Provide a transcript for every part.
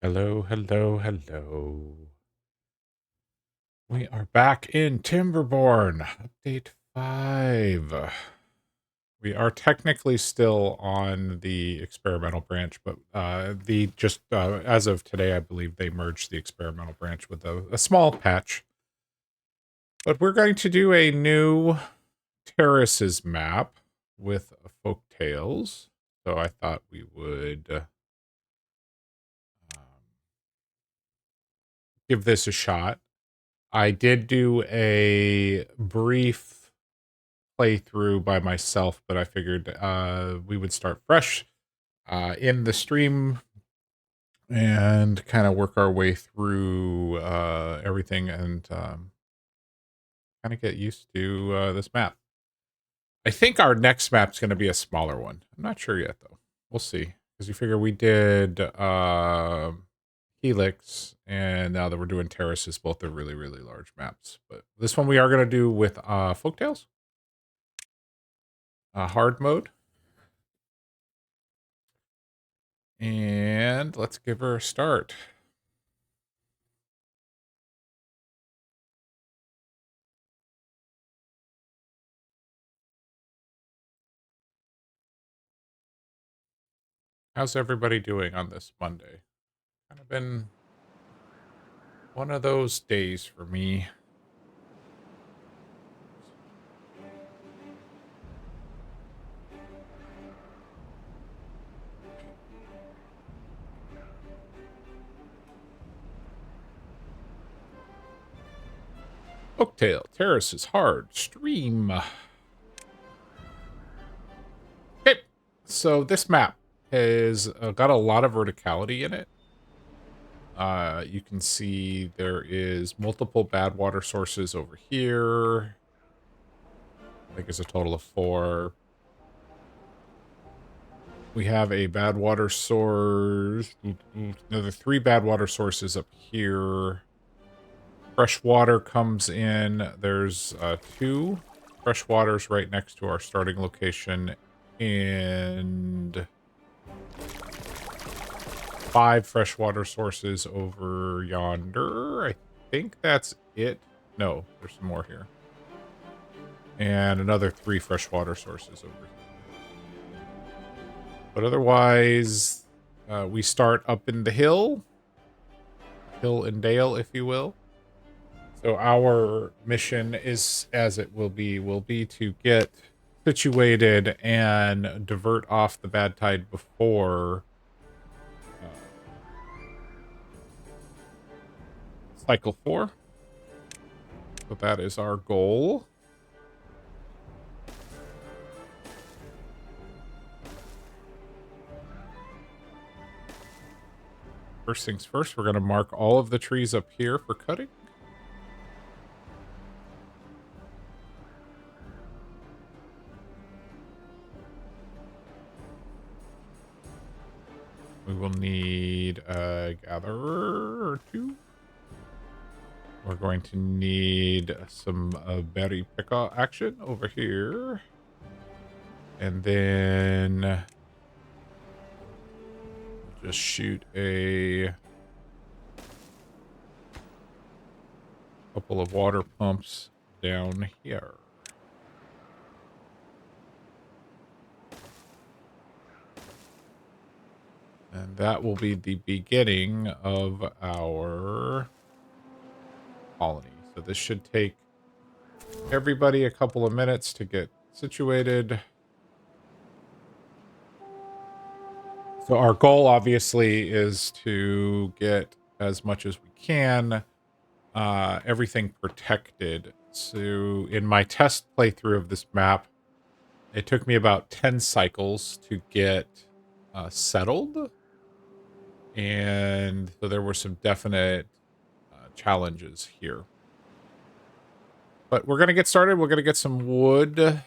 Hello, hello, hello. We are back in Timberborn, update 5. We are technically still on the experimental branch, but as of today, I believe they merged the experimental branch with a small patch. But we're going to do a new Terraces map with Folktails. So I thought we would give this a shot. I did do a brief playthrough by myself, but I figured we would start fresh in the stream and kind of work our way through everything and kind of get used to this map. I think our next map's going to be a smaller one. I'm not sure yet, though. We'll see. Because you figure we did Helix, and now that we're doing Terraces, both are really, really large maps. But this one we are going to do with Folktails. Hard mode. And let's give her a start. How's everybody doing on this Monday? Kind of been one of those days for me. Folktale, Terraces, hard, stream. Okay, so this map has got a lot of verticality in it. You can see there is multiple bad water sources over here. I think it's a total of 4. We have a bad water source. Another 3 bad water sources up here. Fresh water comes in. There's 2 fresh waters right next to our starting location. And 5 freshwater sources over yonder. I think that's it. No, there's some more here. And another 3 freshwater sources over here. But otherwise, we start up in the hill and dale, if you will. So our mission is, as it will be to get situated and divert off the bad tide before cycle 4. So that is our goal. First things first, we're going to mark all of the trees up here for cutting. We will need a gatherer or 2. We're going to need some berry picker action over here. And then just shoot a couple of water pumps down here. And that will be the beginning of our colony. So this should take everybody a couple of minutes to get situated. So our goal obviously is to get as much as we can, everything protected. So in my test playthrough of this map, it took me about 10 cycles to get settled. And so there were some definite challenges here. But we're going to get started. We're going to get some wood.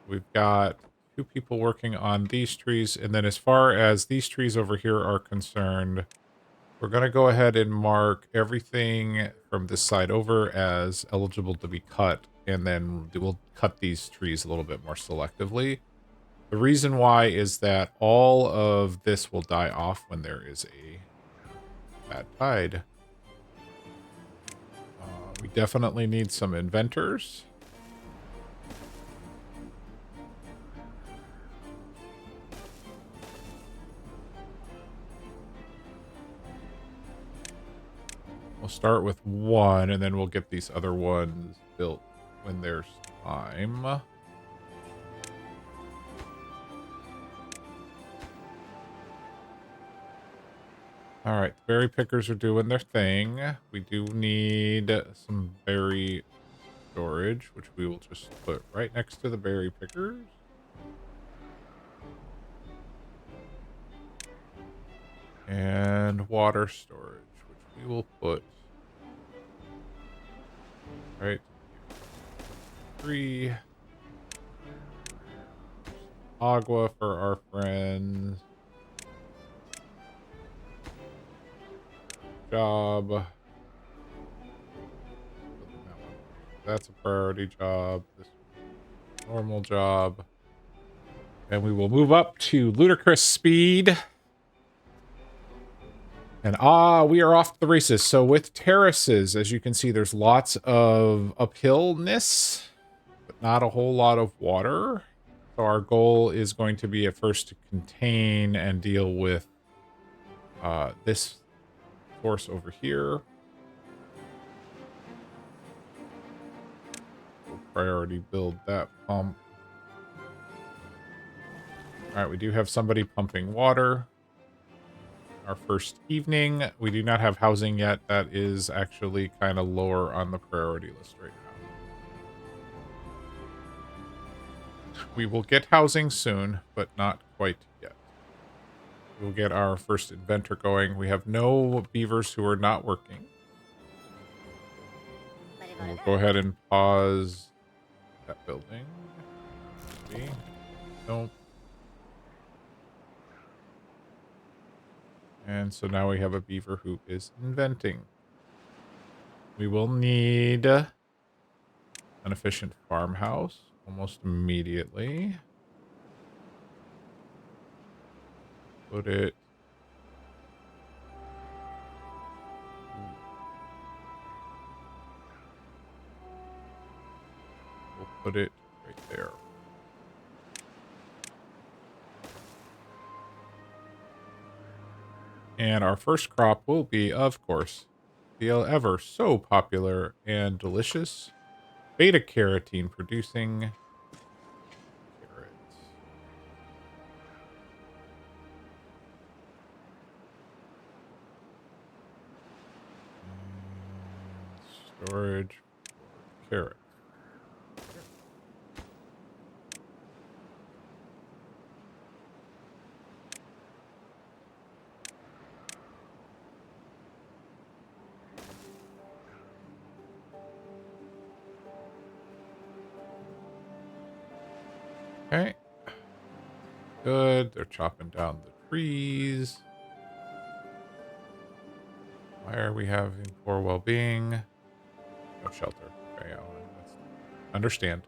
We've got 2 people working on these trees. And then as far as these trees over here are concerned, we're going to go ahead and mark everything from this side over as eligible to be cut. And then we'll cut these trees a little bit more selectively. The reason why is that all of this will die off when there is a bad tide. We definitely need some inventors. We'll start with one, and then we'll get these other ones built when there's time. All right, the berry pickers are doing their thing. We do need some berry storage, which we will just put right next to the berry pickers. And water storage, which we will put right 3. Agua for our friends. Job. That's a priority job. This normal job. And we will move up to ludicrous speed. And we are off to the races. So with terraces, as you can see, there's lots of uphillness, but not a whole lot of water. So our goal is going to be at first to contain and deal with this force over here. We'll priority build that pump. All right, we do have somebody pumping water. Our first evening. We do not have housing yet. That is actually kind of lower on the priority list right now. We will get housing soon, but not quite yet. We'll get our first inventor going. We have no beavers who are not working. And we'll go ahead and pause that building. Maybe. Nope. And so now we have a beaver who is inventing. We will need an efficient farmhouse almost immediately. Put it. We'll put it right there. And our first crop will be, of course, the ever so popular and delicious beta carotene producing carrots. And storage for carrots. Okay. Good. They're chopping down the trees. Why are we having poor well-being? No shelter. Okay, understand.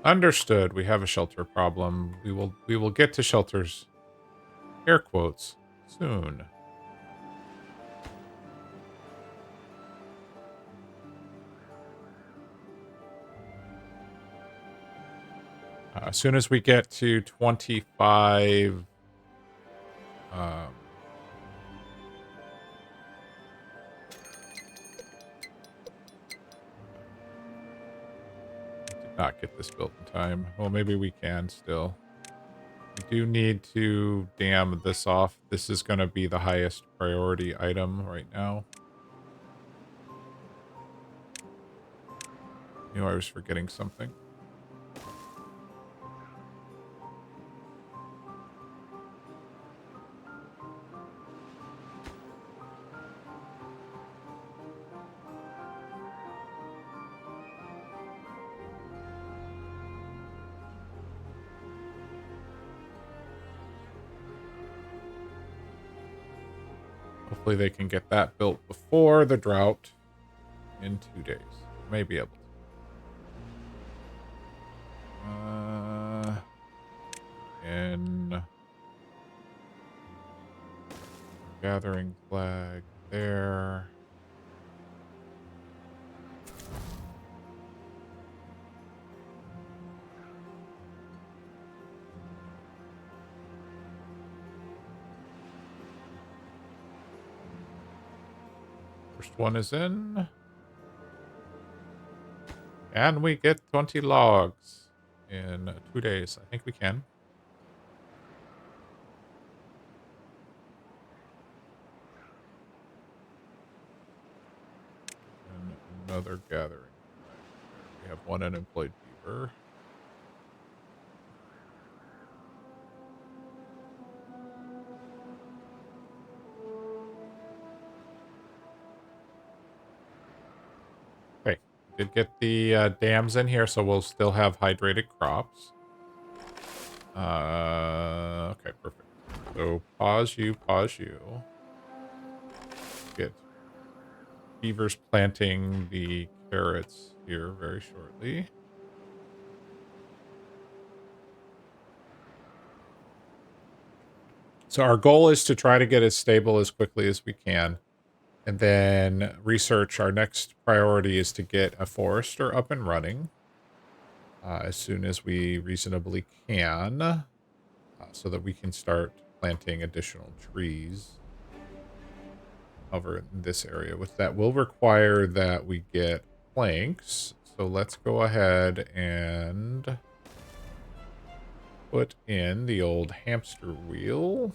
Understood. We have a shelter problem. We will get to shelters, air quotes, soon. As soon as we get to 25, did not get this built in time. Well, maybe we can still. We do need to dam this off. This is going to be the highest priority item right now. I knew I was forgetting something. Hopefully they can get that built before the drought in 2 days. May be able to. Gathering flag there. First one is in. And we get 20 logs in 2 days. I think we can. And another gathering. We have one unemployed beaver. Okay, did get the dams in here, so we'll still have hydrated crops. Okay, perfect. So pause you. Get beavers planting the carrots here very shortly. So our goal is to try to get as stable as quickly as we can. And then research. Our next priority is to get a forester up and running as soon as we reasonably can, so that we can start planting additional trees over in this area. With that will require that we get planks. So let's go ahead and put in the old hamster wheel.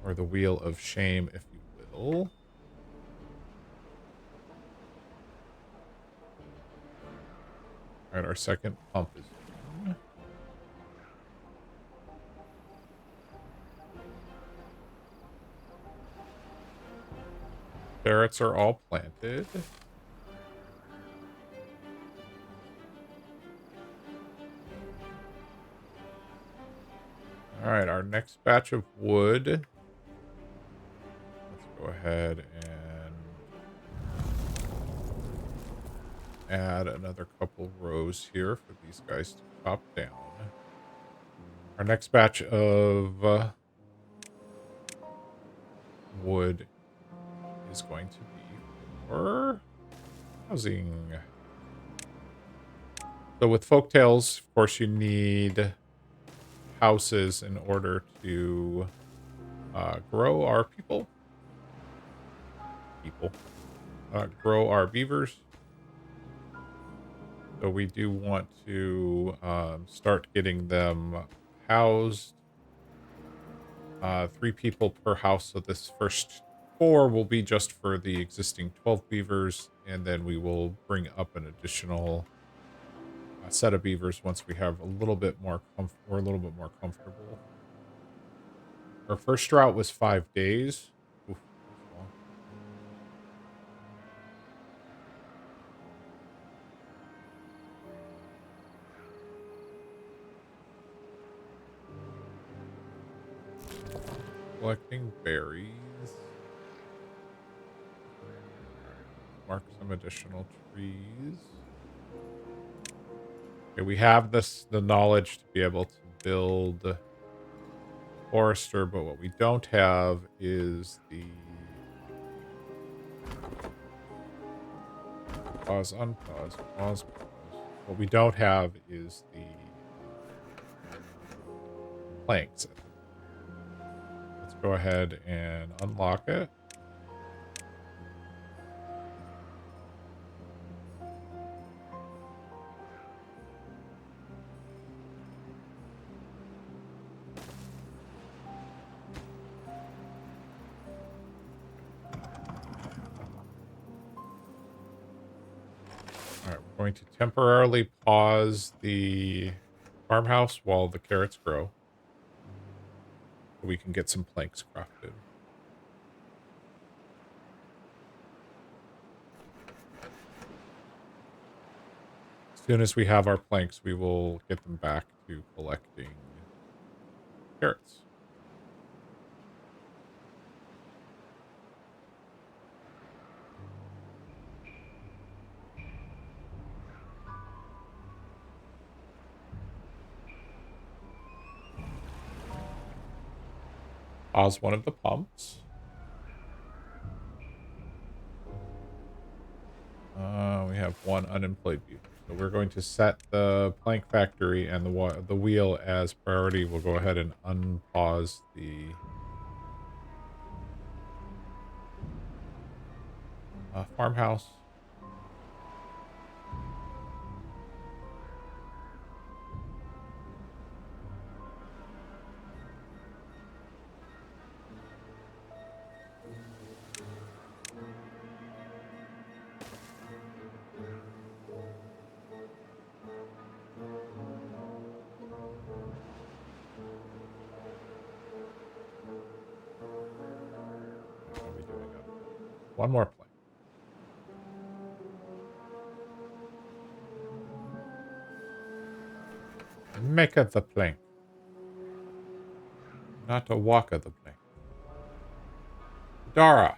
Or the wheel of shame, if you will. All right, our second pump is in. Carrots are all planted. All right, our next batch of wood. Let's go ahead and add another couple rows here for these guys to chop down. Our next batch of wood is going to be for housing. So with Folktails, of course, you need houses in order to grow our grow our beavers. So we do want to start getting them housed. 3 people per house. So this first 4 will be just for the existing 12 beavers, and then we will bring up an additional set of beavers once we have a little bit more we're a little bit more comfortable. Our first drought was 5 days. Oof, that's long. Collecting berries. Mark some additional trees. Okay, we have the knowledge to be able to build forester, but what we don't have is the pause, unpause, pause, pause. What we don't have is the planks. Let's go ahead and unlock it. All right, we're going to temporarily pause the farmhouse while the carrots grow, so we can get some planks crafted. As soon as we have our planks, we will get them back to collecting carrots. Pause one of the pumps. We have one unemployed beaver. So we're going to set the plank factory and the wheel as priority. We'll go ahead and unpause the farmhouse. How are we doing on one more plank? Make of the plank. Not a walk of the plank. Dara.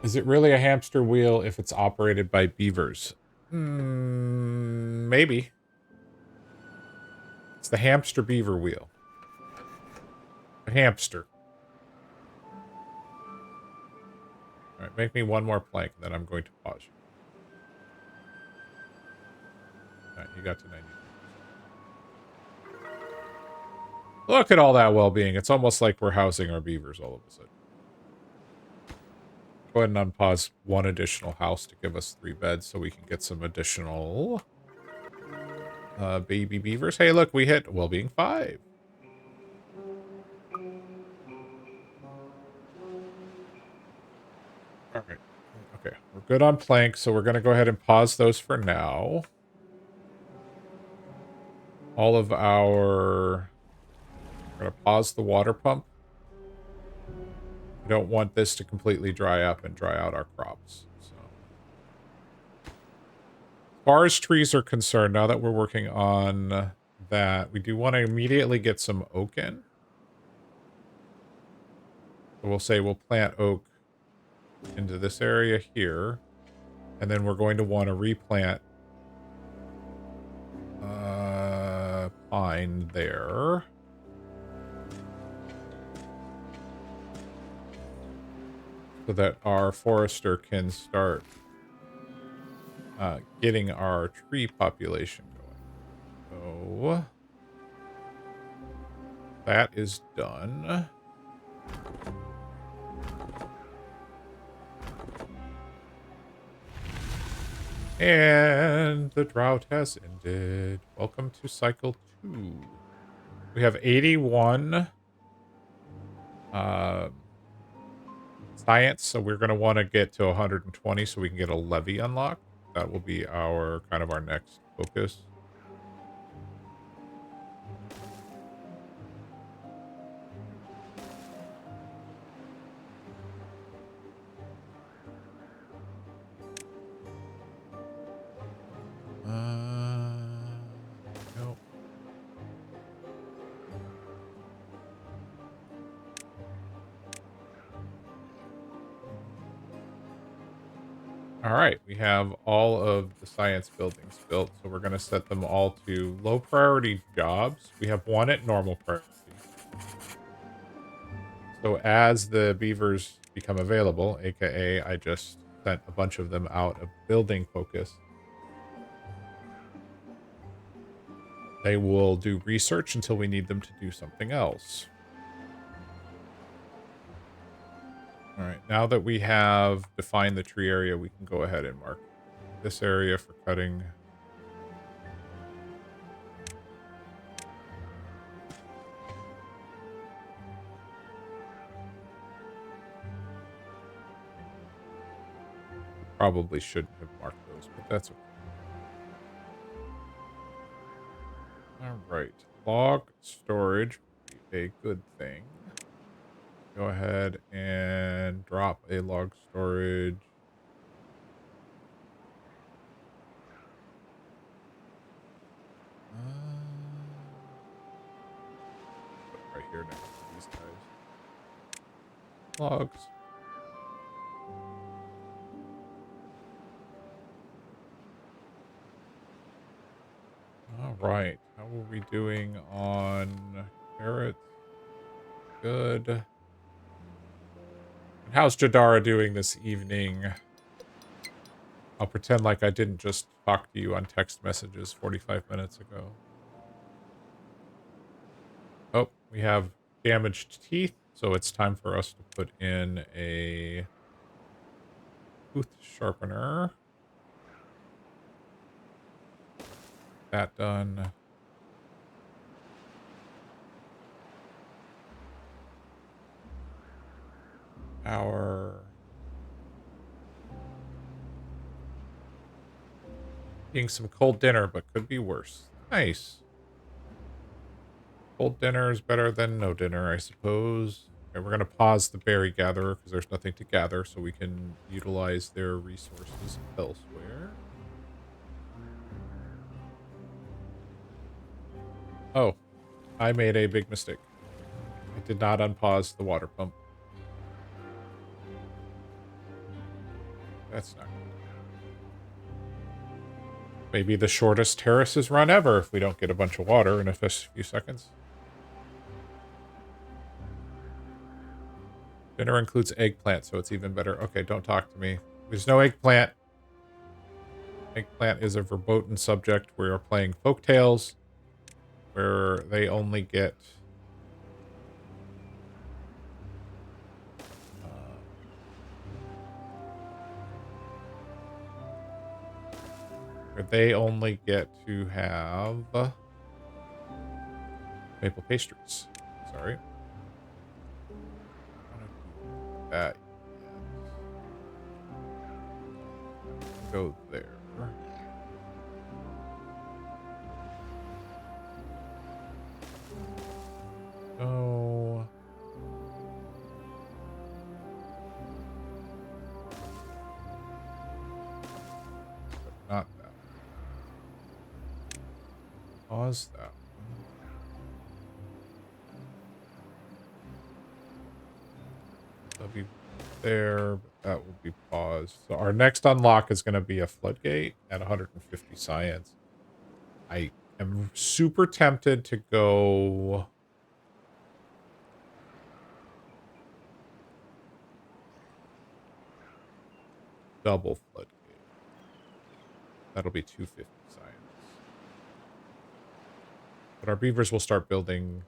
Is it really a hamster wheel if it's operated by beavers? Maybe. It's the hamster beaver wheel. A hamster. All right, make me one more plank, and then I'm going to pause you. All right, you got to 90. Look at all that well-being. It's almost like we're housing our beavers all of a sudden. Go ahead and unpause one additional house to give us 3 beds so we can get some additional baby beavers. Hey, look, we hit well-being 5. All right. Okay, we're good on planks, so we're going to go ahead and pause those for now. All of our... We're going to pause the water pump. We don't want this to completely dry up and dry out our crops. So, as far as trees are concerned, now that we're working on that, we do want to immediately get some oak in. So we'll say we'll plant oak into this area here. And then we're going to want to replant pine there. So that our forester can start getting our tree population going. So that is done. And the drought has ended. Welcome to cycle 2. We have 81 science, so we're going to want to get to 120 so we can get a levy unlocked. That will be our kind of our next focus. Nope. All right, we have all of the science buildings built, so we're going to set them all to low priority jobs. We have one at normal priority. So as the beavers become available, aka I just sent a bunch of them out of building focus, they will do research until we need them to do something else. All right, now that we have defined the tree area, we can go ahead and mark this area for cutting. Probably shouldn't have marked those, but that's okay. All right, log storage would be a good thing. Go ahead and drop a log storage. Right here next to these guys. Logs. All right. How are we doing on carrots? Good. And how's Jadara doing this evening? I'll pretend like I didn't just talk to you on text messages 45 minutes ago. Oh, we have damaged teeth, so it's time for us to put in a tooth sharpener. That done. Power. Eating some cold dinner, but could be worse. Nice. Cold dinner is better than no dinner, I suppose. Okay, we're going to pause the berry gatherer because there's nothing to gather, so we can utilize their resources elsewhere. Oh, I made a big mistake. I did not unpause the water pump. That's not good. Maybe the shortest terraces run ever if we don't get a bunch of water in a few seconds. Dinner includes eggplant, so it's even better. Okay, don't talk to me. There's no eggplant. Eggplant is a verboten subject. We are playing Folktales, where they only get... where they only get to have... maple pastries. Sorry. That go there. Oh. But not that. Pause that one. That'll be there, but that will be paused. So our next unlock is going to be a floodgate at 150 science. I am super tempted to go... double floodgate. That'll be 250 science. But our beavers will start building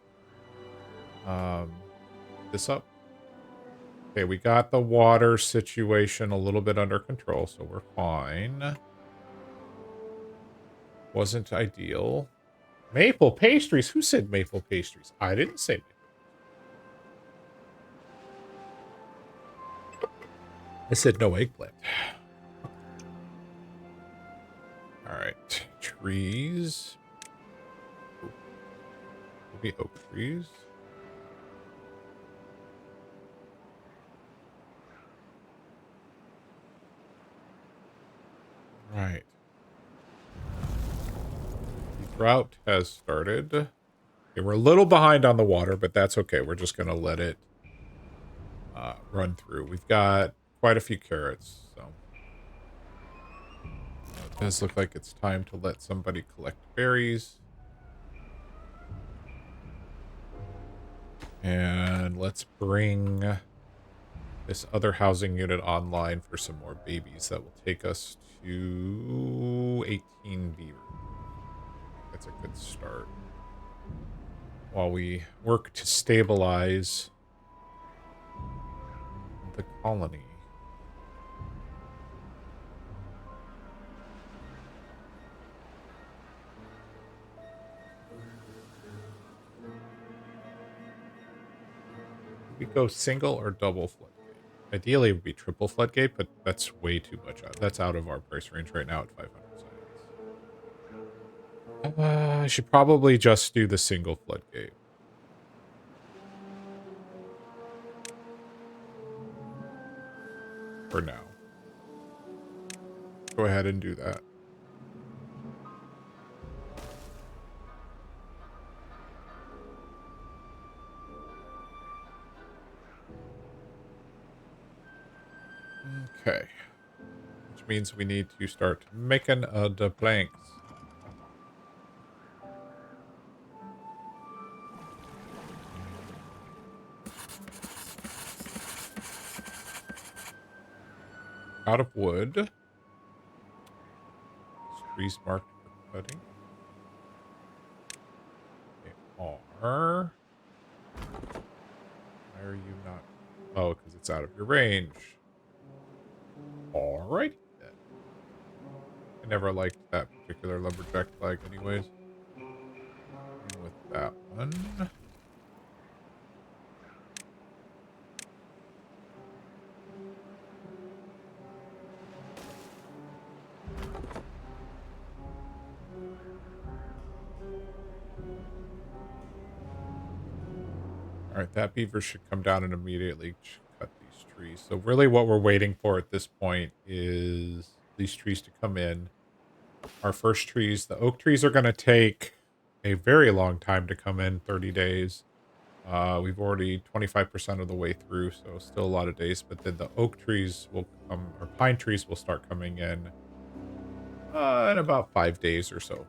this up. Okay, we got the water situation a little bit under control, so we're fine. Wasn't ideal. Maple pastries? Who said maple pastries? I didn't say maple. I said no eggplant. Alright. Trees. Maybe oak trees. Right. The drought has started. Okay, we're a little behind on the water, but that's okay. We're just going to let it run through. We've got quite a few carrots, so it does look like it's time to let somebody collect berries. And let's bring this other housing unit online for some more babies. That will take us to 18 beaver. That's a good start. While we work to stabilize the colony. We go single or double floodgate. Ideally, it would be triple floodgate, but that's way too much. That's out of our price range right now at 500 science. I should probably just do the single floodgate. For now. Go ahead and do that. Okay. Which means we need to start making the planks. out of wood. These trees marked for cutting. They are. Why are you not? Oh, because it's out of your range. Alright then. I never liked that particular lumberjack flag anyways. And with that one. Alright, that beaver should come down and immediately cut these trees. So really what we're waiting for at this point is these trees to come in. Our first trees, the oak trees are going to take a very long time to come in, 30 days. We've already 25% of the way through, so still a lot of days. But then the oak trees will come, or pine trees will start coming in about 5 days or so.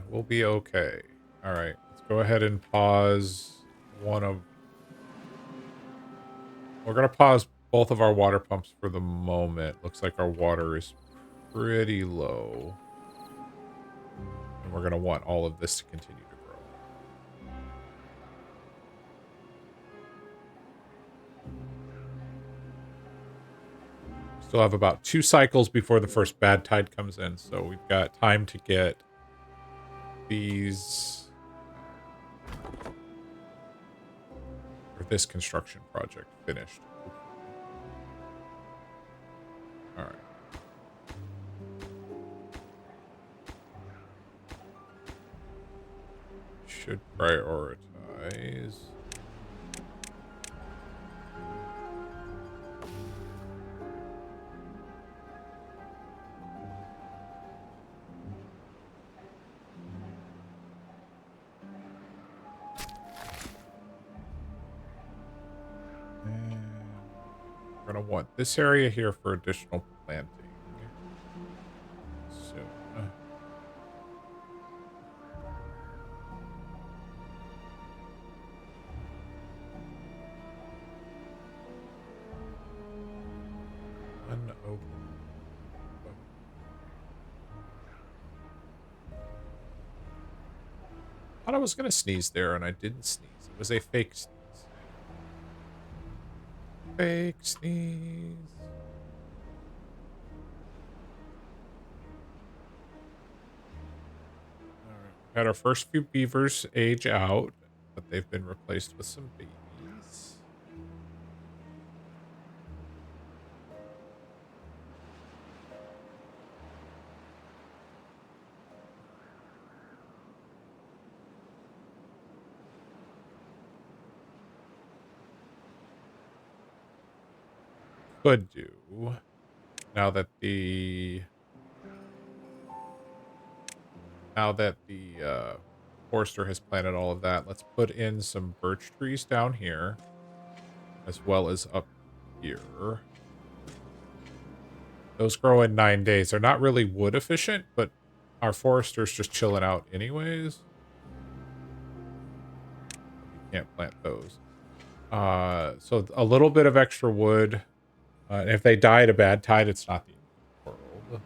We'll be okay. All right, let's go ahead and pause one of. We're gonna pause both of our water pumps for the moment. Looks like our water is pretty low, and we're gonna want all of this to continue to grow. Still have about 2 cycles before the first bad tide comes in, so we've got time to get these or this construction project finished. All right. Should prioritize. We're going to want this area here for additional planting soon. Unopened. I thought I was going to sneeze there, and I didn't sneeze. It was a fake sneeze. Fake sneeze. Alright. Had our first few beavers age out, but they've been replaced with some babies. Could do now that the forester has planted all of that. Let's put in some birch trees down here as well as up here. Those grow in 9 days. They're not really wood efficient, but our forester's just chilling out anyways. You can't plant those. So a little bit of extra wood. If they die at a bad tide, it's not the end of the world.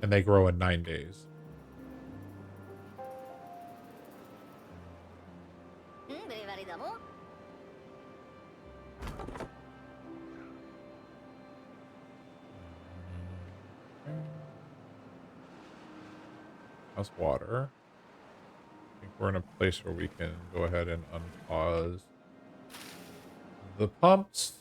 And they grow in 9 days. How's water? I think we're in a place where we can go ahead and unpause the pumps.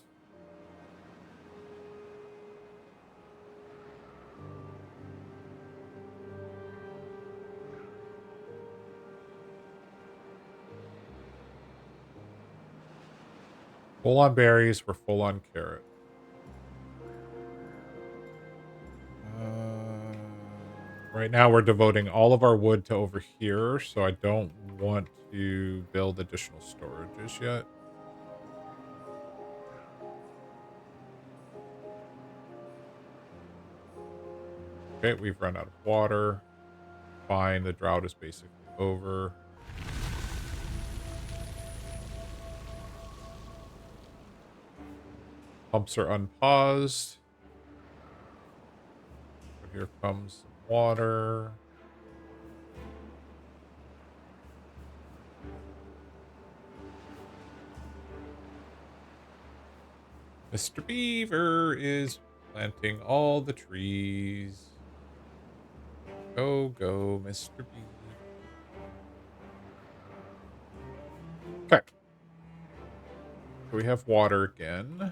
Full on berries, we're full on carrot. Right now we're devoting all of our wood to over here, so I don't want to build additional storages yet. Okay, we've run out of water. Fine, the drought is basically over. Pumps are unpaused. So here comes some water. Mr. Beaver is planting all the trees. Go, go, Mr. Beaver. Okay. So we have water again.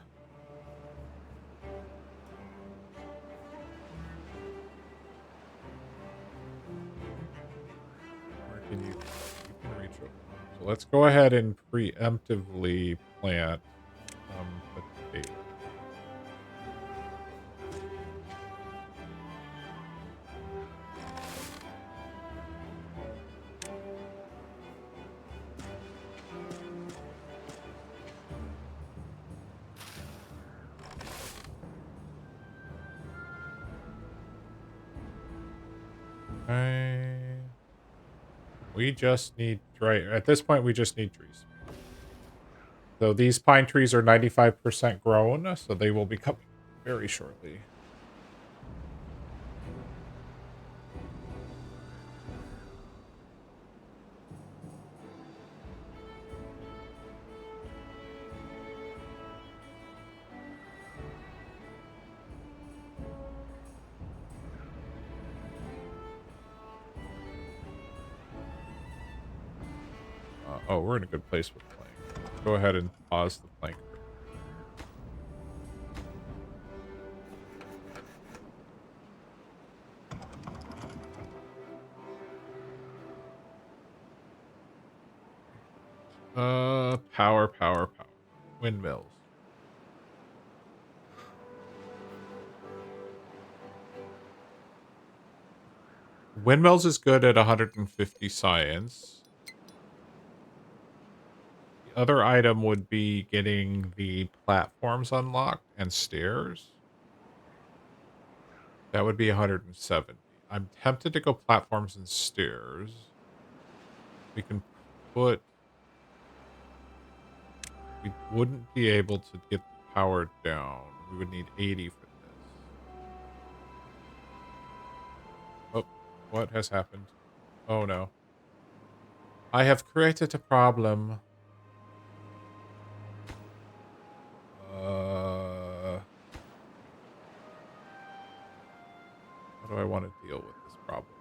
Where can you can reach over? So let's go ahead and preemptively plant potato. We just need, right, at this point, we just need trees. So these pine trees are 95% grown, so they will be coming very shortly. Oh, we're in a good place with plank. Go ahead and pause the plank. Power. Windmills. Windmills is good at 150 science. The other item would be getting the platforms unlocked and stairs. That would be 170. I'm tempted to go platforms and stairs. We can put... We wouldn't be able to get the power down. We would need 80 for this. Oh, what has happened? Oh no. I have created a problem. How do I want to deal with this problem?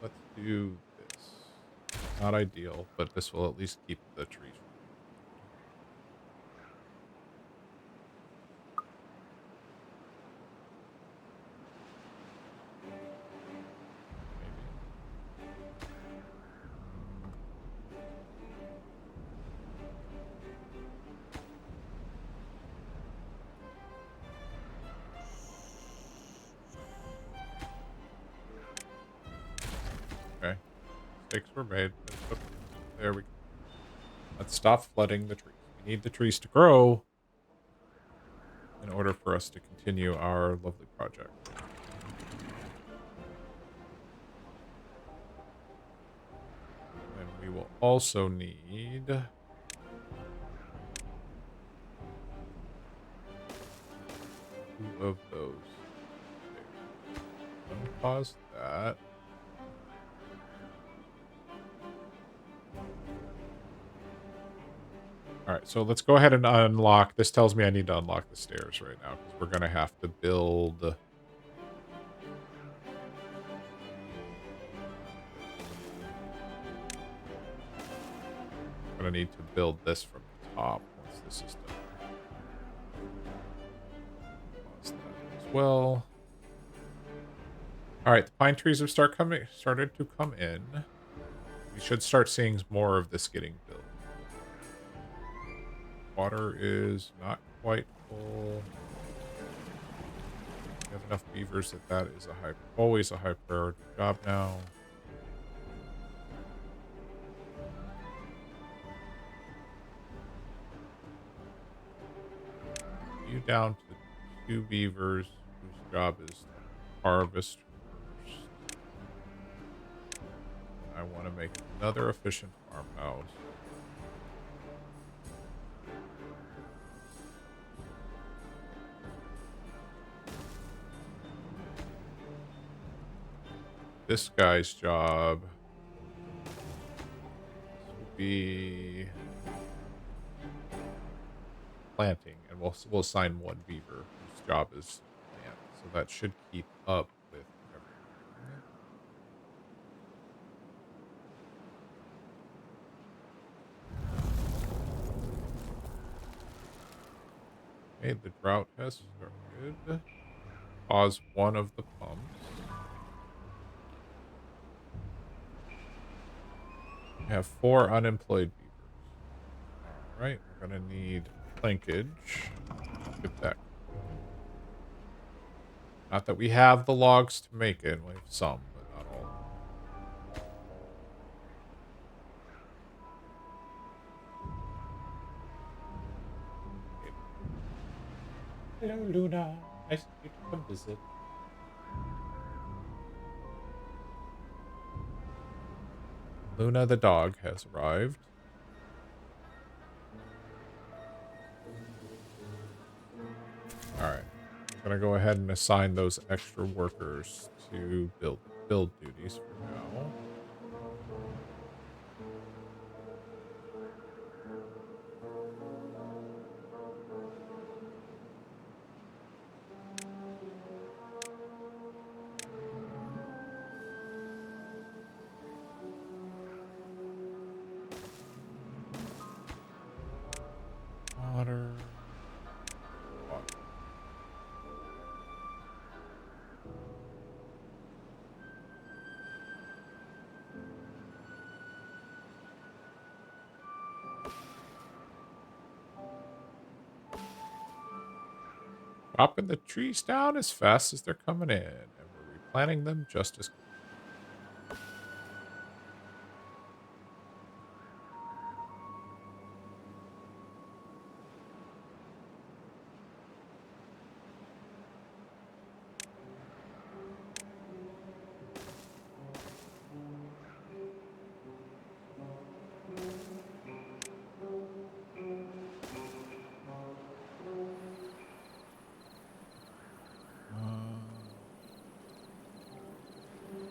Let's do this. Not ideal, but this will at least keep the trees. Okay. Mistakes were made. There we go. Let's stop flooding the trees. We need the trees to grow in order for us to continue our lovely project. And we will also need... two of those. Unpause that. Alright, so let's go ahead and unlock. This tells me I need to unlock the stairs right now, because we're going to have to build... I'm going to need to build this from the top once this is done. Pause that as well. Alright, the pine trees have started to come in. We should start seeing more of this getting built. Water is not quite full. We have enough beavers that is always a high priority job now. You down to 2 beavers whose job is to harvest first. I want to make another efficient farmhouse. this guy's job will be planting, and we'll assign one beaver whose job is plant. So that should keep up with everything. Okay, the drought has started. Pause one of the pumps. We have 4 unemployed beavers. All right, we're gonna need plankage. Get that completed. Not that we have the logs to make it. We have some, but not all. Hello, Luna. Nice of you to come visit. Luna the dog has arrived. Alright. I'm gonna go ahead and assign those extra workers to build duties for now. Water. Water. Chopping the trees down as fast as they're coming in, and we're replanting them just as quick.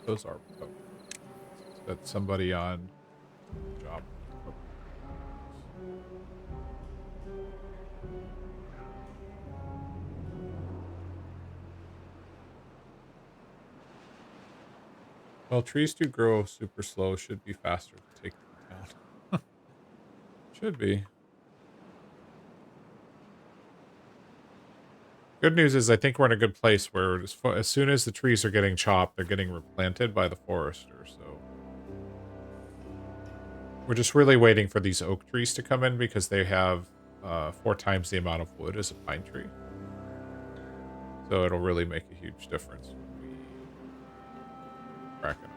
Those are that somebody on job. Well, trees do grow super slow. Should be faster to take them down. Should be. Good news is I think we're in a good place where as soon as the trees are getting chopped, they're getting replanted by the forester. So we're just really waiting for these oak trees to come in because they have 4 times the amount of wood as a pine tree. So it'll really make a huge difference when we crack it up.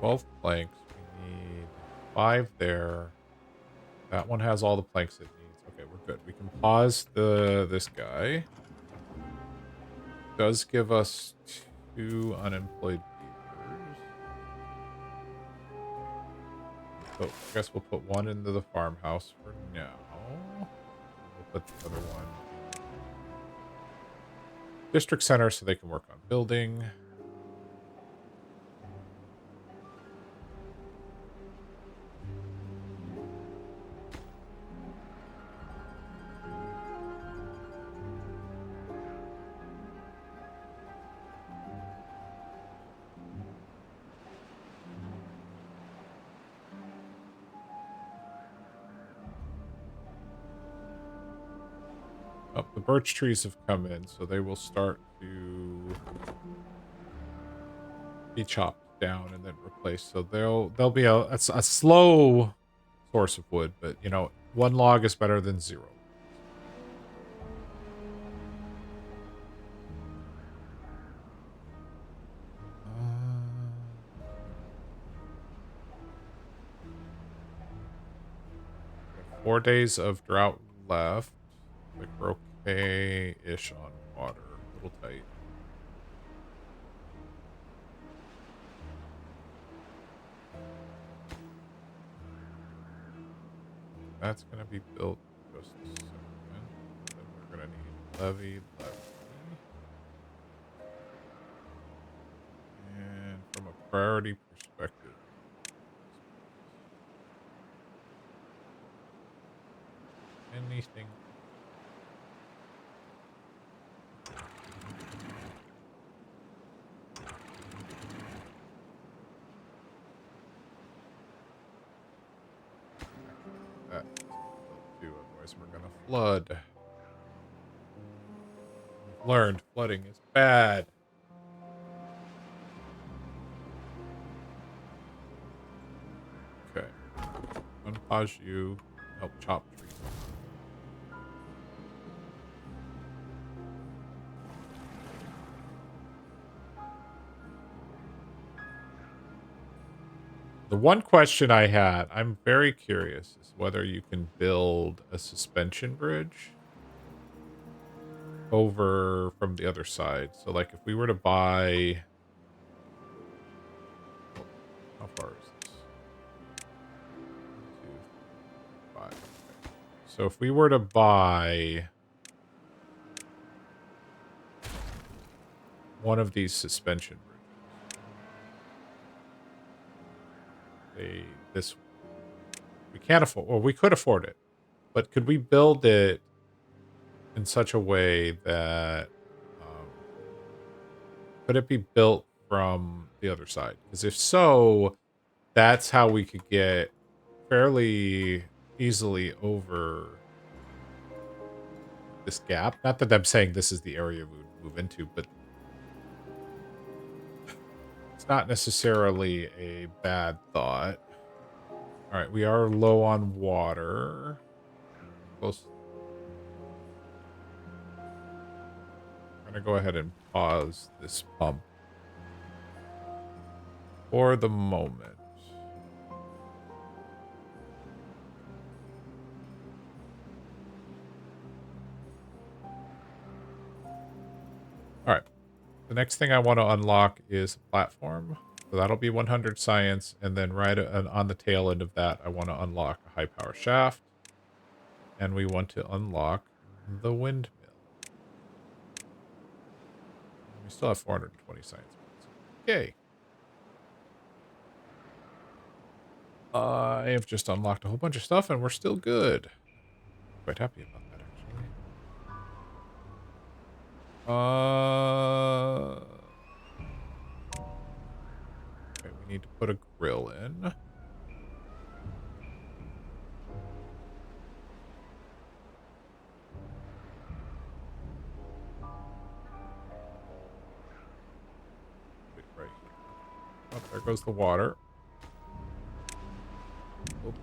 12 planks. We need 5 there. That one has all the planks it needs. Okay, we're good. We can pause this guy. Does give us 2 unemployed beavers. So I guess we'll put one into the farmhouse for now. We'll put the other one in district center so they can work on building. Oh, the birch trees have come in, so they will start to be chopped down and then replaced. So they'll be a slow source of wood, but you know, 1 log is better than 0. Uh, 4 days of drought left. Like we're okay-ish on water. A little tight. That's going to be built in just a second. Then we're going to need levee. And from a priority perspective, anything. That needs to be built too, otherwise we're going to flood. We've learned flooding is bad. Okay. Unpause you. Help chop trees. The one question I had, I'm very curious, is whether you can build a suspension bridge over from the other side. So, like, if we were to buy... How far is this? 1, 2, 5. Okay. So if we were to buy one of these suspension bridges, this we can't afford. Well, we could afford it, but could we build it in such a way that could it be built from the other side? Because if so, that's how we could get fairly easily over this gap. Not that I'm saying this is the area we would move into, but it's not necessarily a bad thought. All right, we are low on water. Close. I'm going to go ahead and pause this pump for the moment. All right. The next thing I want to unlock is a platform. So that'll be 100 science. And then right on the tail end of that, I want to unlock a high power shaft. And we want to unlock the windmill. We still have 420 science points. Okay. I have just unlocked a whole bunch of stuff and we're still good. Quite happy about that, actually. Okay, we need to put a grill in. Right here. Oh, there goes the water.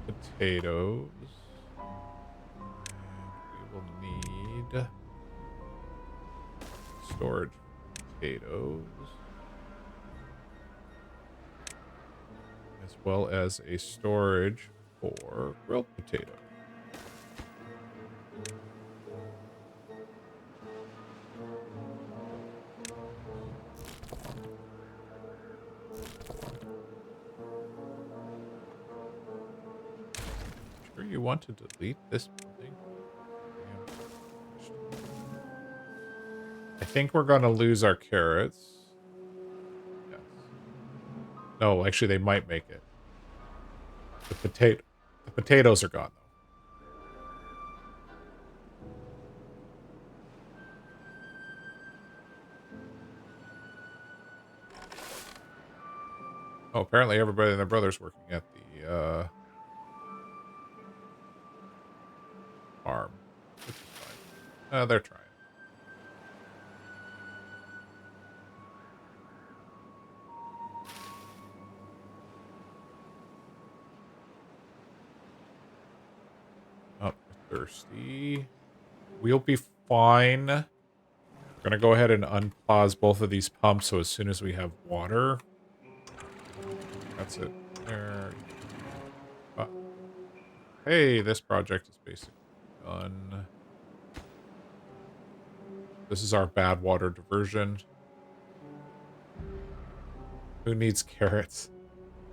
Potatoes. And we will need storage potatoes. As well as a storage for grilled potato. Sure you want to delete this building? I think we're going to lose our carrots. Yes. No, actually, they might make it. The potatoes are gone, though. Oh, apparently everybody and their brother's working at the farm. Which is fine. They're trying. Oh, thirsty. We'll be fine. We're gonna go ahead and unpause both of these pumps so as soon as we have water. That's it. There. Hey, this project is basically done. This is our bad water diversion. Who needs carrots?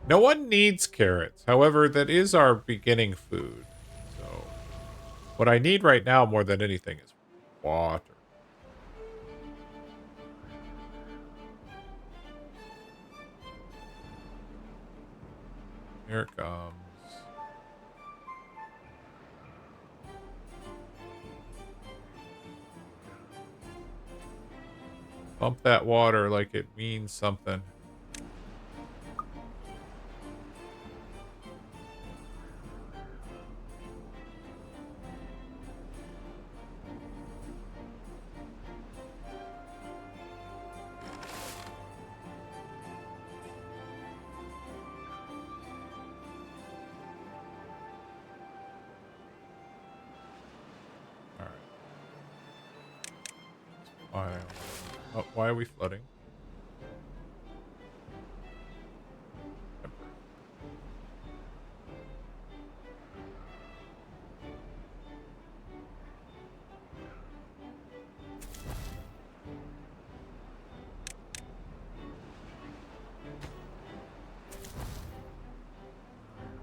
No one needs carrots. However, that is our beginning food. So What I need right now more than anything is water. Here it comes. Pump that water like it means something. Alright. Oh, why are we flooding?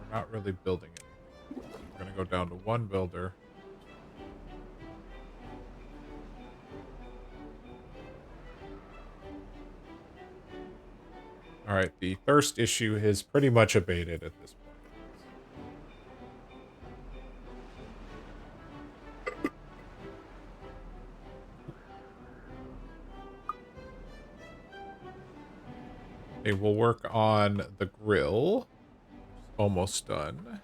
We're not really building it. We're going to go down to one builder. Alright, the thirst issue is pretty much abated at this point. Okay, we'll work on the grill. Almost done.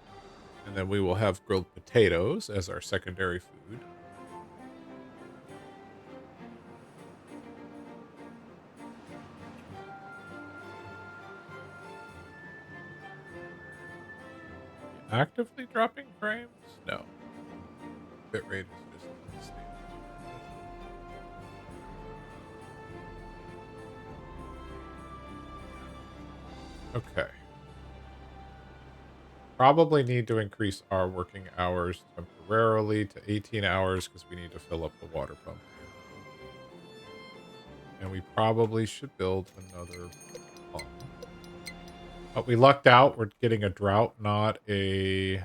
And then we will have grilled potatoes as our secondary food. Actively dropping frames? No. Bitrate is just stable. Okay. Probably need to increase our working hours temporarily to 18 hours because we need to fill up the water pump. And we probably should build another pump. But we lucked out. We're getting a drought, not a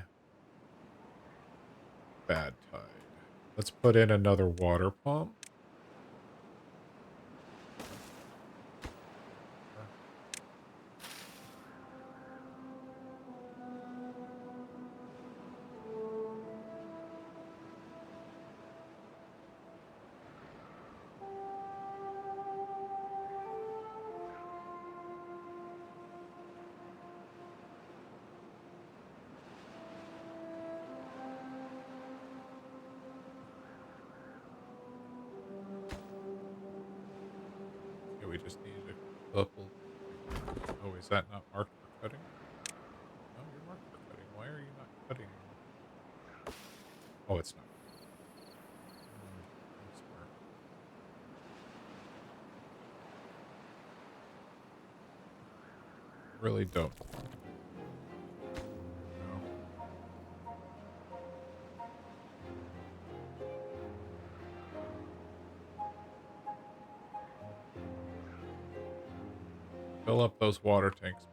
bad tide. Let's put in another water pump. We just need a couple. Oh, is that not marked for cutting? No, you're marked for cutting. Why are you not cutting? Oh, it's not. Smart. Really don't. No. Fill up those water tanks.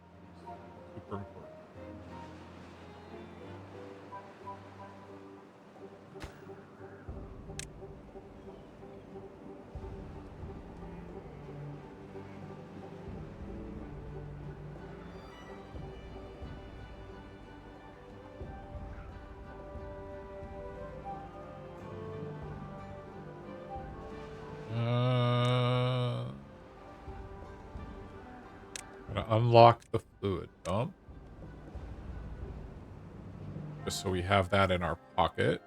Super important. Gonna unlock the fluid dump. Just so we have that in our pocket.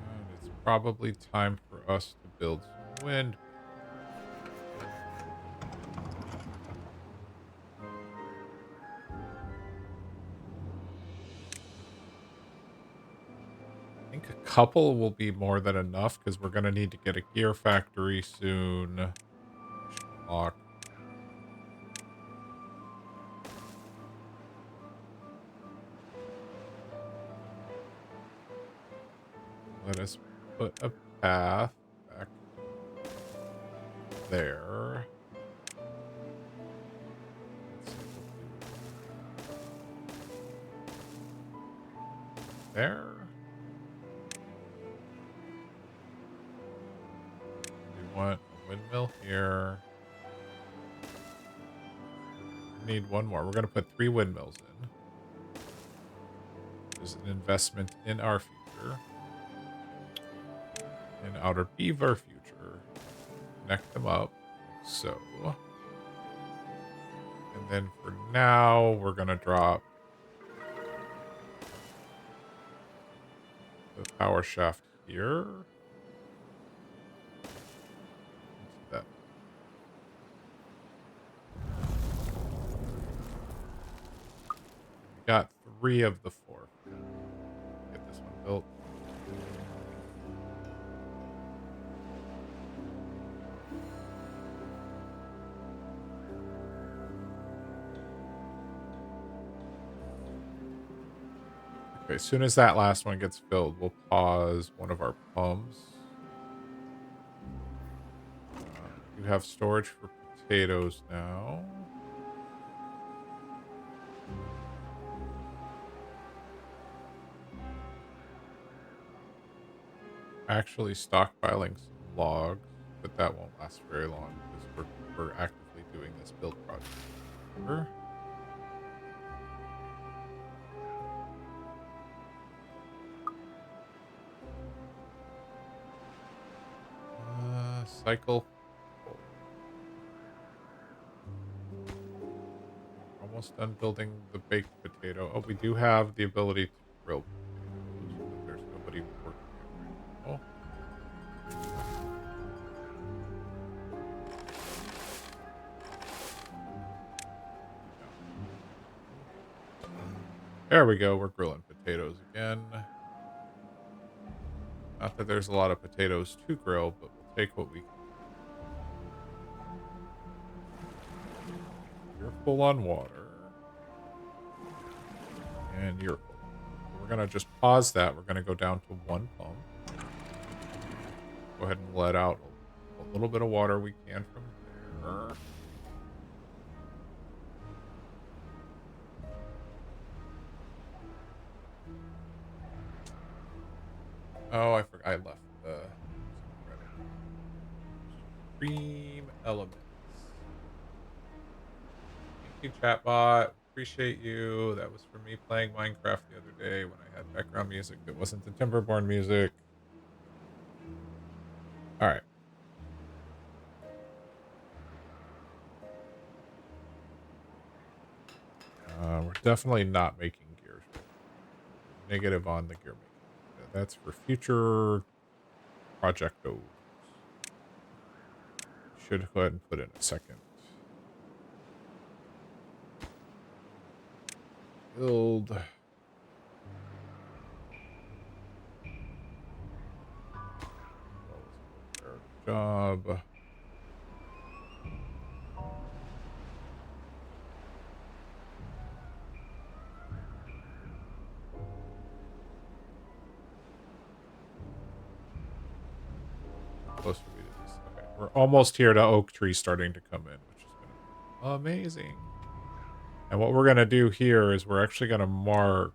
And it's probably time for us to build some wind. I think a couple will be more than enough because we're going to need to get a gear factory soon. Lock. Let us put a path back there. there. We want a windmill here. Need one more. We're going to put 3 windmills in. There's an investment in our future. In outer beaver future. Connect them up. Like so. And then for now, we're going to drop the power shaft here. That. We got 3 of the 4. Get this one built. Okay, as soon as that last one gets filled, we'll pause one of our pumps. You have storage for potatoes now. Actually stockpiling some logs, but that won't last very long because we're actively doing this build project. Remember? Cycle. Almost done building the baked potato. Oh, we do have the ability to grill potatoes, but there's nobody working it right now. There we go. We're grilling potatoes again. Not that there's a lot of potatoes to grill, but we'll take what we can. You're full on water. And you're full. We're going to just pause that. We're going to go down to 1 pump. Go ahead and let out a little bit of water we can from there. Oh, I forgot. I left the Stream elements. Thank you, chatbot. Appreciate you. That was for me playing Minecraft the other day when I had background music that wasn't the Timberborn music. All right. We're definitely not making gears. Negative on the gear making. That's for future projectos. Should go ahead and put in a second. Build. Job. Closer we to this. Okay, we're almost here to oak tree starting to come in, which is going to be amazing. And what we're going to do here is we're actually going to mark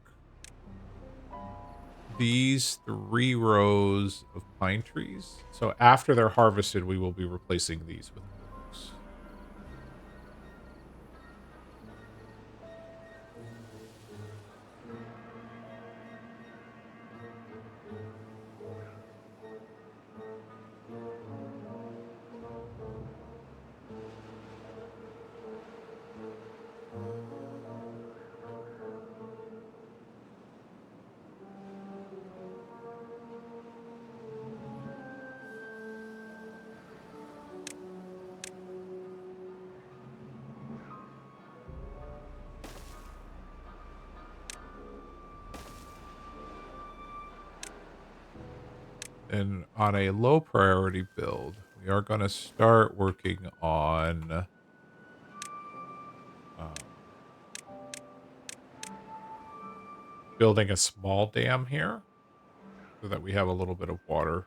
these 3 rows of pine trees. So after they're harvested, we will be replacing these with oaks. And on a low priority build, we are going to start working on building a small dam here so that we have a little bit of water,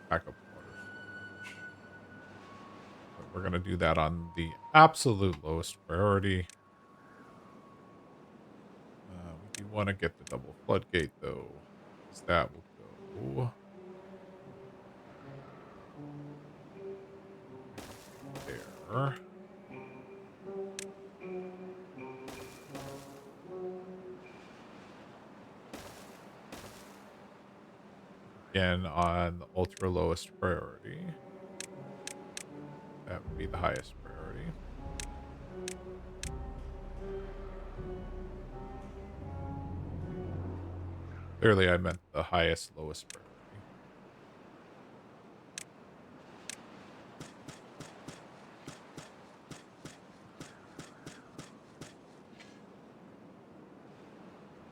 backup water storage. But we're going to do that on the absolute lowest priority. We do want to get the double floodgate, though. 'Cause that will go there. Again, on the ultra lowest priority. That would be the highest priority. Clearly, I meant the highest, lowest priority.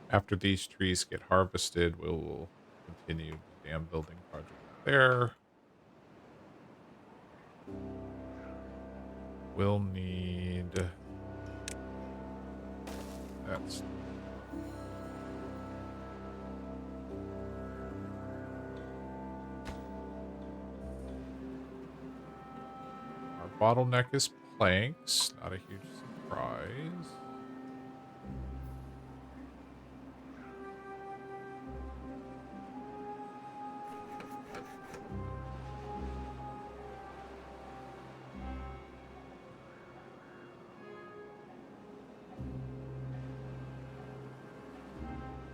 After these trees get harvested, we'll continue the dam building project there. We'll need that's our bottleneck is planks, not a huge surprise.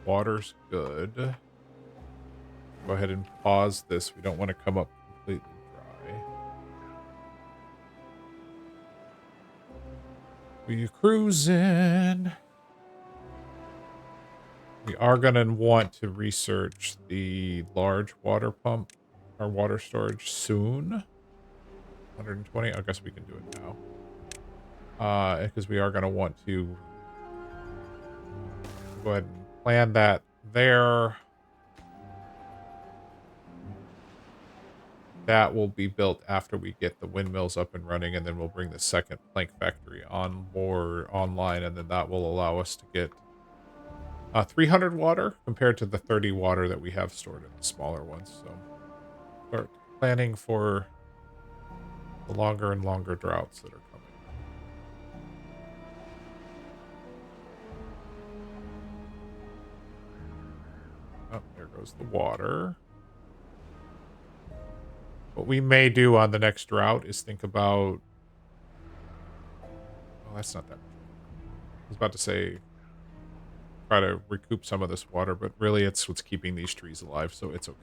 Water's good. Go ahead and pause this. We don't want to come up completely dry. We cruising. We are going to want to research the large water pump, our water storage soon. 120. I guess we can do it now. Because we are going to want to go ahead and plan that there. That will be built after we get the windmills up and running, and then we'll bring the second plank factory on board online, and then that will allow us to get 300 water compared to the 30 water that we have stored in the smaller ones. So start planning for the longer and longer droughts that are coming. Oh, there goes the water. What we may do on the next drought is think about... Oh, that's not that much. I was about to say try to recoup some of this water, but really it's what's keeping these trees alive, so it's okay.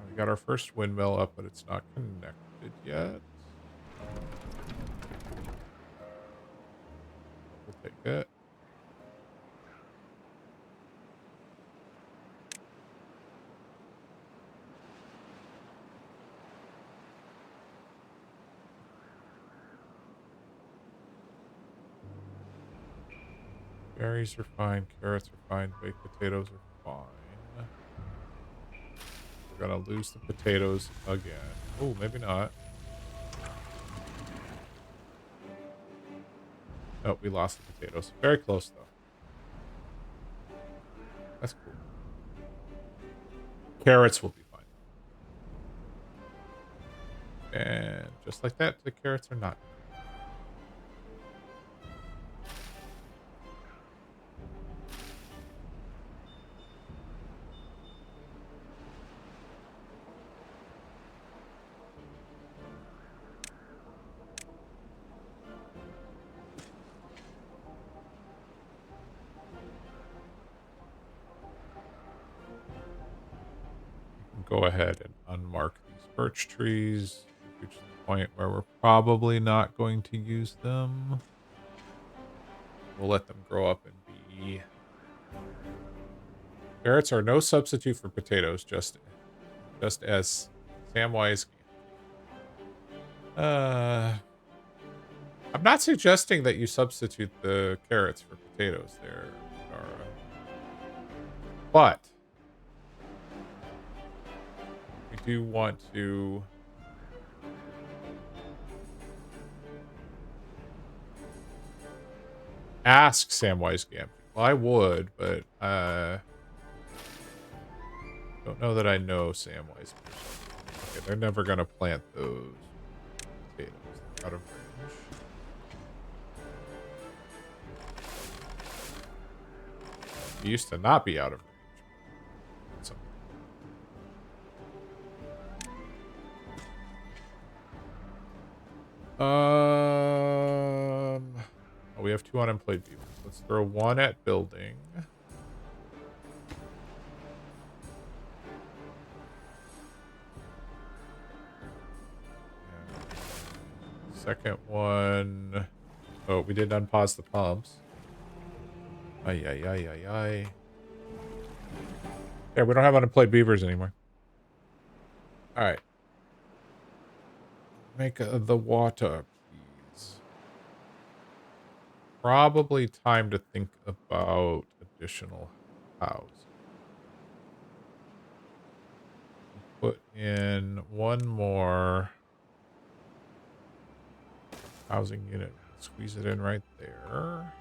We got our first windmill up, but it's not connected yet. We'll take it. Berries are fine, carrots are fine, baked potatoes are fine. We're gonna lose the potatoes again. Oh, maybe not. Nope, we lost the potatoes. Very close, though. That's cool. Carrots will be fine. And just like that, the carrots are not. Go ahead and unmark these birch trees. Reach the point where we're probably not going to use them. We'll let them grow up and be... Carrots are no substitute for potatoes, just as Samwise... I'm not suggesting that you substitute the carrots for potatoes there, Dara. But we do want to ask Samwise Gamgee. Well, I would, but don't know that I know Samwise. Okay, they're never gonna plant those potatoes. Out of range. He used to not be out of range. So. Oh, we have 2 unemployed beavers. Let's throw 1 at building. And second one. Oh, we didn't unpause the pumps. Ay, ay, ay, ay, ay. Yeah, we don't have unemployed beavers anymore. All right. Make the water, please. Probably time to think about additional houses. Put in 1 more housing unit. Squeeze it in right there.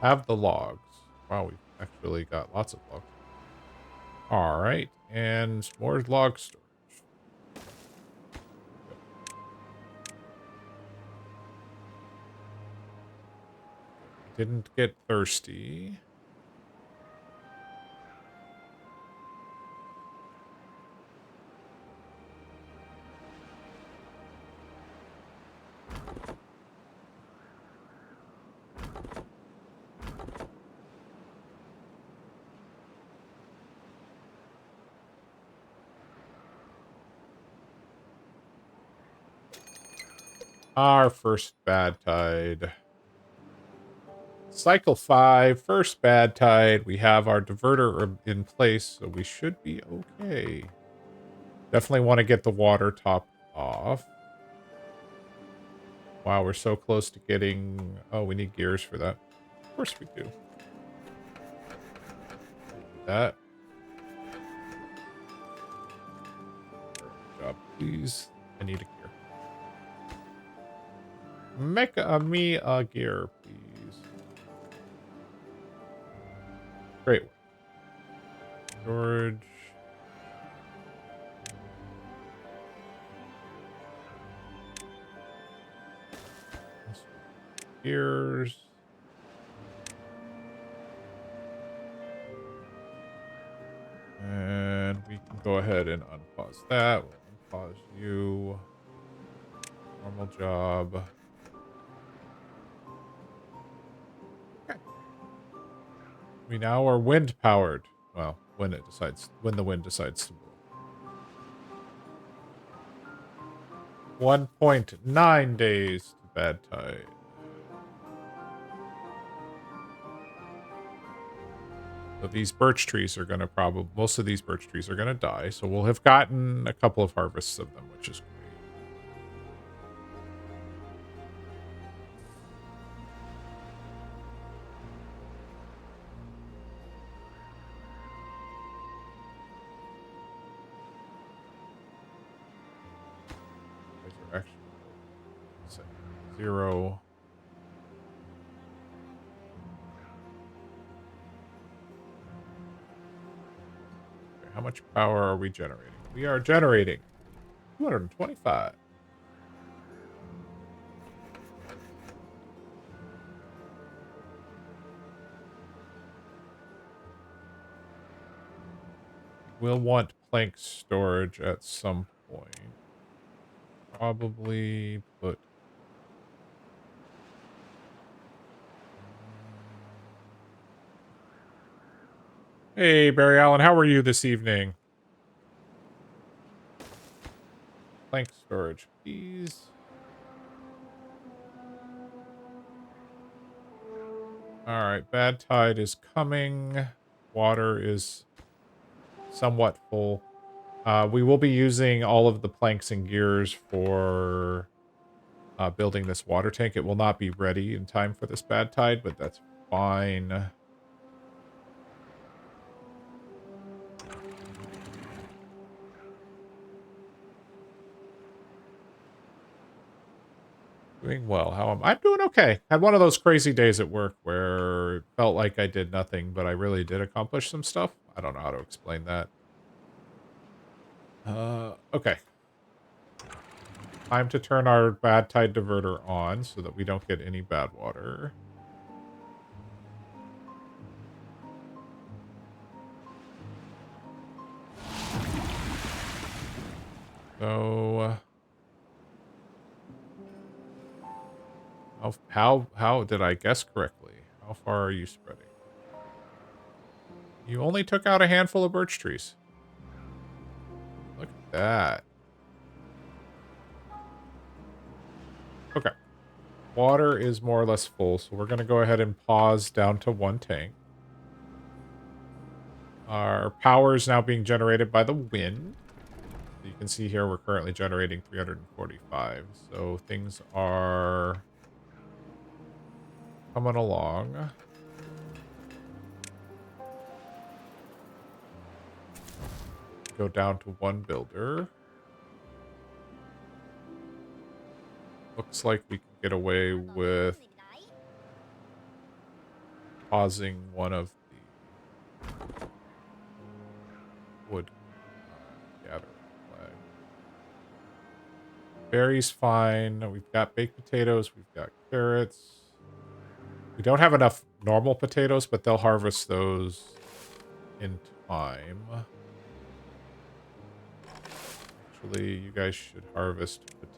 Have the logs. Wow, we've actually got lots of logs. All right, and more log storage. Didn't get thirsty. Our first bad tide. Cycle 5, first bad tide. We have our diverter in place, so we should be okay. Definitely want to get the water topped off. Wow, we're so close to getting... Oh, we need gears for that. Of course we do. That. Good job, please. I need a gear. Make me a gear, please. Great. Storage. Gears. And we can go ahead and unpause that. We'll unpause you. Normal job. Okay. We now are wind powered. Well, when the wind decides to blow. 1.9 days to bad tide. So these birch trees are going to most of these birch trees are going to die. So we'll have gotten a couple of harvests of them, which is great. These are actually set 0. Okay, how much power are we generating? We are generating 225. We'll want plank storage at some point. Probably put... Hey, Barry Allen, how are you this evening? Plank storage, please. Alright, bad tide is coming. Water is somewhat full. We will be using all of the planks and gears for building this water tank. It will not be ready in time for this bad tide, but that's fine. Doing well. I'm doing okay. Had one of those crazy days at work where it felt like I did nothing, but I really did accomplish some stuff. I don't know how to explain that. Okay. Time to turn our bad tide diverter on so that we don't get any bad water. So, how did I guess correctly? How far are you spreading? You only took out a handful of birch trees. Look at that. Okay. Water is more or less full, so we're going to go ahead and pause down to 1 tank. Our power is now being generated by the wind. You can see here we're currently generating 345. So things are coming along. Go down to 1 builder. Looks like we can get away with pausing one of the wood gathering flag. Berries fine. We've got baked potatoes. We've got carrots. We don't have enough normal potatoes, but they'll harvest those in time. Actually, you guys should harvest potatoes.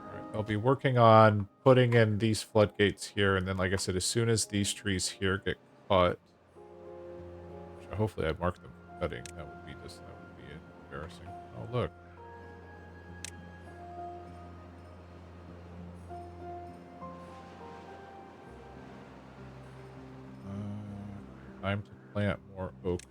Alright, I'll be working on putting in these floodgates here, and then, like I said, as soon as these trees here get cut, which hopefully I marked them for cutting, that would be embarrassing. Oh, look. Time to plant more oak trees.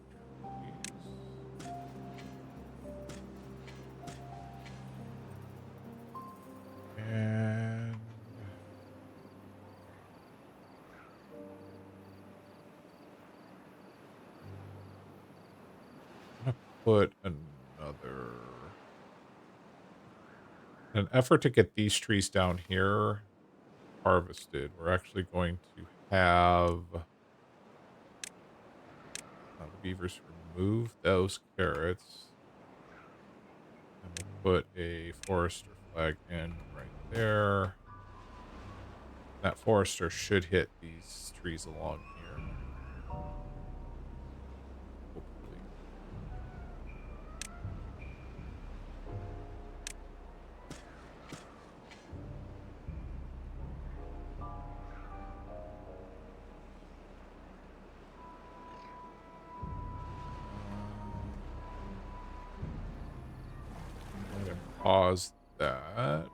And I'm gonna put another an effort to get these trees down here harvested. We're actually going to have the beavers remove those carrots. And we'll put a forester flag in right there. That forester should hit these trees along here. Hopefully. I'm going to pause that.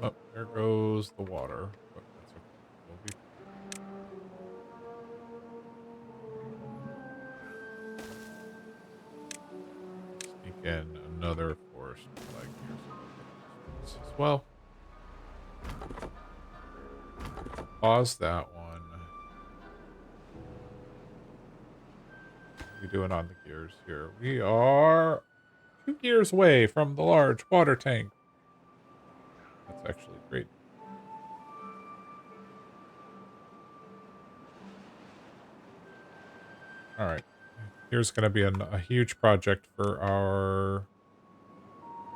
Oh, there goes the water. But that's okay. We'll be sneak in another forest flag here so we get these trees as well. Pause that one. What are we doing on the gears here? We are 2 gears away from the large water tank. That's actually great. All right. Here's going to be a huge project for our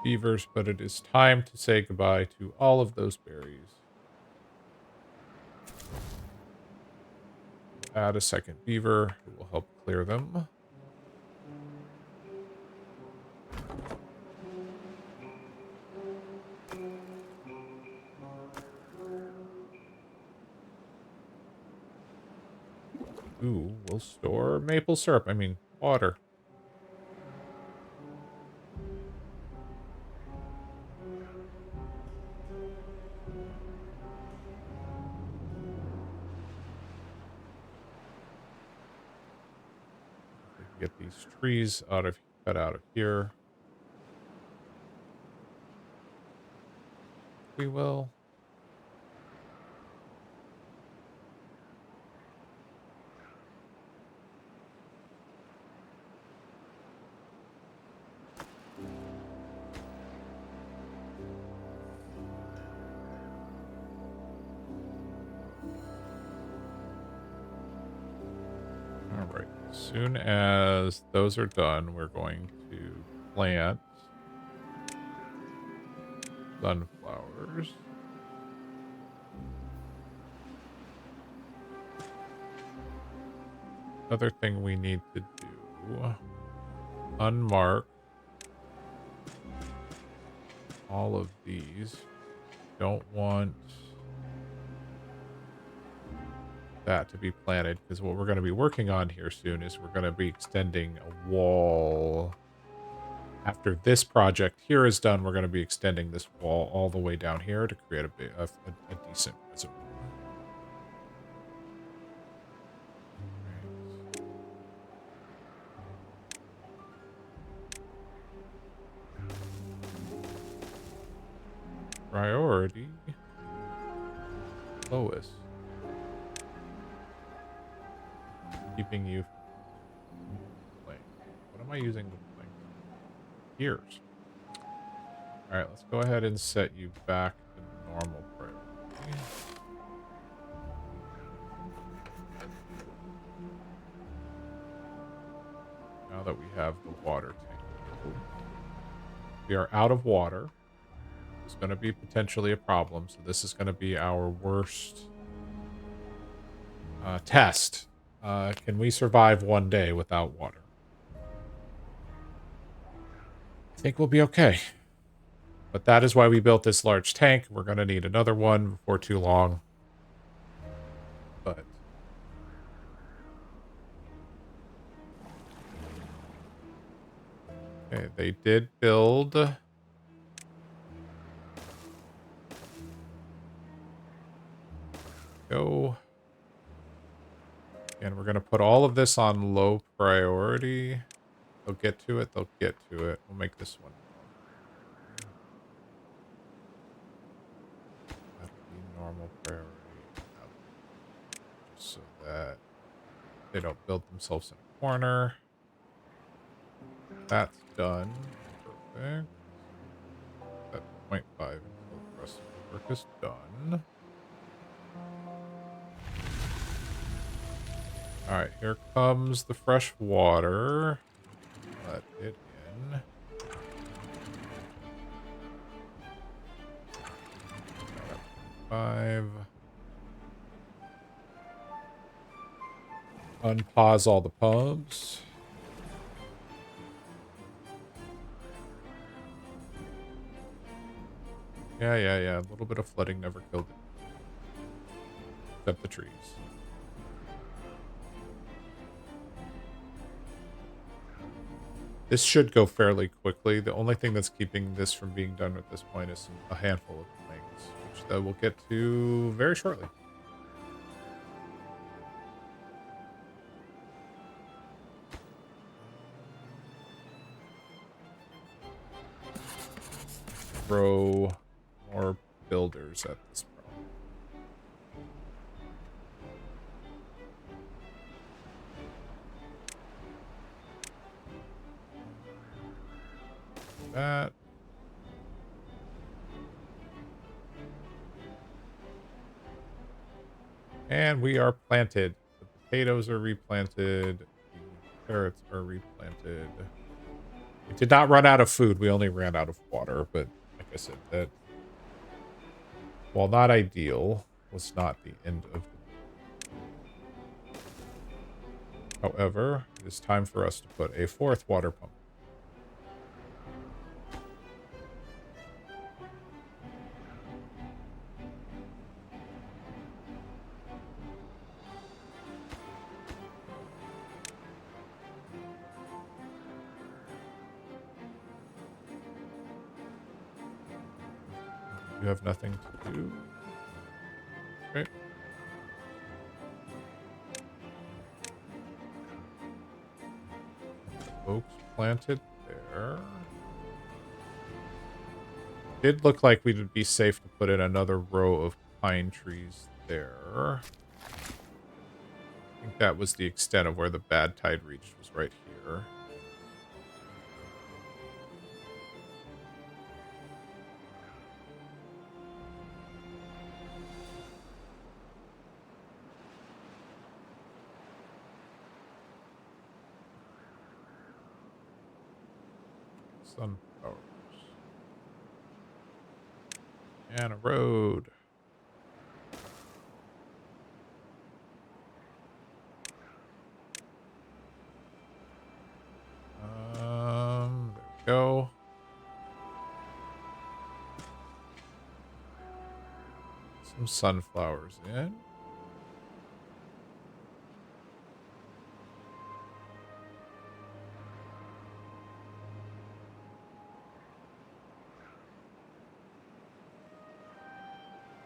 beavers, but it is time to say goodbye to all of those berries. Add a second beaver who will help clear them. Ooh, we'll store maple syrup. I mean, water. Get these trees cut out of here. We will. All right. As soon as those are done, we're going to plant sunflowers. Another thing we need to do, unmark all of these. Don't want that to be planted because what we're going to be working on here soon is we're going to be extending a wall. After this project here is done, we're going to be extending this wall all the way down here to create a decent reservoir. Priority lowest. Keeping you playing. What am I using to play? Gears. Alright, let's go ahead and set you back to normal priority. Now that we have the water tank. We are out of water. It's going to be potentially a problem, so this is going to be our worst test. Can we survive one day without water? I think we'll be okay. But that is why we built this large tank. We're going to need another one before too long. But okay, they did build go. And we're going to put all of this on low priority. They'll get to it. They'll get to it. We'll make this one. That'll be normal priority. Just so that they don't build themselves in a corner. That's done. Perfect. That 0.5 until the rest of the work is done. Alright, here comes the fresh water. Let it in. Five. Unpause all the pumps. Yeah. A little bit of flooding never killed it. Except the trees. This should go fairly quickly. The only thing that's keeping this from being done at this point is a handful of things, which we'll get to very shortly. Throw more builders at this problem. That. And we are planted. The potatoes are replanted. The carrots are replanted. We did not run out of food. We only ran out of water. But like I said, that, while not ideal, was not the end of the world. However, it is time for us to put a fourth water pump. You have nothing to do. Okay. Oaks planted there. Did look like we would be safe to put in another row of pine trees there. I think that was the extent of where the bad tide reached, was right here. Sunflowers. And a road. There we go. Some sunflowers in.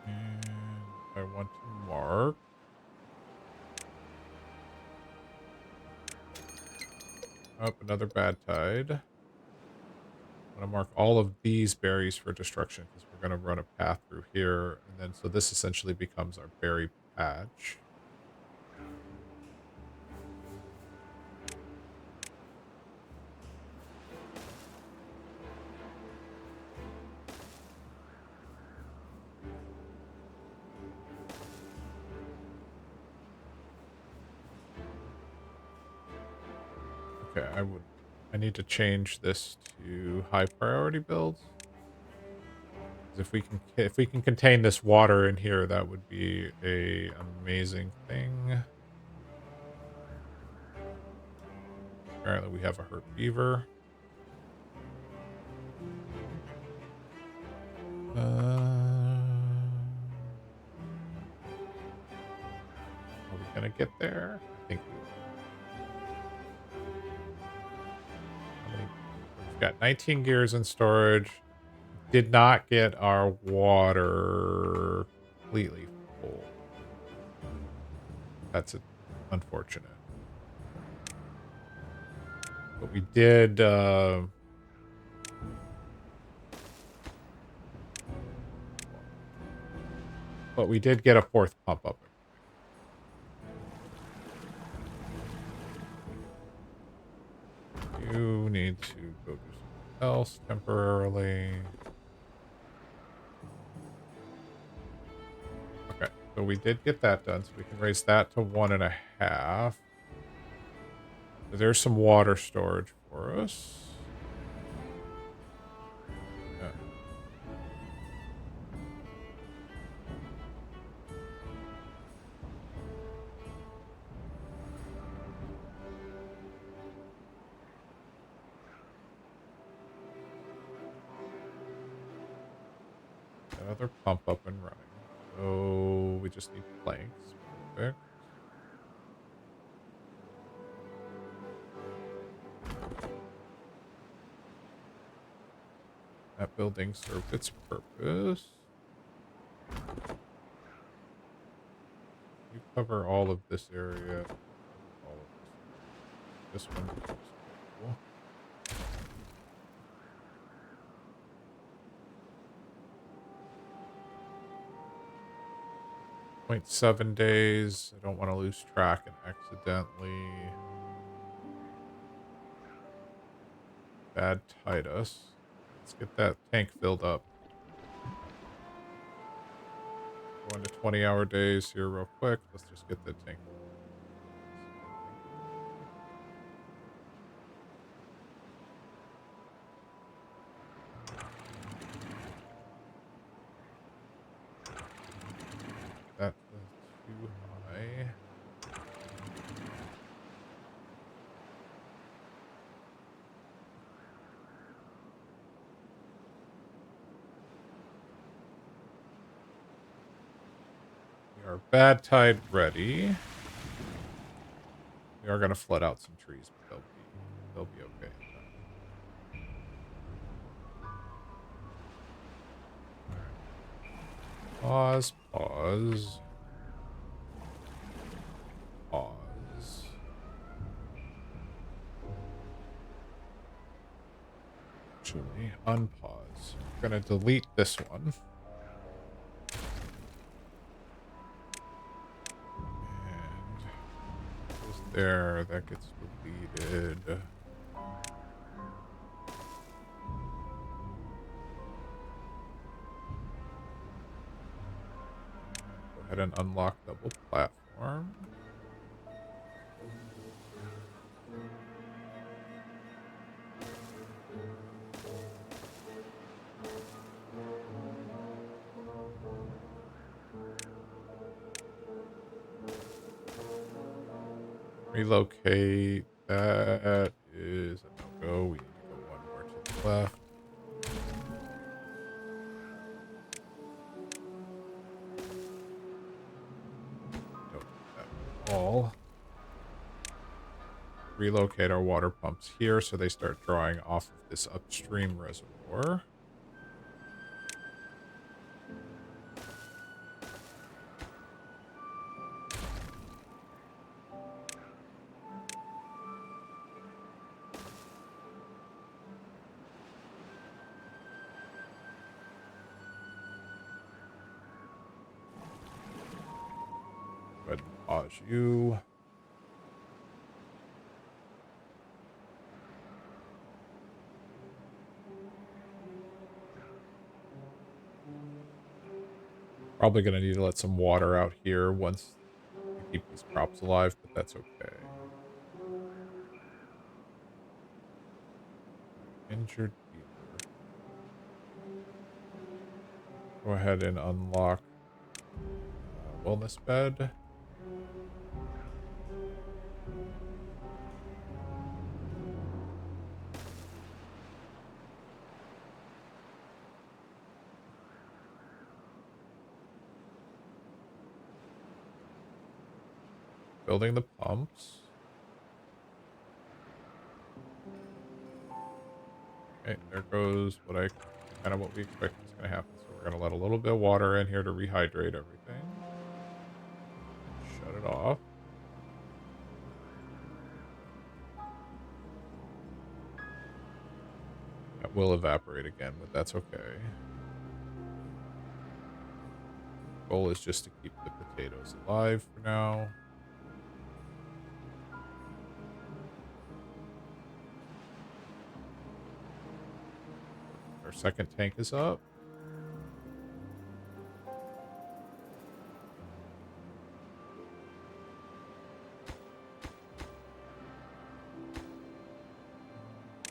And I want to mark. Up another bad tide. I'm going to mark all of these berries for destruction because we're going to run a path through here. And then, so this essentially becomes our berry patch. Okay, I need to change this to high priority builds. If we can contain this water in here, that would be a amazing thing. Apparently we have a hurt beaver. Are we gonna get there? I think we will. We've got 19 gears in storage. Did not get our water completely full. That's unfortunate. But we did get a fourth pump up. You need to go do something else temporarily. Okay, so we did get that done, so we can raise that to 1.5. So there's some water storage for us. Yeah. Another pump up and running. So we just need planks. Perfect. That building served its purpose. You cover all of this area. All of this. This one. Cool. 0.7 days. I don't want to lose track and accidentally bad tide us. Let's get that tank filled up. Going to 20-hour days here real quick. Let's just get the tank. That's too high. We are bad tide ready. We are going to flood out some trees, but they'll be okay. Pause, pause. Pause. actually. Unpause. We're going to delete this one. And goes there. That gets deleted. Go ahead and unlock double platform. Relocate. That is a no-go. We need to go one more to the left. Don't do that at all. Relocate our water pumps here so they start drawing off of this upstream reservoir. Go ahead and pause you. Probably going to need to let some water out here once we keep these crops alive, but that's okay. Injured dealer. Go ahead and unlock wellness bed. Building the pumps. Okay, there goes what we expect is going to happen. So we're going to let a little bit of water in here to rehydrate everything. Shut it off. That will evaporate again, but that's okay. Goal is just to keep the potatoes alive for now. Our second tank is up.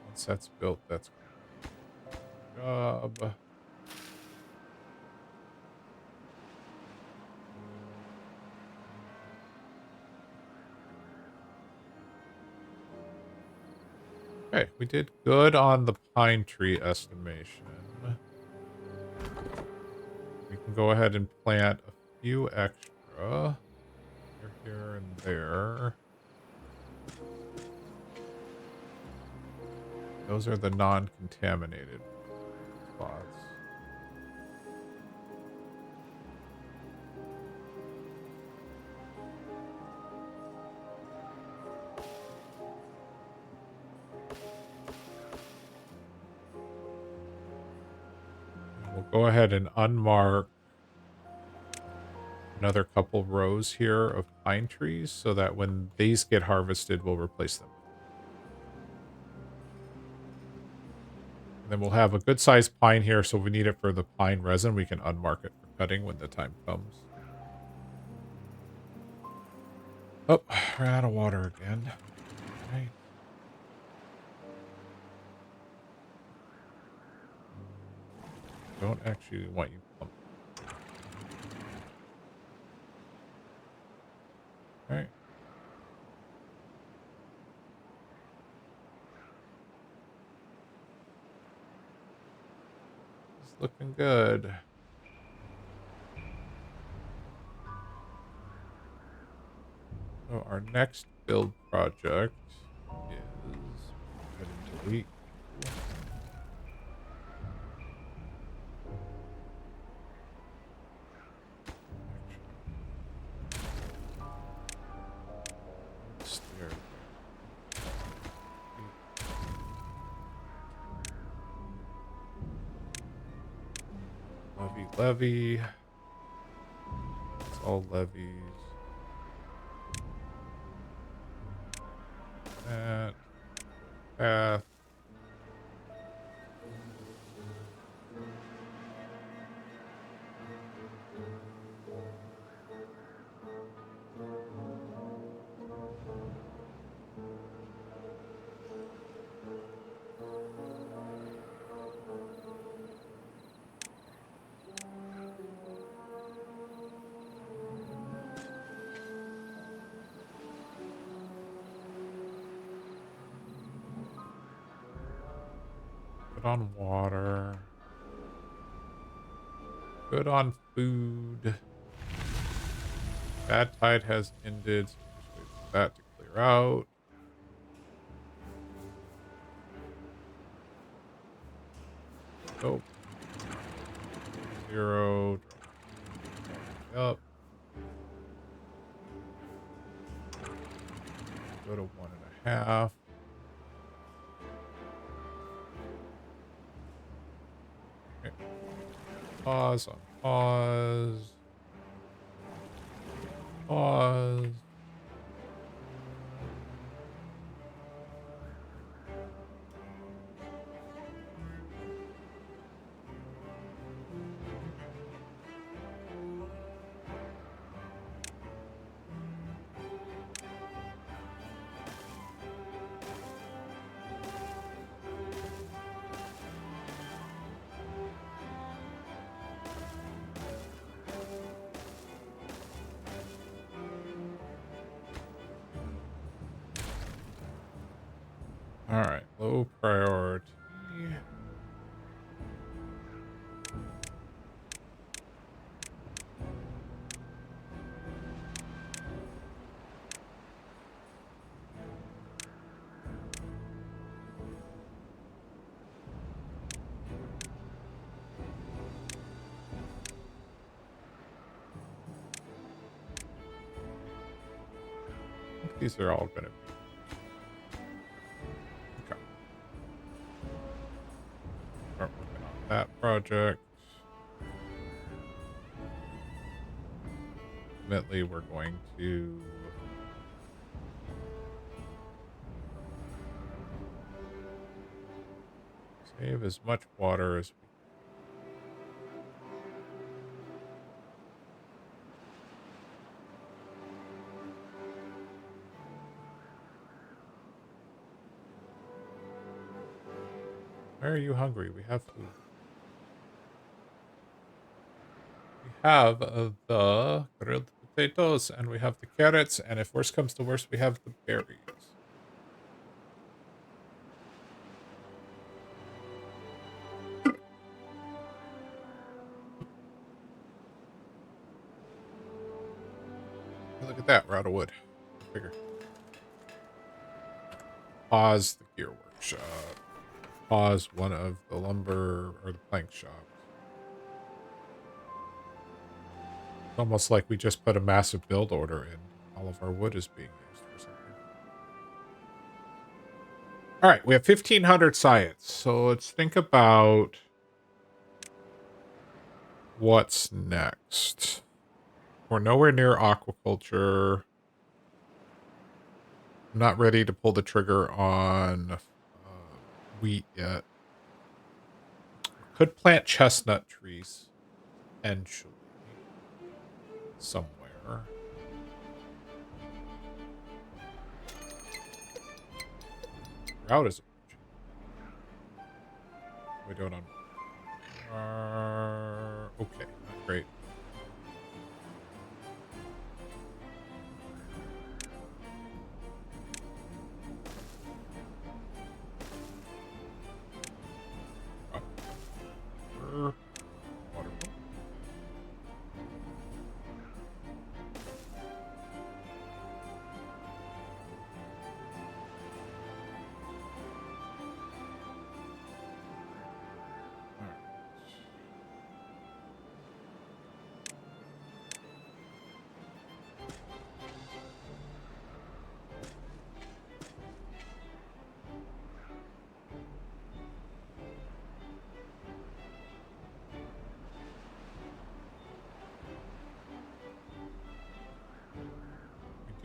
Once that's built, that's good job. Okay, we did good on the pine tree estimation. We can go ahead and plant a few extra. Here, and there. Those are the non-contaminated spots. We'll go ahead and unmark another couple rows here of pine trees so that when these get harvested, we'll replace them. And then we'll have a good sized pine here, so if we need it for the pine resin, we can unmark it for cutting when the time comes. Oh, ran out of water again. Right. Don't actually want you pumped. Alright. It's looking good. So our next build project is heading to delete. levy. It's all levies. That path. Good on water. Good on food. Bad tide has ended, so we're just waiting for that to clear out. Nope. 0. Drop up. Go to 1.5. Okay. Pause on pause. Pause. All right, low priority. I think these are all going to be okay. Start working on that project. Ultimately, we're going to save as much water as we can. Why are you hungry? We have food. We have the grilled potatoes, and we have the carrots, and if worse comes to worse, we have the berries. Hey, look at that, we're out of wood. Bigger. Pause the gear workshop. Pause one of the lumber or the plank shops. It's almost like we just put a massive build order in. All of our wood is being used for something. All right, we have 1,500 science. So let's think about what's next. We're nowhere near aquaculture. I'm not ready to pull the trigger on wheat yet. Could plant chestnut trees eventually somewhere. Drought is approaching. We doing on okay, not great. Water.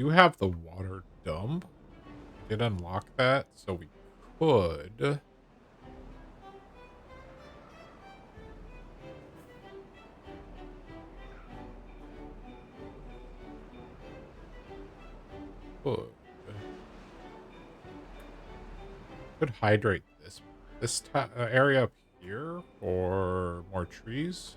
do have the water dump. We did unlock that, so we could. Could. Could hydrate this area up here for more trees.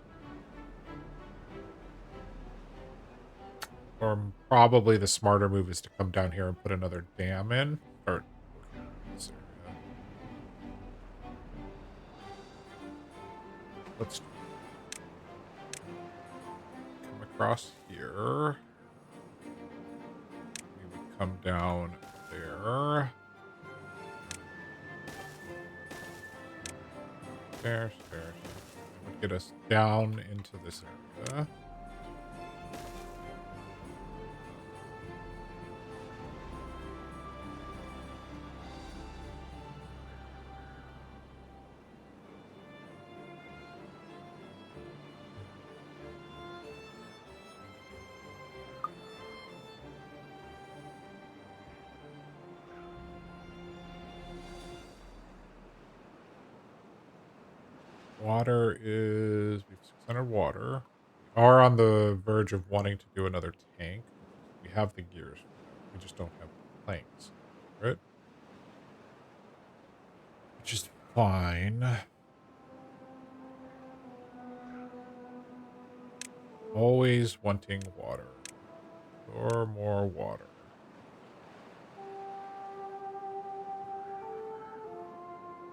Or probably the smarter move is to come down here and put another dam in. Or working on this area. Let's come across here. We would come down there. Stairs. That would get us down into this area. Water is... We have 600 water. We are on the verge of wanting to do another tank. We have the gears. We just don't have the planks. Right? Which is fine. Always wanting water. Or more water.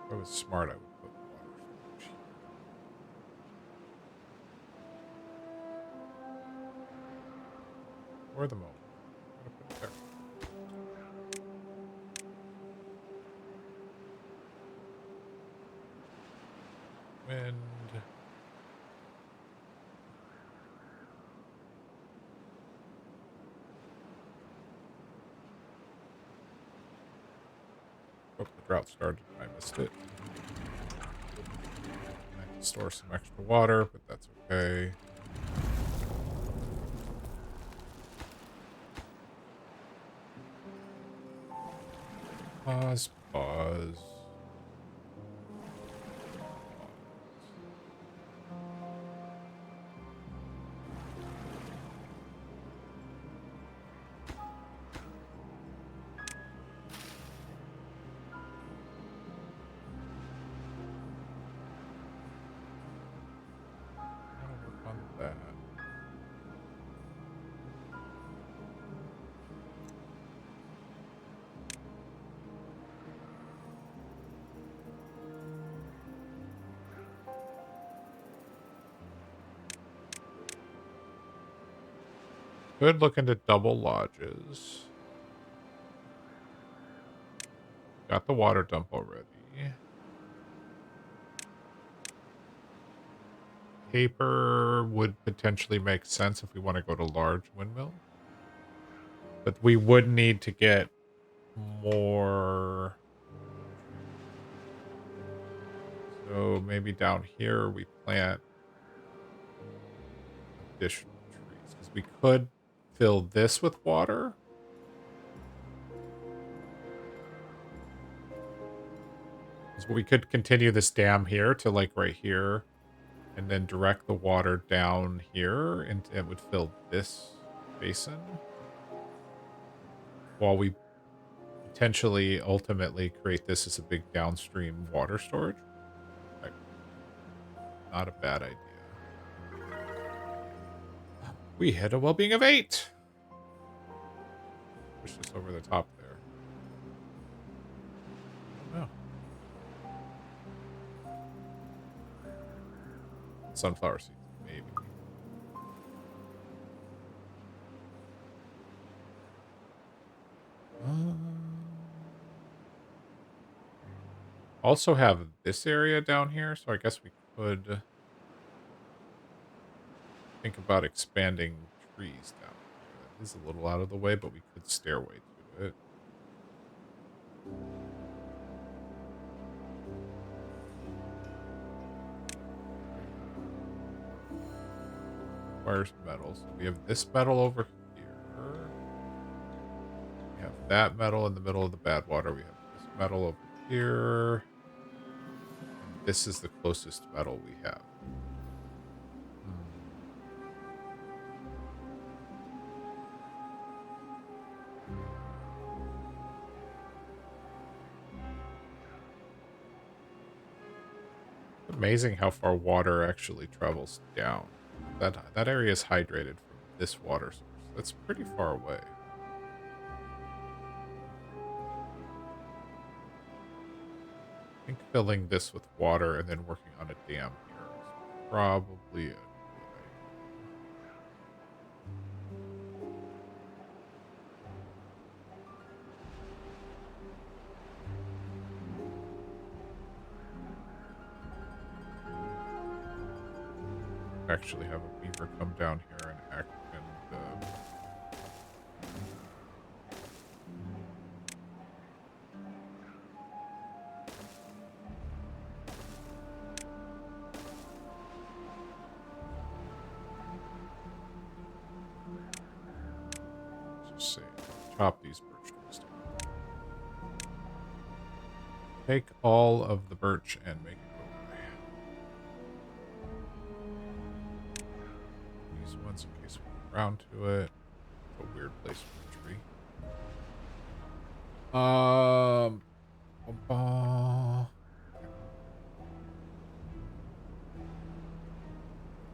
If I was smart, I would put water storage here. For the moment. I'm gonna put it there. Wind. Oh, the drought started. I missed it. I have to store some extra water, but that's okay. Pause. Work on that. Could look into double lodges. Got the water dump already. Paper would potentially make sense if we want to go to large windmill. But we would need to get more. So maybe down here we plant additional trees. Because we could fill this with water. So we could continue this dam here to like right here. And then direct the water down here. And it would fill this basin. While we potentially ultimately create this as a big downstream water storage. Like, not a bad idea. We hit a well-being of 8. Push this over the top there. Oh no. Sunflower seeds, maybe. Also have this area down here, so I guess we could think about expanding trees down here. That is a little out of the way, but we could stairway to it. Requires metals. We have this metal over here. that metal in the middle of the bad water. We have this metal over here. And this is the closest metal we have. Hmm. Amazing how far water actually travels down. That area is hydrated from this water source. That's pretty far away. I think filling this with water and then working on a dam here is probably a good idea. Actually have a beaver come down here and act and just say chop these birch trees down. Take all of the birch and make it go away. These ones in case we get around to it. It's a weird place for a tree.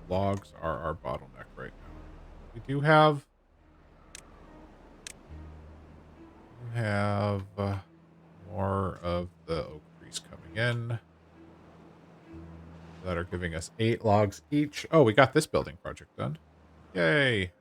Logs are our bottleneck right now. We do have more of the oak trees coming in that are giving us 8 logs each. Oh, we got this building project done. Yay.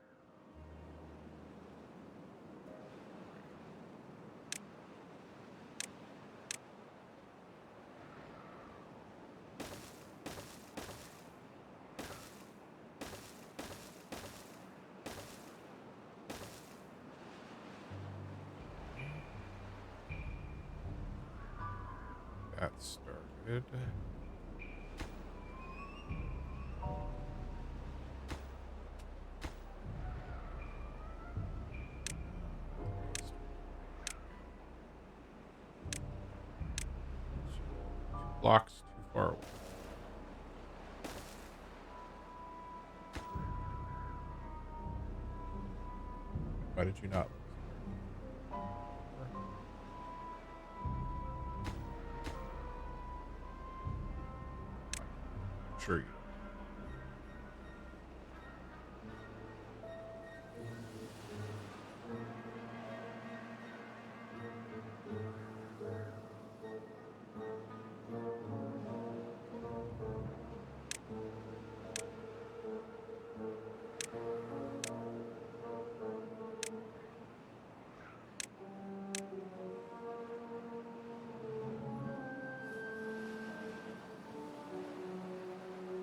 That started. Blocks too far away. Why did you not? Sure you.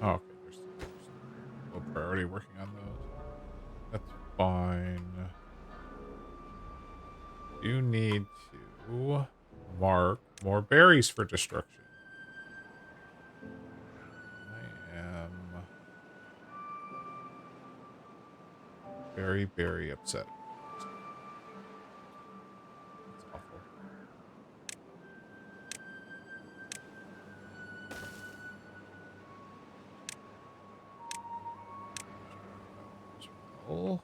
Oh, okay. There's low priority working on those. That's fine. You need to mark more berries for destruction. I am very, very upset. That's awful. Oh.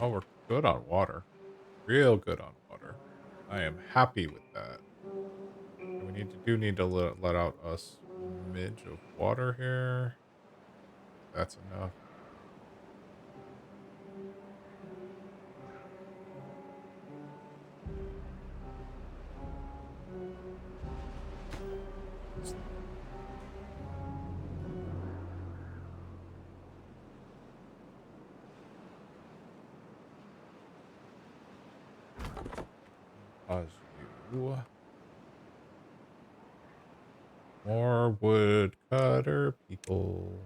Oh, we're good on water. Real good on water. I am happy with that. And we need to let out a smidge of water here. That's enough. Pause you. More woodcutter people.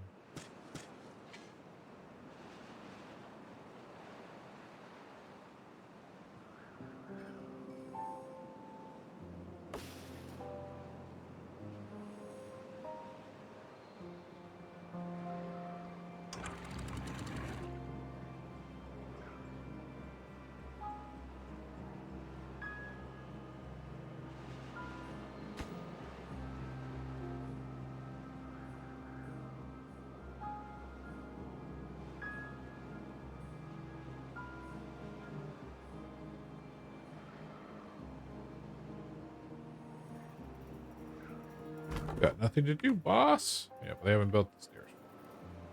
Got nothing to do, boss. Yeah, but they haven't built the stairs.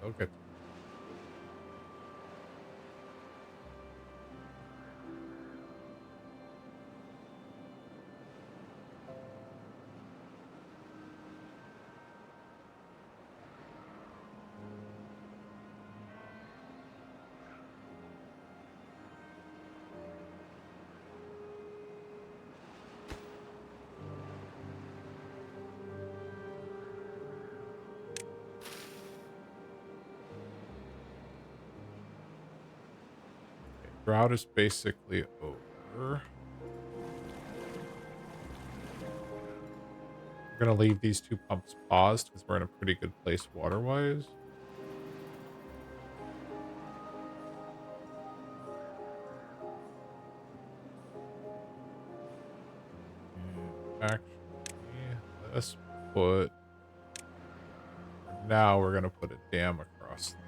Okay. Drought is basically over. We're going to leave these 2 pumps paused because we're in a pretty good place water-wise. And actually, let's put... Now we're going to put a dam across there.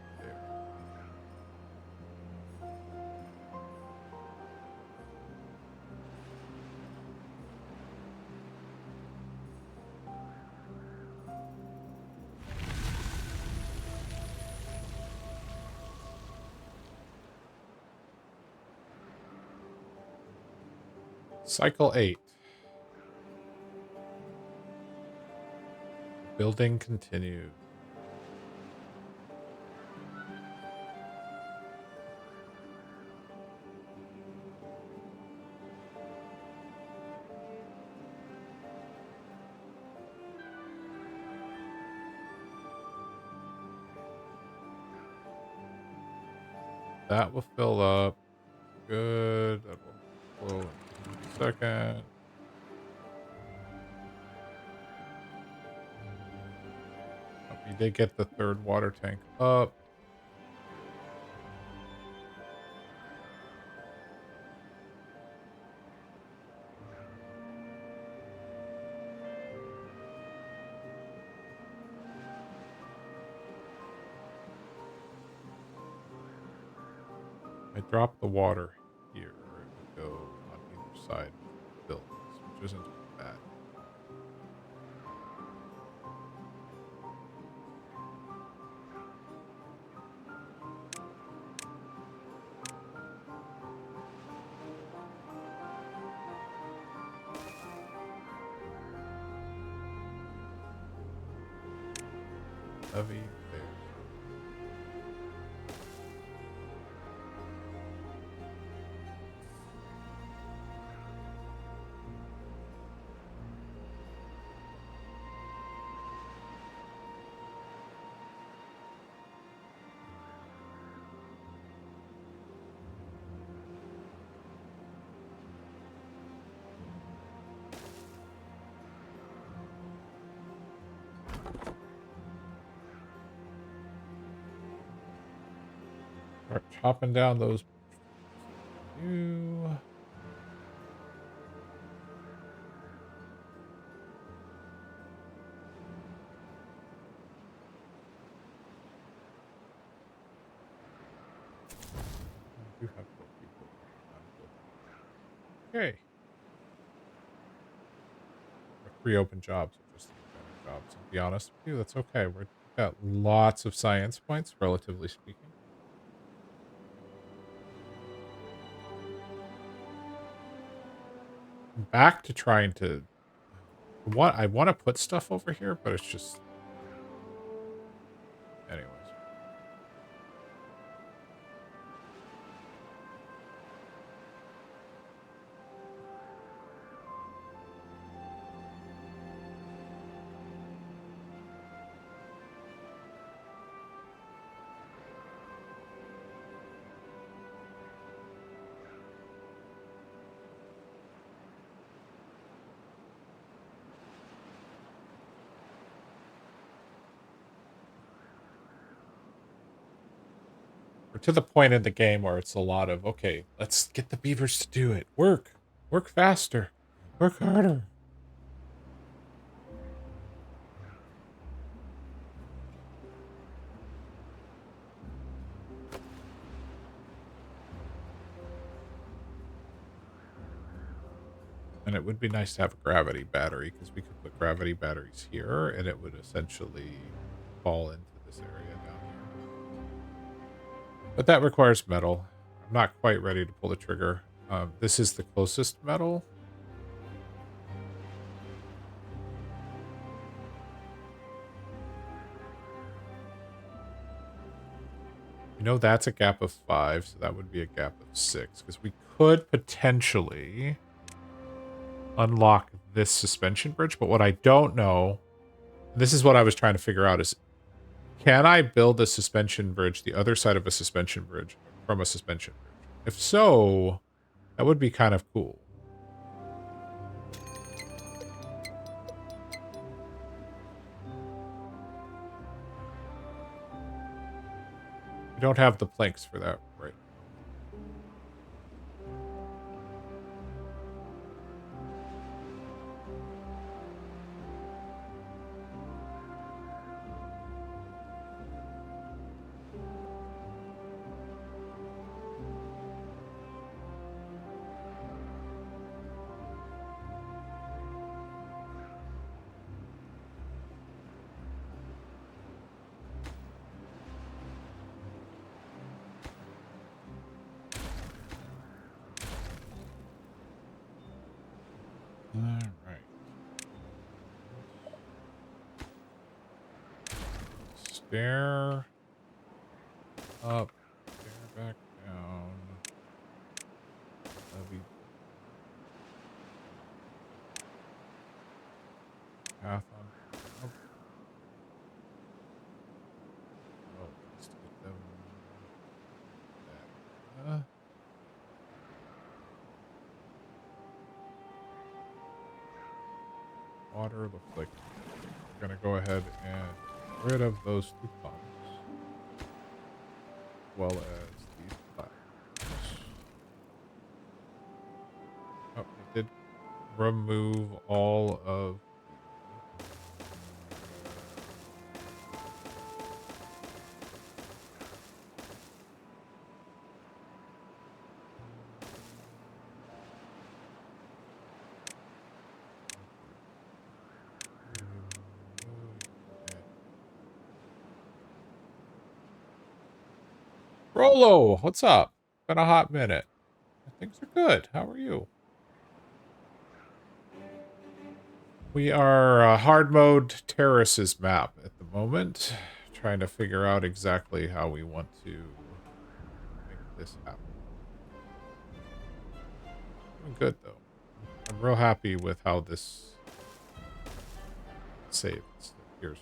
Cycle 8. Building continues. That will fill up. Good. That will flow in a second. We did get the 3rd water tank up. I dropped the water here. It would go on either side of the buildings, which isn't bad. Levy there. Start chopping down those. You. You have 4 people. Okay. 3 open jobs are just better jobs. To be honest with you, that's okay. We've got lots of science points, relatively speaking. Back to trying to... I want to put stuff over here, but it's just... Anyways. We're to the point in the game where it's a lot of, okay, let's get the beavers to do it. Work. Work faster. Work harder. And it would be nice to have a gravity battery, because we could put gravity batteries here, and it would essentially fall into this area down here. But that requires metal. I'm not quite ready to pull the trigger. This is the closest metal. You know, that's a gap of 5, so that would be a gap of 6, because we could potentially unlock this suspension bridge, but what I don't know, this is what I was trying to figure out, is can I build a suspension bridge, the other side of a suspension bridge, from a suspension bridge? If so, that would be kind of cool. We don't have the planks for that right. All right. Stair up, stair back down. Levy path on up. Oh, just to get them that. Water looks like we're gonna go ahead and get rid of those 2 pumps, as well as these platforms. Oh, it did remove all of. Rolo, what's up? Been a hot minute. Things are good. How are you? We are hard mode Terraces map at the moment, trying to figure out exactly how we want to make this happen. Doing good though. I'm real happy with how this saves. Here's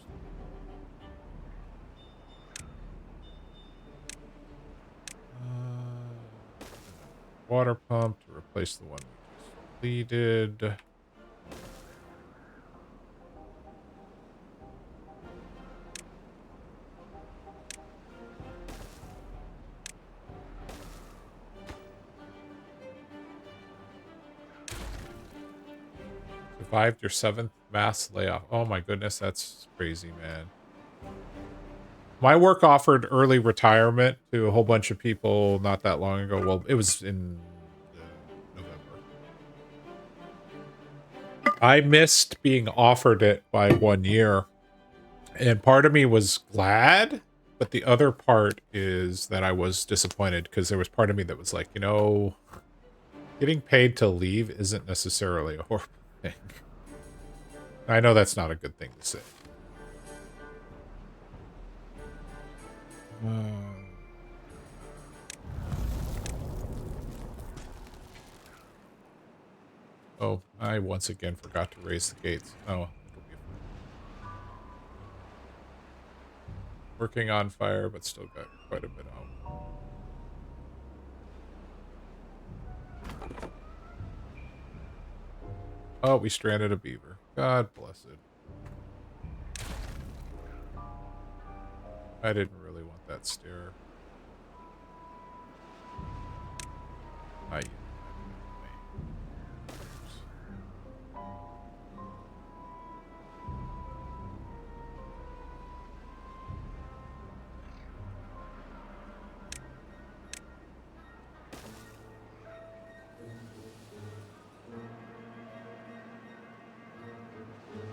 water pump to replace the one we just deleted. Survived your 7th mass layoff. Oh my goodness, that's crazy, man. My work offered early retirement to a whole bunch of people not that long ago. Well, it was in November. I missed being offered it by 1 year. And part of me was glad, but the other part is that I was disappointed, because there was part of me that was like, you know, getting paid to leave isn't necessarily a horrible thing. I know that's not a good thing to say. Oh, I once again forgot to raise the gates. Oh, it'll be fine. Working on fire, but still got quite a bit out. Oh, we stranded a beaver. God bless it. I didn't really want that stair. Not yet.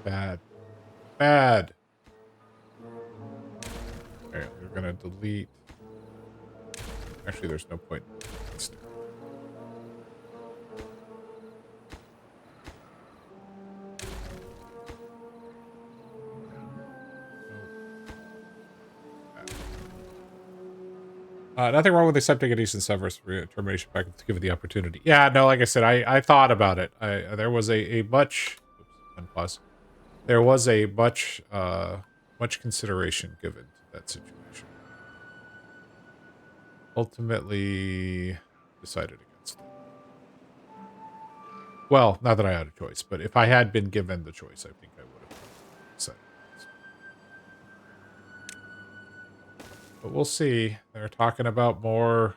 Bad. Bad. Alright, we're gonna delete. Actually, there's no point. Let's do it. Nothing wrong with accepting a decent severance termination package to give it the opportunity. Yeah, no, like I said, I thought about it. There was a much pause. There was a much consideration given to that situation. Ultimately decided against it. Well, not that I had a choice, but if I had been given the choice, I think I would have decided against it. But we'll see. They're talking about more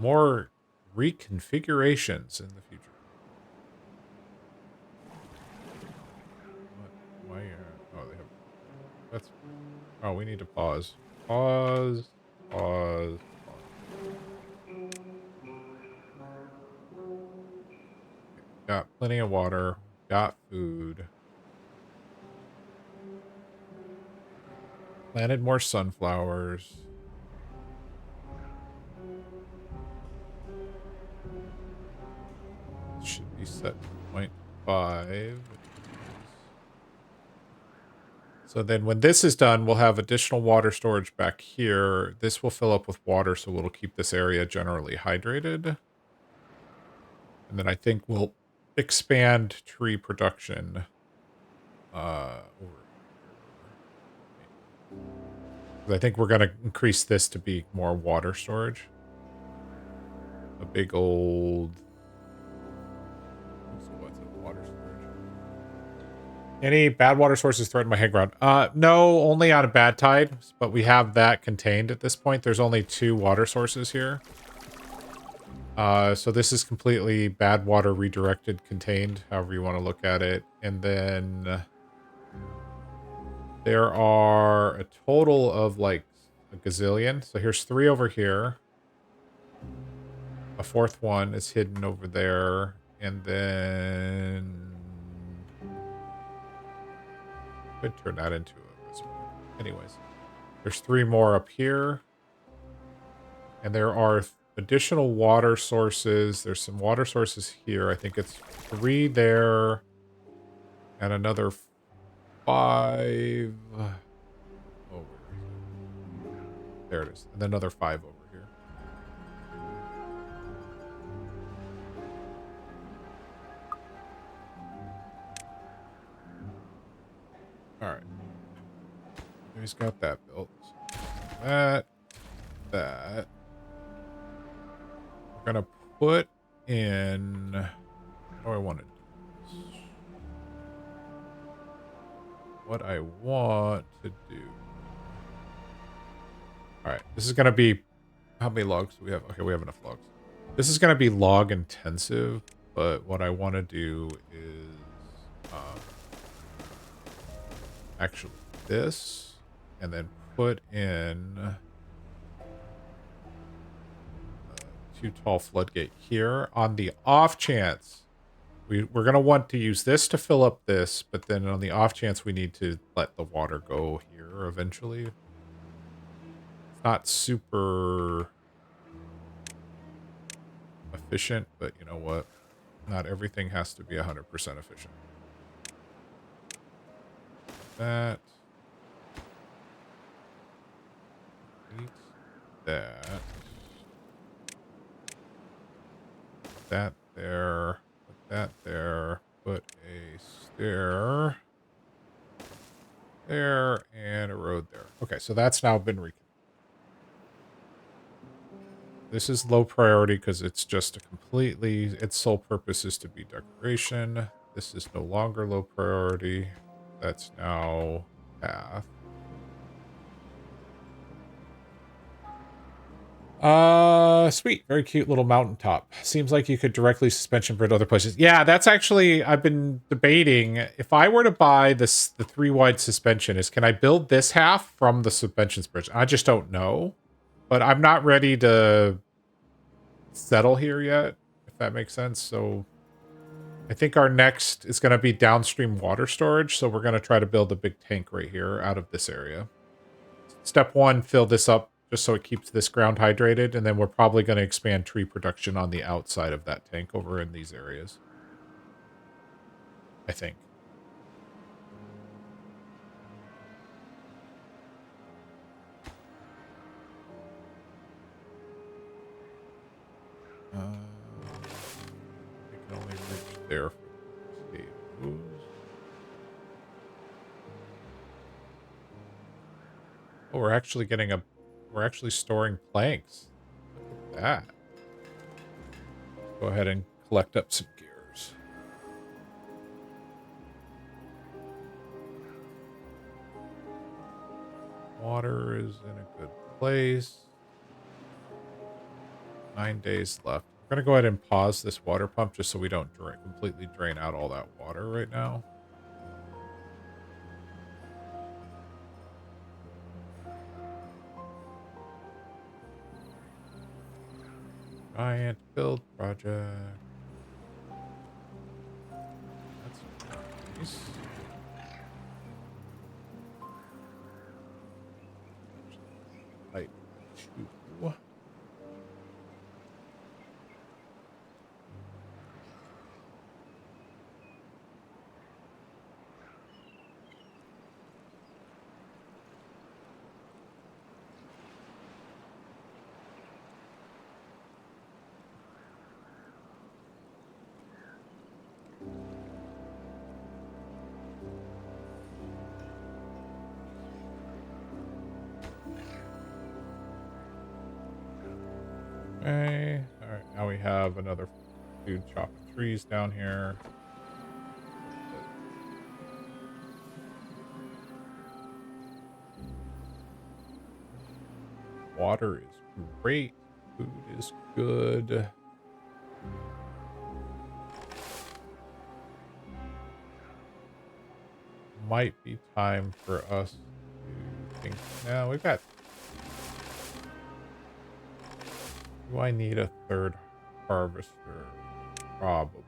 reconfigurations in the future. Why? Oh, they have. That's. Oh, we need to pause. Pause. Pause. Got plenty of water. Got food. Planted more sunflowers. Should be set to 0.5. So then when this is done, we'll have additional water storage back here. This will fill up with water, so it'll keep this area generally hydrated. And then I think we'll expand tree production over here. I think we're going to increase this to be more water storage. A big old... What's it? Water storage. Any bad water sources threaten my high ground? No, only on a bad tide, but we have that contained at this point. There's only 2 water sources here. So this is completely bad water redirected, contained, however you want to look at it. And then there are a total of like a gazillion. So here's 3 over here. A 4th one is hidden over there. And then could turn that into a reservoir. Anyways, there's 3 more up here. And there are additional water sources. There's some water sources here. I think it's 3 there. And another 5. Oh, there it is. And then another 5 over here. Alright. He's got that built. That. We're gonna put in... How do I want to do this? What I want to do... Alright, this is gonna be... How many logs do we have? Okay, we have enough logs. This is gonna be log intensive, but what I want to do is... actually this, and then put in... too tall floodgate here. On the off chance, we're going to want to use this to fill up this, but then on the off chance we need to let the water go here eventually. It's not super efficient, but you know what? Not everything has to be 100% efficient. That. That. That there, put that there, put a stair there, and a road there. Okay, so that's now been reconnected. This is low priority because it's just a completely, its sole purpose is to be decoration. This is no longer low priority. That's now path. Sweet. Very cute little mountaintop. Seems like you could directly suspension bridge other places. Yeah, that's actually, I've been debating. If I were to buy this, the 3-wide suspension, can I build this half from the suspension bridge? I just don't know. But I'm not ready to settle here yet, if that makes sense. So I think our next is going to be downstream water storage, so we're going to try to build a big tank right here out of this area. Step 1, fill this up just so it keeps this ground hydrated, and then we're probably going to expand tree production on the outside of that tank over in these areas. I think. We can only reach there for potatoes. Oh, we're actually getting a... We're actually storing planks. Look at that. Go ahead and collect up some gears. Water is in a good place. 9 days left. We're going to go ahead and pause this water pump just so we don't completely drain out all that water right now. Giant build project. That's nice. Light 2. Okay. All right. Now we have another dude chopping trees down here. Water is great. Food is good. Might be time for us to think. Now we've got... Do I need a third harvester? Probably.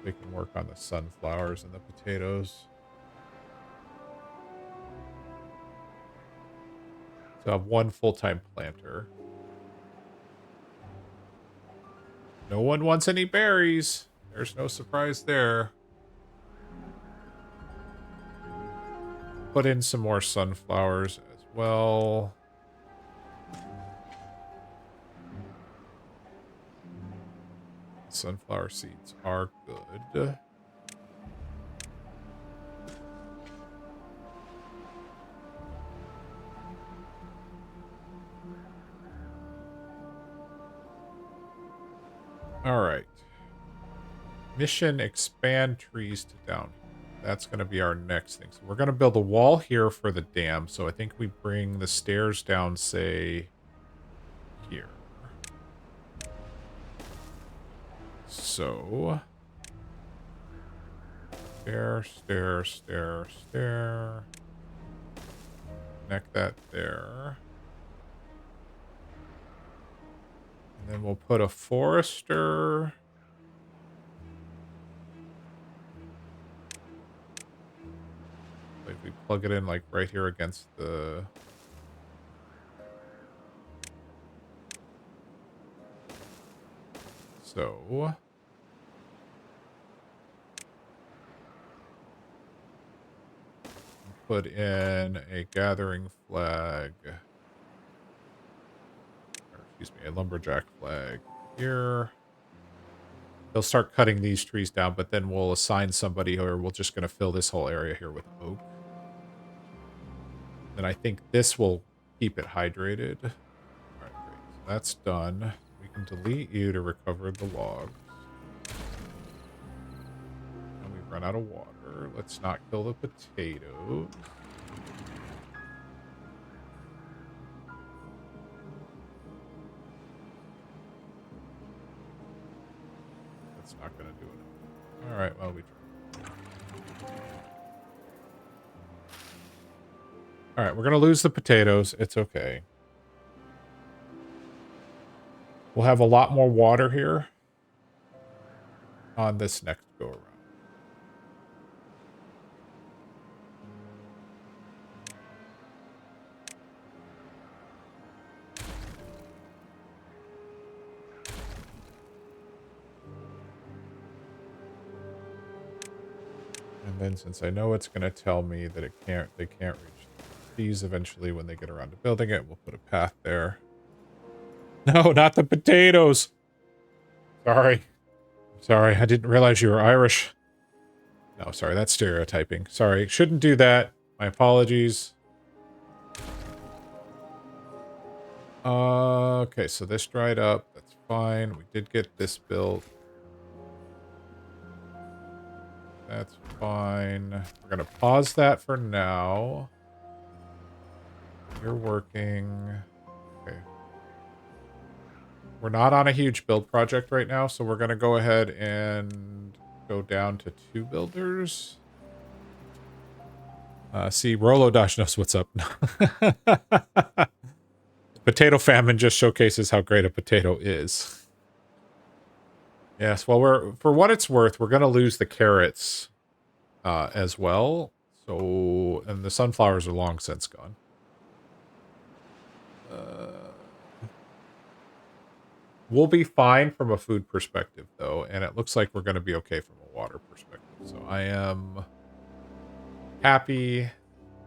We can work on the sunflowers and the potatoes. So I have one full-time planter. No one wants any berries. There's no surprise there. Put in some more sunflowers as well. Sunflower seeds are good. All right. Mission expand trees to down. That's going to be our next thing. So we're going to build a wall here for the dam. So I think we bring the stairs down, say, here. So... Stair, stair, stair, stair. Connect that there. And then we'll put a forester. Like we plug it in like right here against the... So... Put in a gathering flag. Or, excuse me, a lumberjack flag here. They'll start cutting these trees down, but then we'll assign somebody, or we're just going to fill this whole area here with oak. And I think this will keep it hydrated. All right, great. So that's done. We can delete you to recover the logs. And we've run out of water. Let's not kill the potatoes. That's not going to do it. All right, well, we tried. All right, we're going to lose the potatoes. It's okay. We'll have a lot more water here. on this next go around. And then since I know it's going to tell me that they can't reach these eventually when they get around to building it, we'll put a path there. No, not the potatoes. Sorry. Sorry, I didn't realize you were Irish. No, sorry, that's stereotyping. Sorry, shouldn't do that. My apologies. Okay, so this dried up. That's fine. We did get this built. That's fine. We're going to pause that for now. You're working. Okay. We're not on a huge build project right now, so we're going to go ahead and go down to 2 builders. See, Rolo Dash knows what's up. Potato famine just showcases how great a potato is. Yes, well, for what it's worth, we're going to lose the carrots as well. So, and the sunflowers are long since gone. We'll be fine from a food perspective, though, and it looks like we're going to be okay from a water perspective. So I am happy.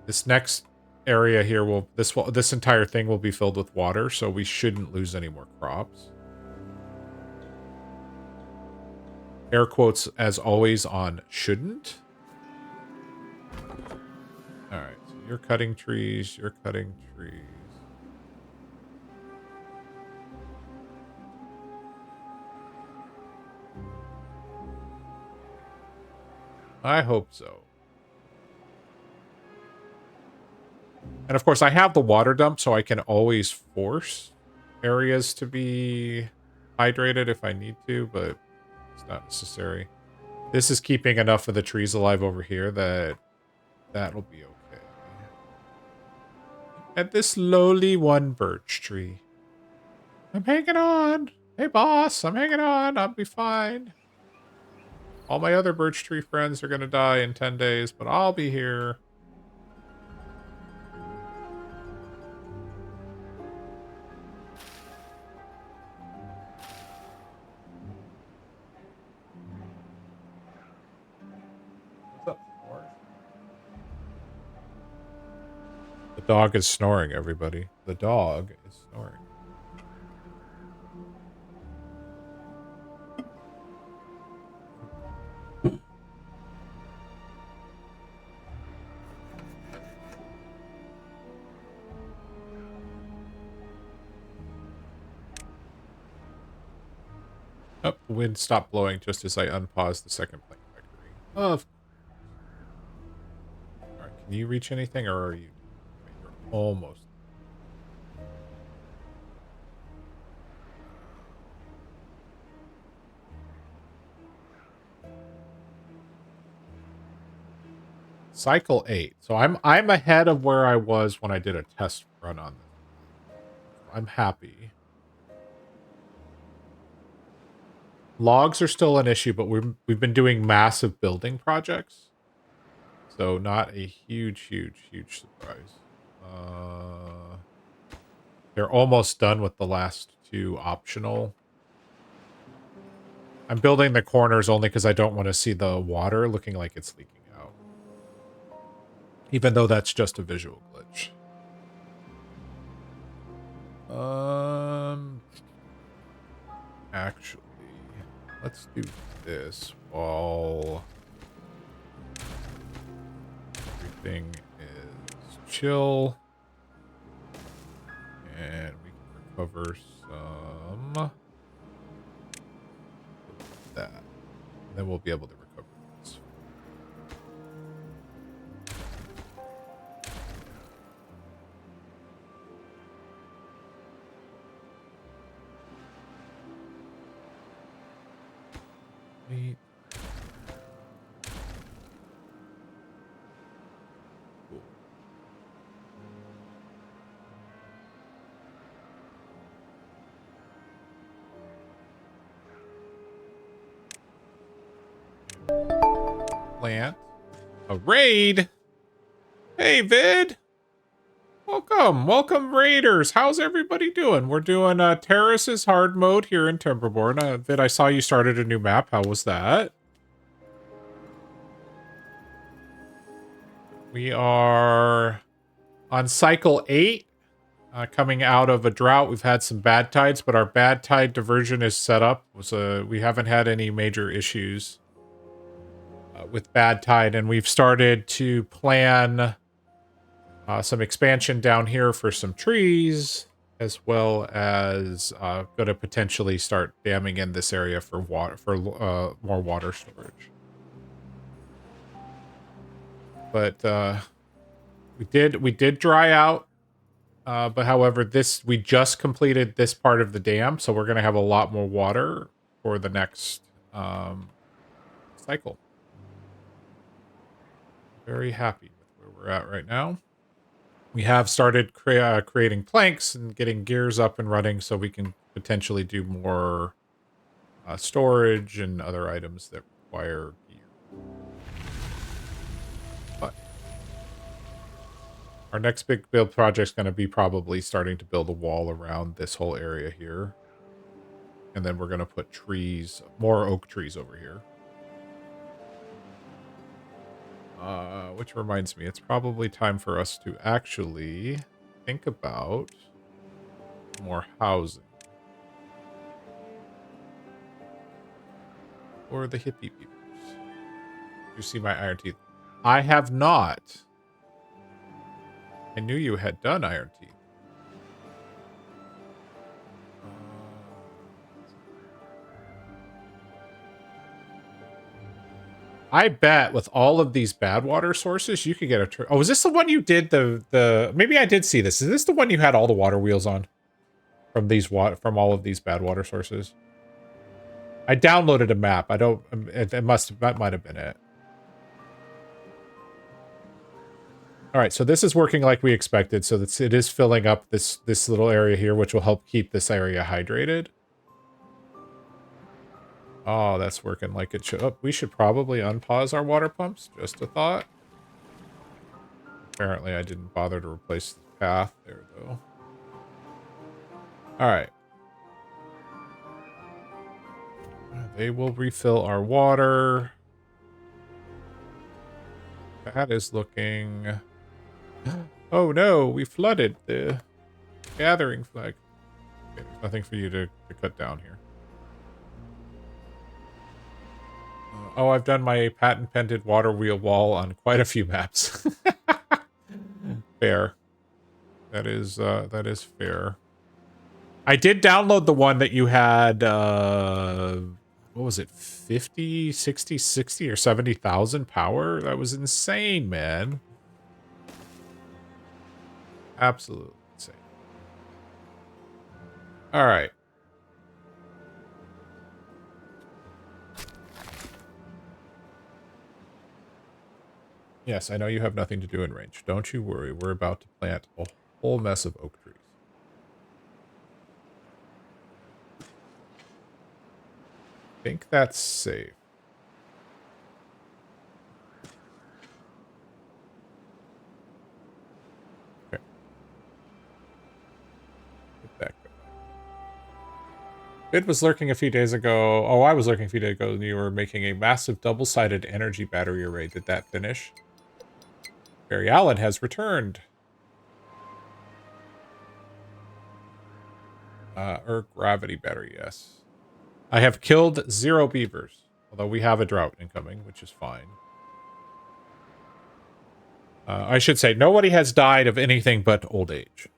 This next area here this entire thing will be filled with water, so we shouldn't lose any more crops. Air quotes, as always, on shouldn't. Alright, so you're cutting trees, you're cutting trees. I hope so. And of course, I have the water dump, so I can always force areas to be hydrated if I need to, but it's not necessary. This is keeping enough of the trees alive over here that that'll be okay. And this lowly one birch tree. I'm hanging on. Hey, boss, I'm hanging on. I'll be fine. All my other birch tree friends are going to die in 10 days, but I'll be here. What's up, Morris? The dog is snoring, everybody. The dog is snoring. Oh, the wind stopped blowing just as I unpaused the second plank factory. Alright, can you reach anything, or are you... You're almost... Cycle 8. So I'm ahead of where I was when I did a test run on this. I'm happy. Logs are still an issue, but we've been doing massive building projects. So not a huge surprise. They're almost done with the last 2 optional. I'm building the corners only because I don't want to see the water looking like it's leaking out. Even though that's just a visual glitch. Actually, let's do this while everything is chill. And we can recover some... that. And then we'll be able to recover this. Wait. Cool. plant a raid. Hey, Vid. Welcome, raiders. How's everybody doing? We're doing Terraces hard mode here in Timberborn. Vid, I saw you started a new map. How was that? We are on cycle 8, coming out of a drought. We've had some bad tides, but our bad tide diversion is set up. So we haven't had any major issues with bad tide, and we've started to plan some expansion down here for some trees, as well as going to potentially start damming in this area for water, for more water storage. But we did dry out. But however, we just completed this part of the dam, so we're going to have a lot more water for the next cycle. Very happy with where we're at right now. We have started creating planks and getting gears up and running so we can potentially do more storage and other items that require gear. But our next big build project is going to be probably starting to build a wall around this whole area here. And then we're going to put trees, more oak trees over here. Which reminds me, it's probably time for us to actually think about more housing. Or the hippie people. You see my iron teeth? I have not. I knew you had done iron teeth. I bet with all of these bad water sources, you could get a... Oh, is this the one you did Maybe I did see this. Is this the one you had all the water wheels on? From all of these bad water sources? I downloaded a map. I don't... That might have been it. Alright, so this is working like we expected. So it is filling up this little area here, which will help keep this area hydrated. Oh, that's working like it should. Oh, we should probably unpause our water pumps. Just a thought. Apparently, I didn't bother to replace the path there, though. Alright. They will refill our water. That is looking... Oh no, we flooded the gathering flag. Okay, there's nothing for you to cut down here. Oh, I've done my patent-pended water wheel wall on quite a few maps. Fair. That is fair. I did download the one that you had, what was it, 50, 60, 60, or 70,000 power? That was insane, man. Absolutely insane. All right. Yes, I know you have nothing to do in range. Don't you worry. We're about to plant a whole mess of oak trees. I think that's safe. Okay. Get that going. It was lurking a few days ago. Oh, I was lurking a few days ago, and you were making a massive double-sided energy battery array. Did that finish? Barry Allen has returned. Or gravity battery, yes. I have killed 0 beavers, although we have a drought incoming, which is fine. I should say, nobody has died of anything but old age.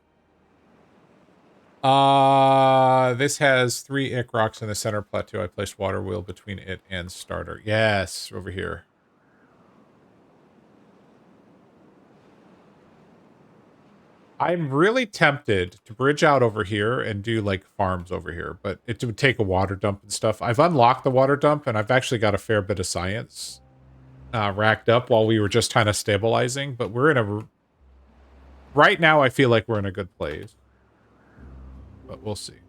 This has 3 ick rocks in the center plateau. I placed water wheel between it and starter. Yes, over here. I'm really tempted to bridge out over here and do like farms over here, but it would take a water dump and stuff. I've unlocked the water dump and I've actually got a fair bit of science racked up while we were just kind of stabilizing, but we're in a... Right now, I feel like we're in a good place. But we'll see.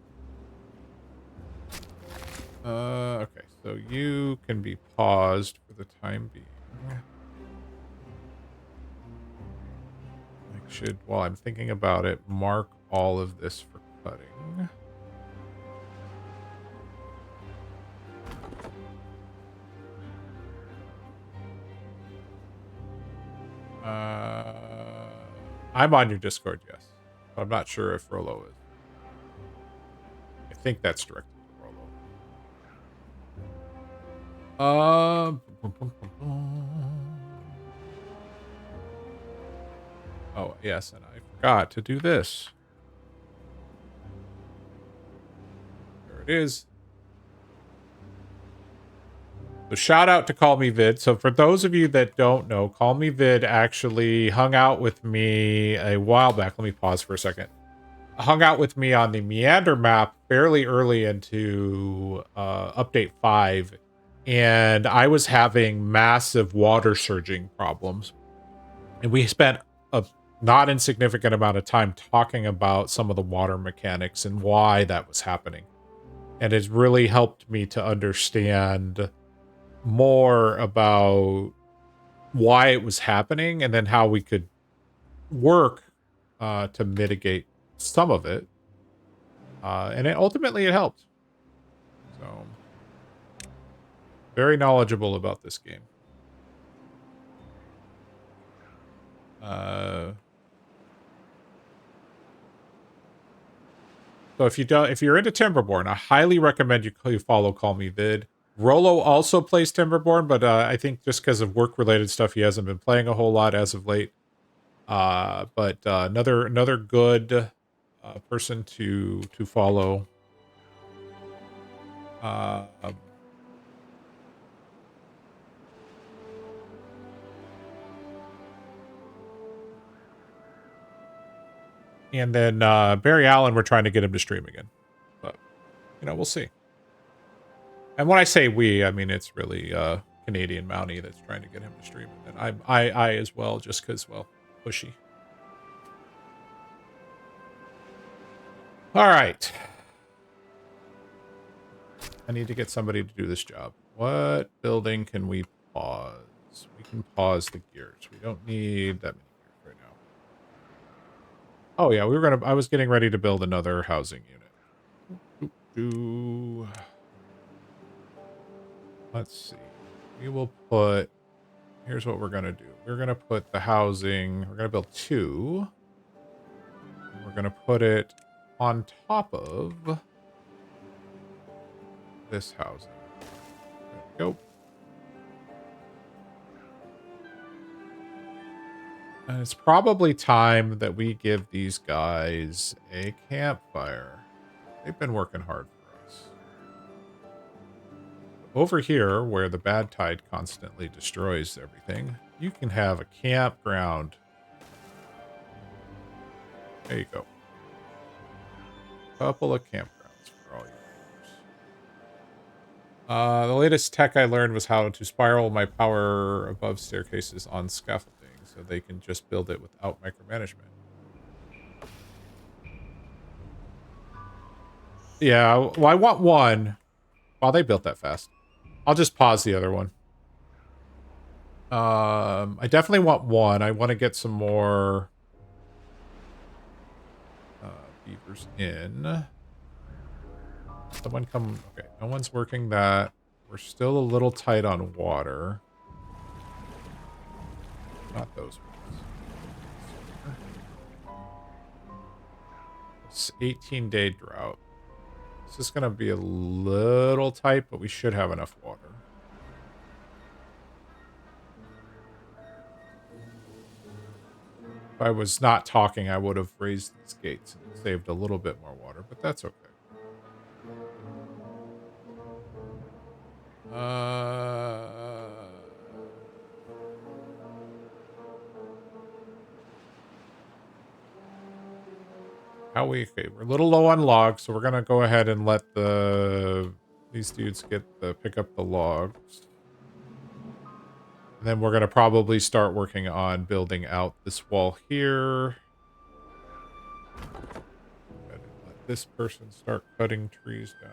Okay, so you can be paused for the time being. I should, while I'm thinking about it, mark all of this for cutting. I'm on your Discord, yes. But I'm not sure if Rolo is. I think that's directed to Rolo. Oh, yes, and I forgot to do this. There it is. So shout out to Call Me Vid. So for those of you that don't know, Call Me Vid actually hung out with me a while back. Let me pause for a second. Hung out with me on the Meander map fairly early into update 5, and I was having massive water surging problems. And we spent a not insignificant amount of time talking about some of the water mechanics and why that was happening. And it's really helped me to understand more about why it was happening and then how we could work to mitigate some of it. And ultimately it helped. So, very knowledgeable about this game. So if you're into Timberborn, I highly recommend you follow Call Me Vid. Rolo also plays Timberborn, but I think just because of work-related stuff, he hasn't been playing a whole lot as of late. But another good person to follow. And then Barry Allen, we're trying to get him to stream again, but we'll see. And when I say we, I mean it's really Canadian Mountie that's trying to get him to stream, and I as well, just because, well, pushy. All right. I need to get somebody to do this job. What building can we pause? We can pause the gears. We don't need that many gears right now. Oh yeah, I was getting ready to build another housing unit. Let's see. We will put, here's what we're gonna do. We're gonna put the housing, we're gonna build 2. We're gonna put it on top of this housing. There we go. And it's probably time that we give these guys a campfire. They've been working hard for us. Over here, where the bad tide constantly destroys everything, you can have a campground. There you go. Couple of campgrounds for all you gamers. The latest tech I learned was how to spiral my power above staircases on scaffolding, so they can just build it without micromanagement. Yeah, well, I want one. Wow, they built that fast. I'll just pause the other one. I definitely want one. I want to get some more beavers in. Someone come. Okay, no one's working that. We're still a little tight on water. Not those ones. It's 18-day drought. This is going to be a little tight, but we should have enough water. If I was not talking, I would have raised these gates and saved a little bit more water, but that's okay. Okay, we're a little low on logs, so we're gonna go ahead and let these dudes pick up the logs. And then we're gonna probably start working on building out this wall here. Let this person start cutting trees down.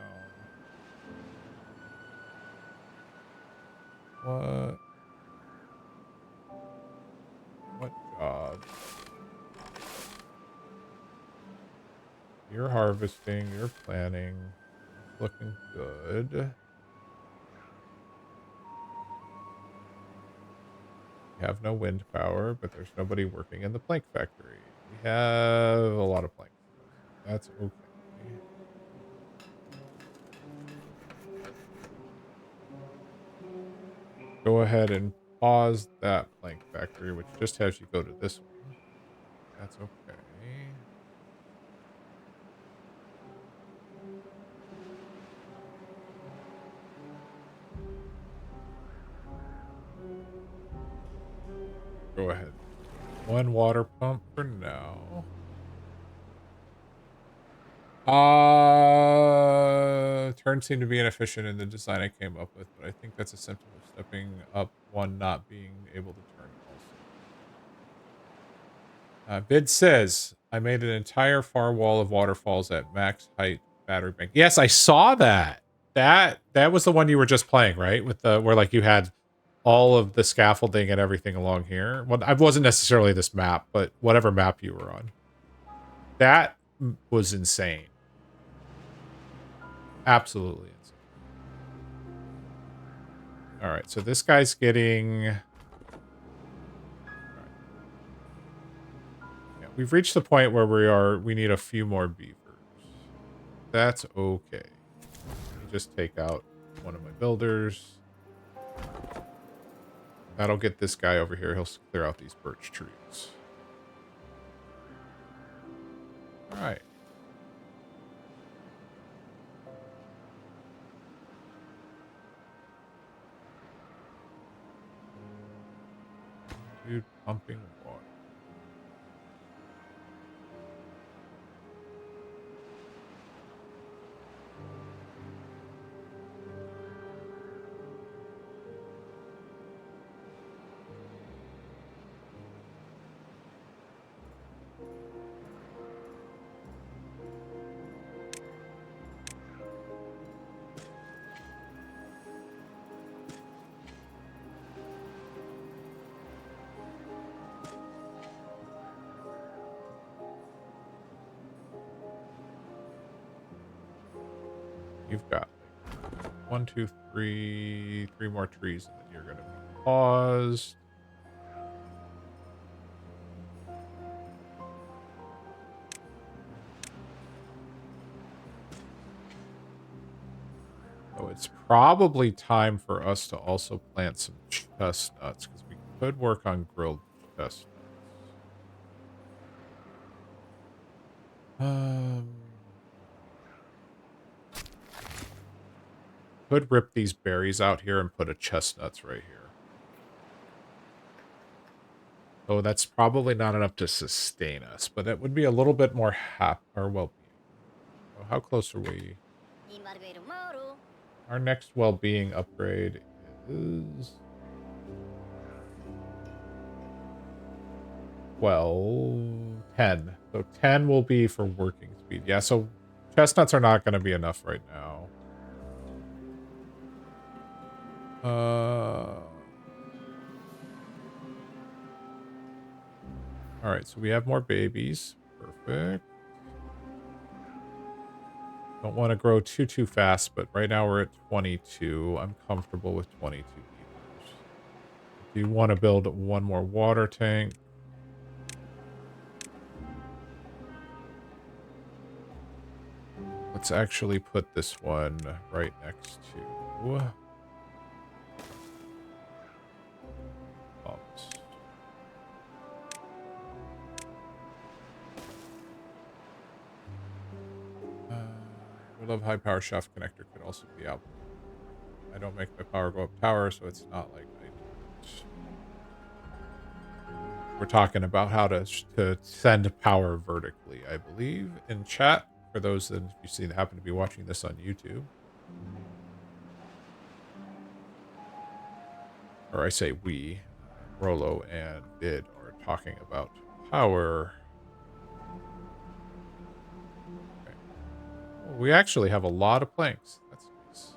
What? job. You're harvesting, you're planting. Looking good. We have no wind power, but there's nobody working in the plank factory. We have a lot of planks. That's okay. Go ahead and pause that plank factory, which just has you go to this one. That's okay. Go ahead. One water pump for now. Turns seem to be inefficient in the design I came up with, but I think that's a symptom of stepping up one not being able to turn also. Bid says, I made an entire far wall of waterfalls at max height battery bank. Yes, I saw that. That was the one you were just playing, right? With the where like you had all of the scaffolding and everything along here. Well, I wasn't necessarily this map, but whatever map you were on. That was insane. Absolutely insane. All right, so this guy's getting... Yeah, we've reached the point where we need a few more beavers. That's okay. Let me just take out one of my builders. That'll get this guy over here. He'll clear out these birch trees. All right. Dude, pumping water. You've got like 1, 2, 3, 3 more trees, and then you're gonna be paused. So it's probably time for us to also plant some chestnuts, because we could work on grilled chestnuts. Could rip these berries out here and put a chestnuts right here. Oh, that's probably not enough to sustain us, but it would be a little bit more well-being. So how close are we? Our next well-being upgrade is 10. So 10 will be for working speed. Yeah, so chestnuts are not going to be enough right now. All right, so we have more babies. Perfect. Don't want to grow too fast, but right now we're at 22. I'm comfortable with 22 beavers. Do you want to build one more water tank? Let's actually put this one right next to pumps. I love high power shaft connector could also be out. I don't make my power go up tower, so it's not like we're talking about how to send power vertically, I believe, in chat. For those that you see that happen to be watching this on YouTube. Or I say we, Rolo and Bid are talking about power. Okay. Oh, we actually have a lot of planks. That's nice.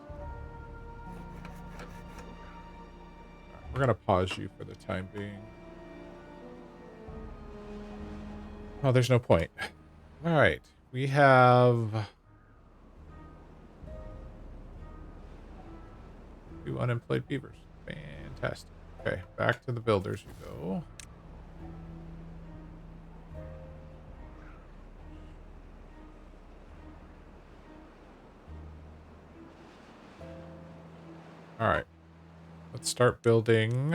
Right, we're going to pause you for the time being. Oh, there's no point. All right. We have 2 unemployed beavers. Fantastic. Okay, back to the builders you go. All right. Let's start building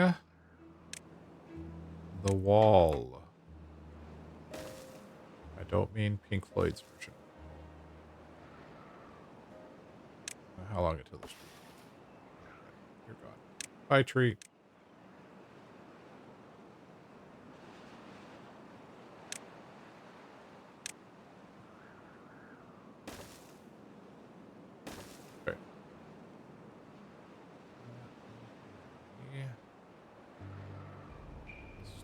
the wall. I don't mean Pink Floyd's version. How long until this tree? You're gone. Bye, tree. Okay.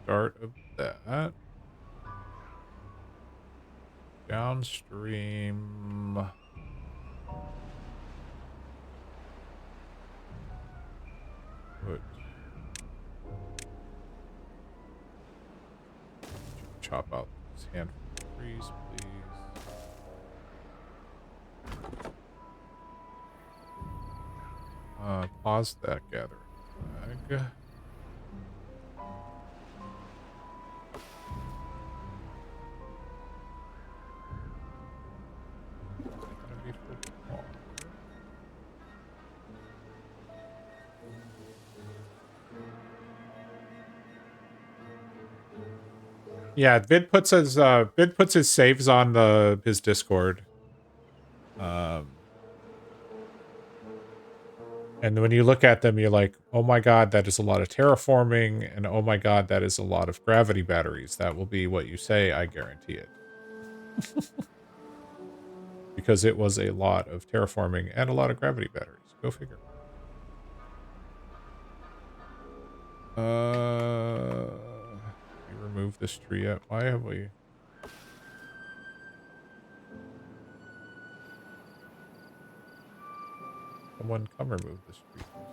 Start of that. Downstream. Put. Chop out this handful of trees, please. Pause that gathering flag. Gonna be for water. Yeah, Vid puts his saves on his Discord. And when you look at them, you're like, oh my god, that is a lot of terraforming, and oh my god, that is a lot of gravity batteries. That will be what you say, I guarantee it. Because it was a lot of terraforming and a lot of gravity batteries. Go figure. We remove this tree yet? Why have we... Someone come remove this tree, please.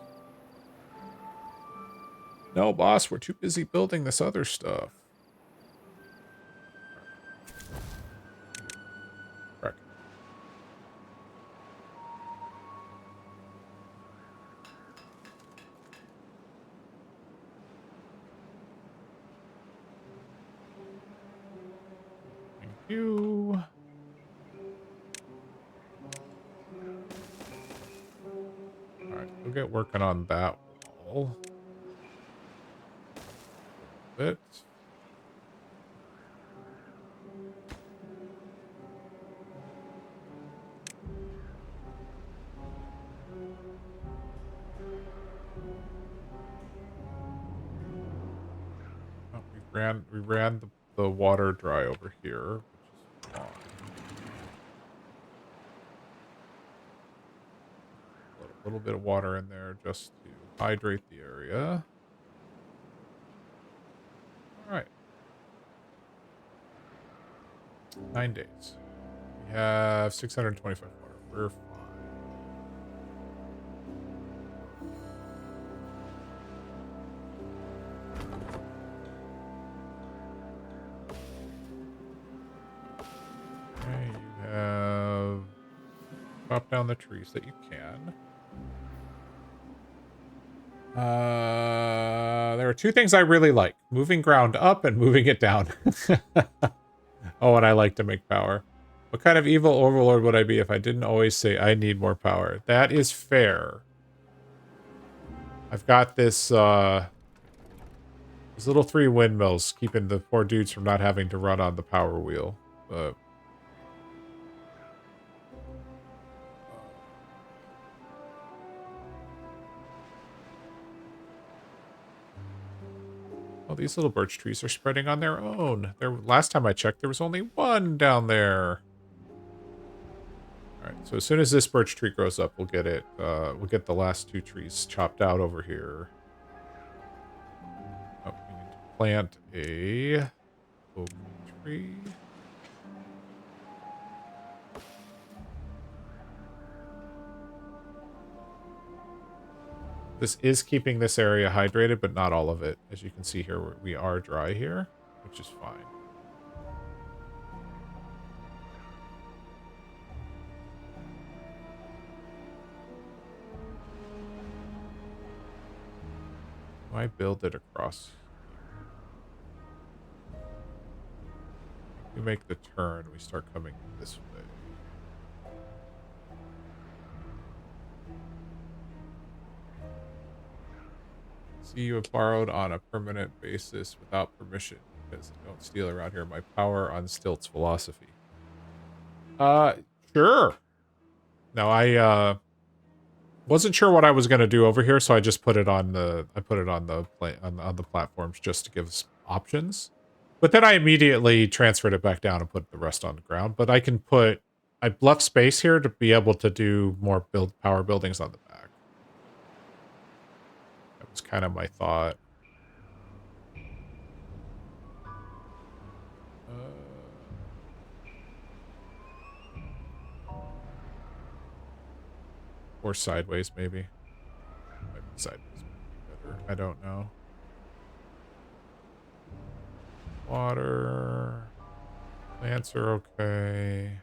No, boss, we're too busy building this other stuff. Correct. Thank you. Alright, we'll get working on that wall. Bit. Oh, we ran the water dry over here, which is fine. A little bit of water in there just to hydrate the area. All right. 9 days. We have 625 water. We're fine. Okay, you have chop down the trees that you can. There are 2 things I really like. Moving ground up and moving it down. Oh, and I like to make power. What kind of evil overlord would I be if I didn't always say I need more power? That is fair. I've got this, these little 3 windmills keeping the poor dudes from not having to run on the power wheel. But... oh, these little birch trees are spreading on their own. Last time I checked, there was only 1 down there. All right, so as soon as this birch tree grows up, we'll get it. We'll get the last 2 trees chopped out over here. Oh, we need to plant a oak tree. This is keeping this area hydrated, but not all of it. As you can see here, we are dry here, which is fine. I build it across here? We make the turn. We start coming this way. See, you have borrowed on a permanent basis without permission because don't steal around here. My power on stilts philosophy. Sure. No, I wasn't sure what I was gonna do over here, so I just put it on the on the platforms just to give us options. But then I immediately transferred it back down and put the rest on the ground. But I left space here to be able to do more power buildings on the back. That was kind of my thought. Or sideways, maybe. Might be sideways might be better. I don't know. Water. Plants are okay.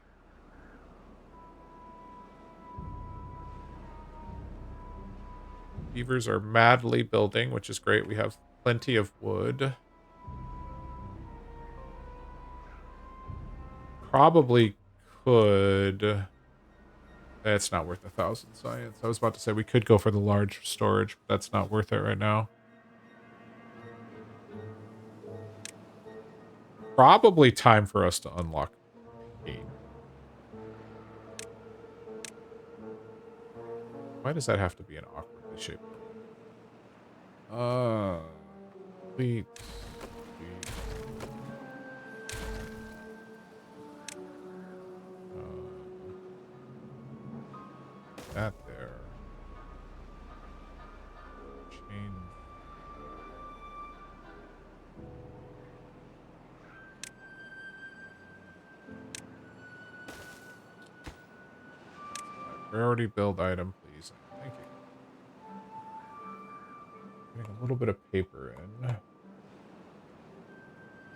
Beavers are madly building, which is great. We have plenty of wood. Probably could... It's not worth 1,000 science. I was about to say we could go for the large storage, but that's not worth it right now. Probably time for us to unlock paint. Why does that have to be an awkwardly shaped? Complete. That there. Change. Priority build item, please. Thank you. Getting a little bit of paper in.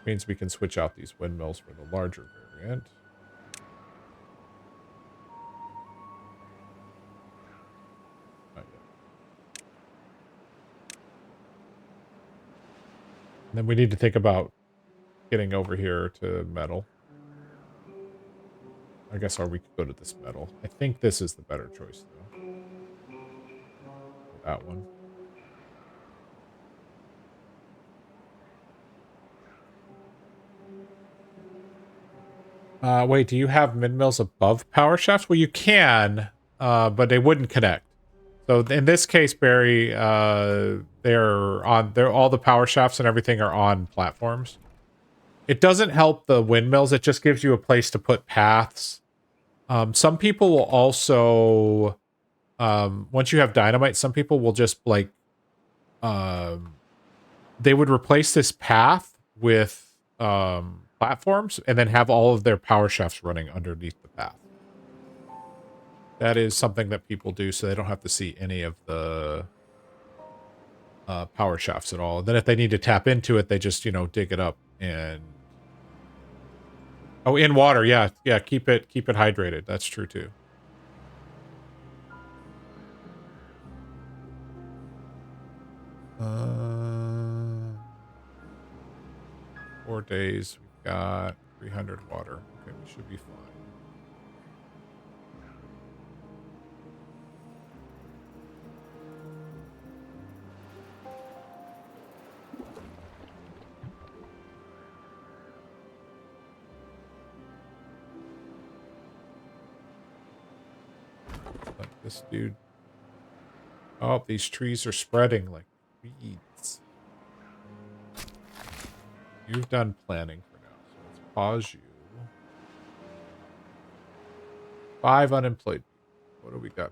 Means we can switch out these windmills for the larger variant. Not yet. And then we need to think about getting over here to metal. I guess, or we could go to this metal. I think this is the better choice, though. That one. Wait, do you have mid-mills above power shafts? Well, you can, but they wouldn't connect. So in this case, Barry, they're all the power shafts and everything are on platforms. It doesn't help the windmills. It just gives you a place to put paths. Some people will also, once you have dynamite, some people will just like, they would replace this path with platforms and then have all of their power shafts running underneath the path. That is something that people do so they don't have to see any of the power shafts at all. And then if they need to tap into it, they just, dig it up and... Oh, in water, yeah. Yeah, keep it hydrated. That's true, too. Uh, 4 days. We've got 300 water. Okay, we should be fine. Let this dude... Oh, these trees are spreading like weeds. You've done planning for now, so let's pause you. 5 unemployed. What do we got?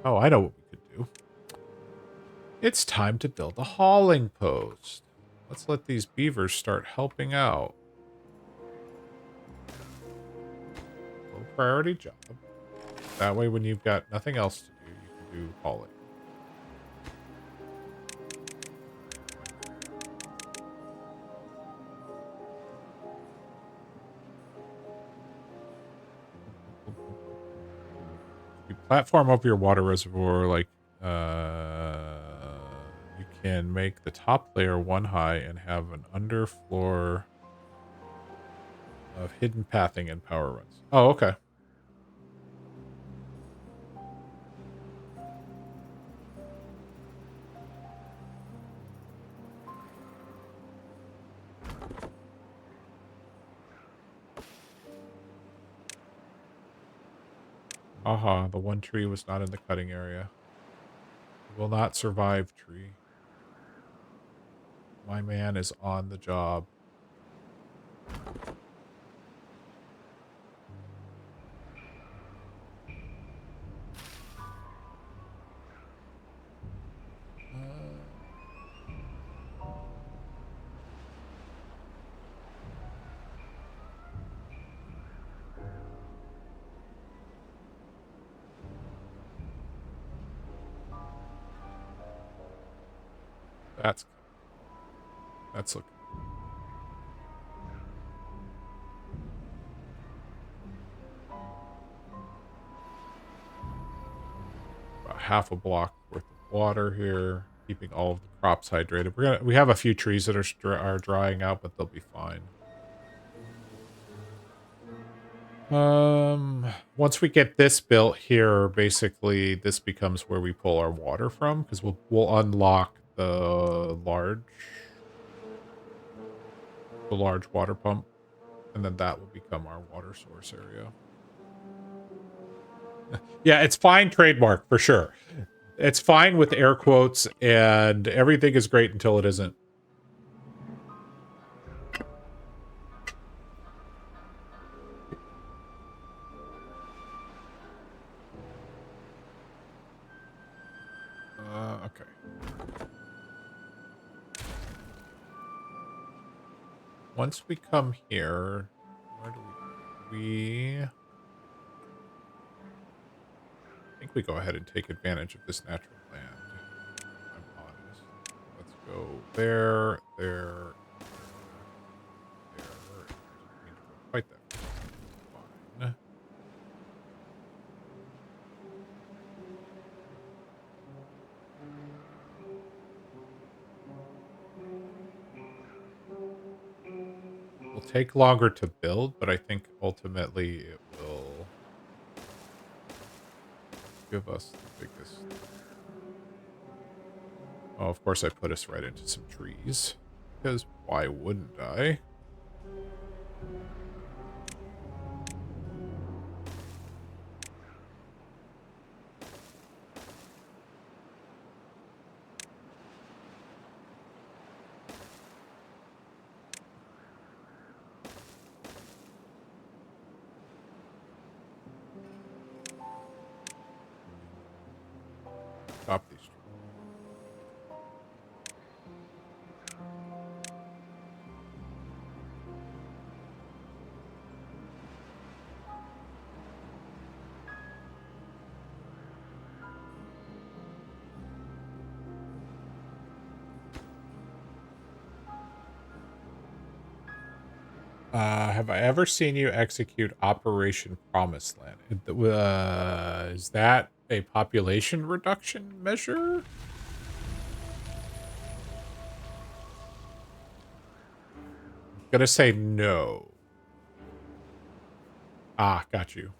Oh, I know what we could do. It's time to build a hauling post. Let's let these beavers start helping out. Low priority job. That way when you've got nothing else to do, you can do hauling. You platform over your water reservoir like can make the top layer 1 high and have an underfloor of hidden pathing and power runs. Oh, okay. Aha, the one tree was not in the cutting area. It will not survive, tree. My man is on the job. That's looking. About half a block worth of water here, keeping all of the crops hydrated. We have a few trees that are drying out, but they'll be fine. Once we get this built here, basically this becomes where we pull our water from, because we'll unlock the large water pump, and then that will become our water source area. Yeah, it's fine trademark for sure. It's fine with air quotes, and everything is great until it isn't. Okay. Once we come here, where do we... I think we go ahead and take advantage of this natural land. I'm honest. Let's go there, there, there. Need to go quite that fine. Will take longer to build, but I think ultimately it will give us the biggest... Oh, of course I put us right into some trees. Because why wouldn't I? Stop these trees. Have I ever seen you execute Operation Promised Land? Is that a population reduction measure? I'm gonna say no. Ah, got you.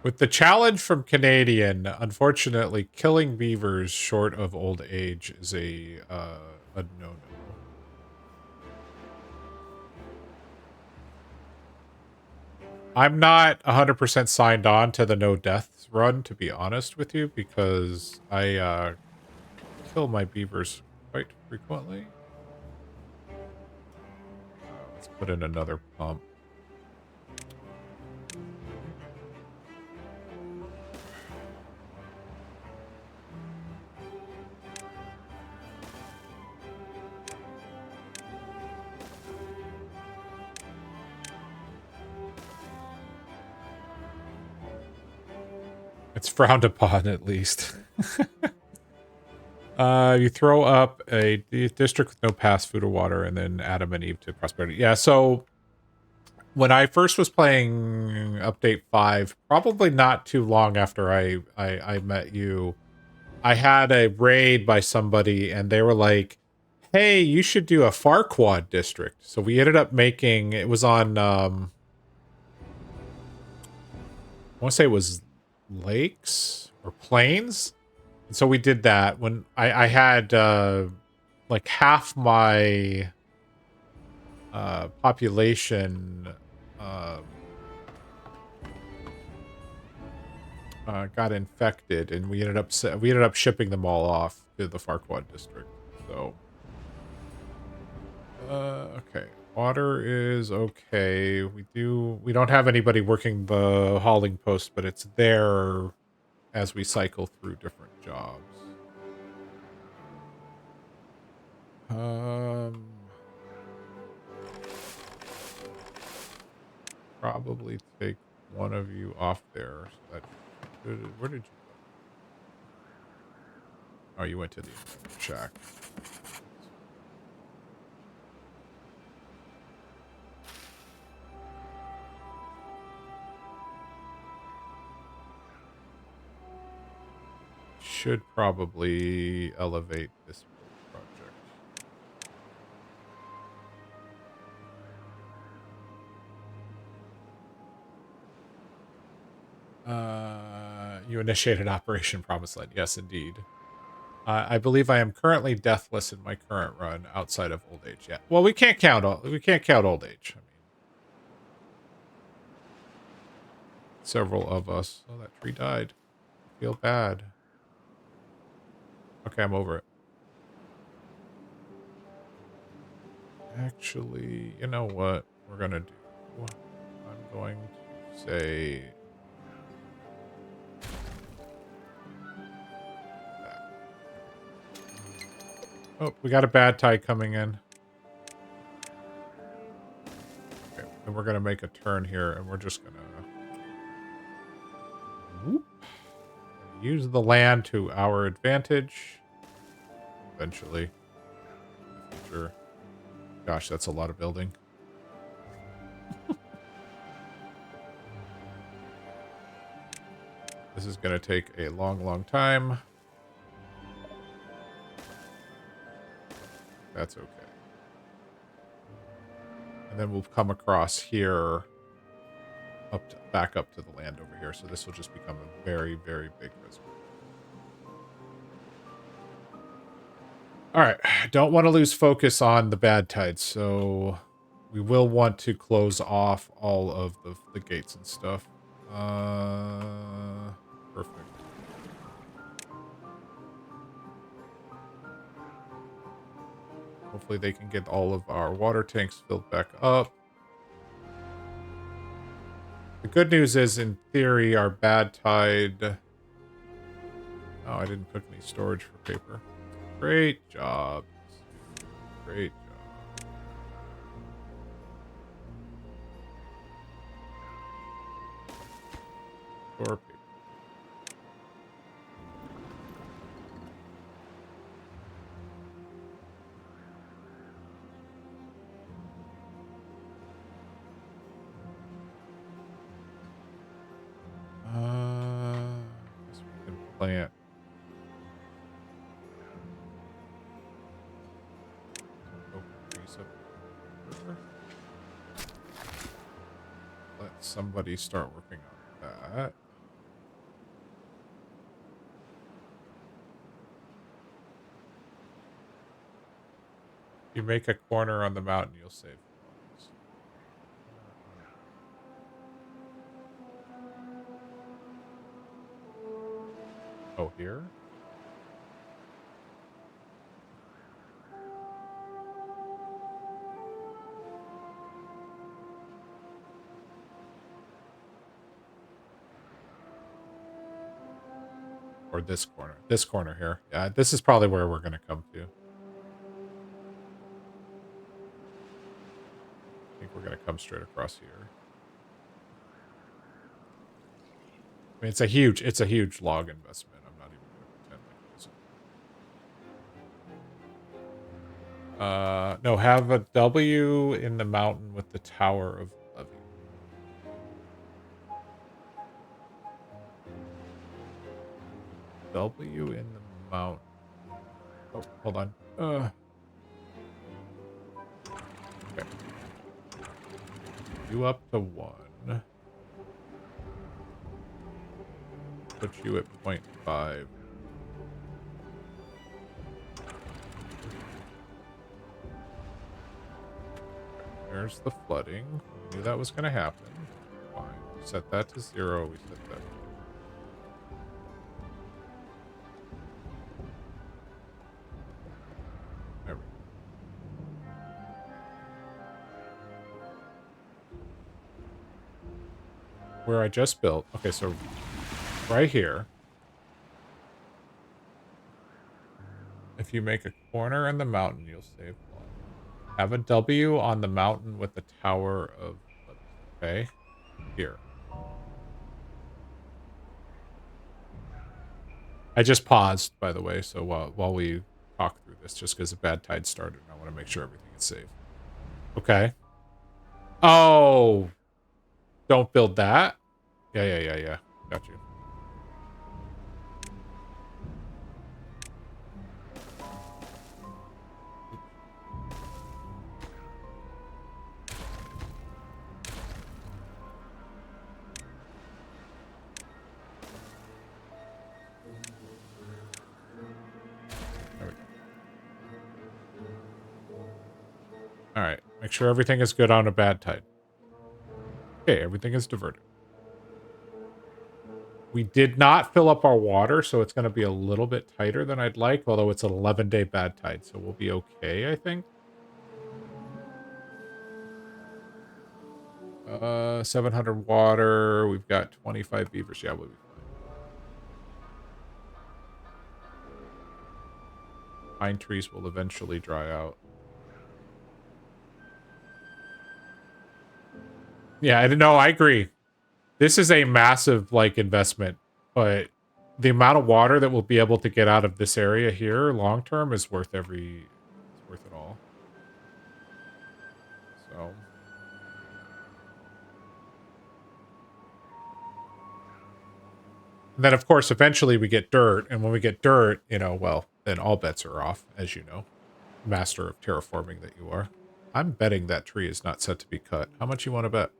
With the challenge from Canadian, unfortunately, killing beavers short of old age is a no-no. I'm not 100% signed on to the no deaths run, to be honest with you, because I kill my beavers quite frequently. Let's put in another pump. It's frowned upon, at least. You throw up a district with no pass, food, or water, and then Adam and Eve to prosperity. Yeah, so when I first was playing Update 5, probably not too long after I met you, I had a raid by somebody, and they were like, "Hey, you should do a Farquad district." So we ended up making. It was on. I want to say it was lakes or plains. And so we did that when I had like half my population got infected, and we ended up shipping them all off to the Farquad district. So okay, water is okay. We don't have anybody working the hauling post, but it's there as we cycle through different jobs. Probably take one of you off there. So that where did you go? Oh, you went to the shack. Should probably elevate this project. You initiated Operation Promised Land. Yes, indeed. I believe I am currently deathless in my current run outside of old age. Yeah. Well, we can't count old age. I mean, several of us. Oh, that tree died. I feel bad. Okay, I'm over it. Actually, you know what we're gonna do? I'm going to say that. Oh, we got a bad tide coming in. Okay, and we're gonna make a turn here, and we're just gonna whoop, use the land to our advantage. Eventually, in the future. Gosh, that's a lot of building. This is gonna take a long, long time. That's okay. And then we'll come across here, back up to the land over here. So this will just become a very, very big reservoir. All right, don't want to lose focus on the bad tide, so we will want to close off all of the gates and stuff. Perfect. Hopefully they can get all of our water tanks filled back up. The good news is, in theory, our bad tide... Oh, I didn't put any storage for paper. Great job. Great job. Store paper. Guess we can plant. Some oak trees up here. Let somebody start working on that. You make a corner on the mountain, you'll save lives. Oh, here? Or this corner. This corner here. Yeah, this is probably where we're going to come to. I think we're going to come straight across here. I mean, it's a huge log investment. I'm not even going to pretend like it isn't. No, have a W in the mountain with the Tower of Levy. W in the Mount. Oh, hold on. Okay. You up to 1. Put you at 0.5. There's the flooding. We knew that was going to happen. Fine. We set that to 0. We set that. There we go. Where I just built. Okay, so right here. If you make a corner in the mountain, you'll save 1. Have a W on the mountain with the Tower of... Okay. Here. I just paused, by the way, so while we talk through this, just because a bad tide started, and I want to make sure everything is safe. Okay. Oh! Don't build that? Yeah. Got you. Alright, make sure everything is good on a bad tide. Okay, everything is diverted. We did not fill up our water, so it's going to be a little bit tighter than I'd like, although it's an 11-day bad tide, so we'll be okay, I think. 700 water. We've got 25 beavers. Yeah, we'll be fine. Pine trees will eventually dry out. Yeah, I know. I agree. This is a massive, like, investment, but the amount of water that we'll be able to get out of this area here long term is worth it's worth it all. So. And then, of course, eventually we get dirt, and when we get dirt, you know, well, then all bets are off, as you know. Master of terraforming that you are. I'm betting that tree is not set to be cut. How much you want to bet?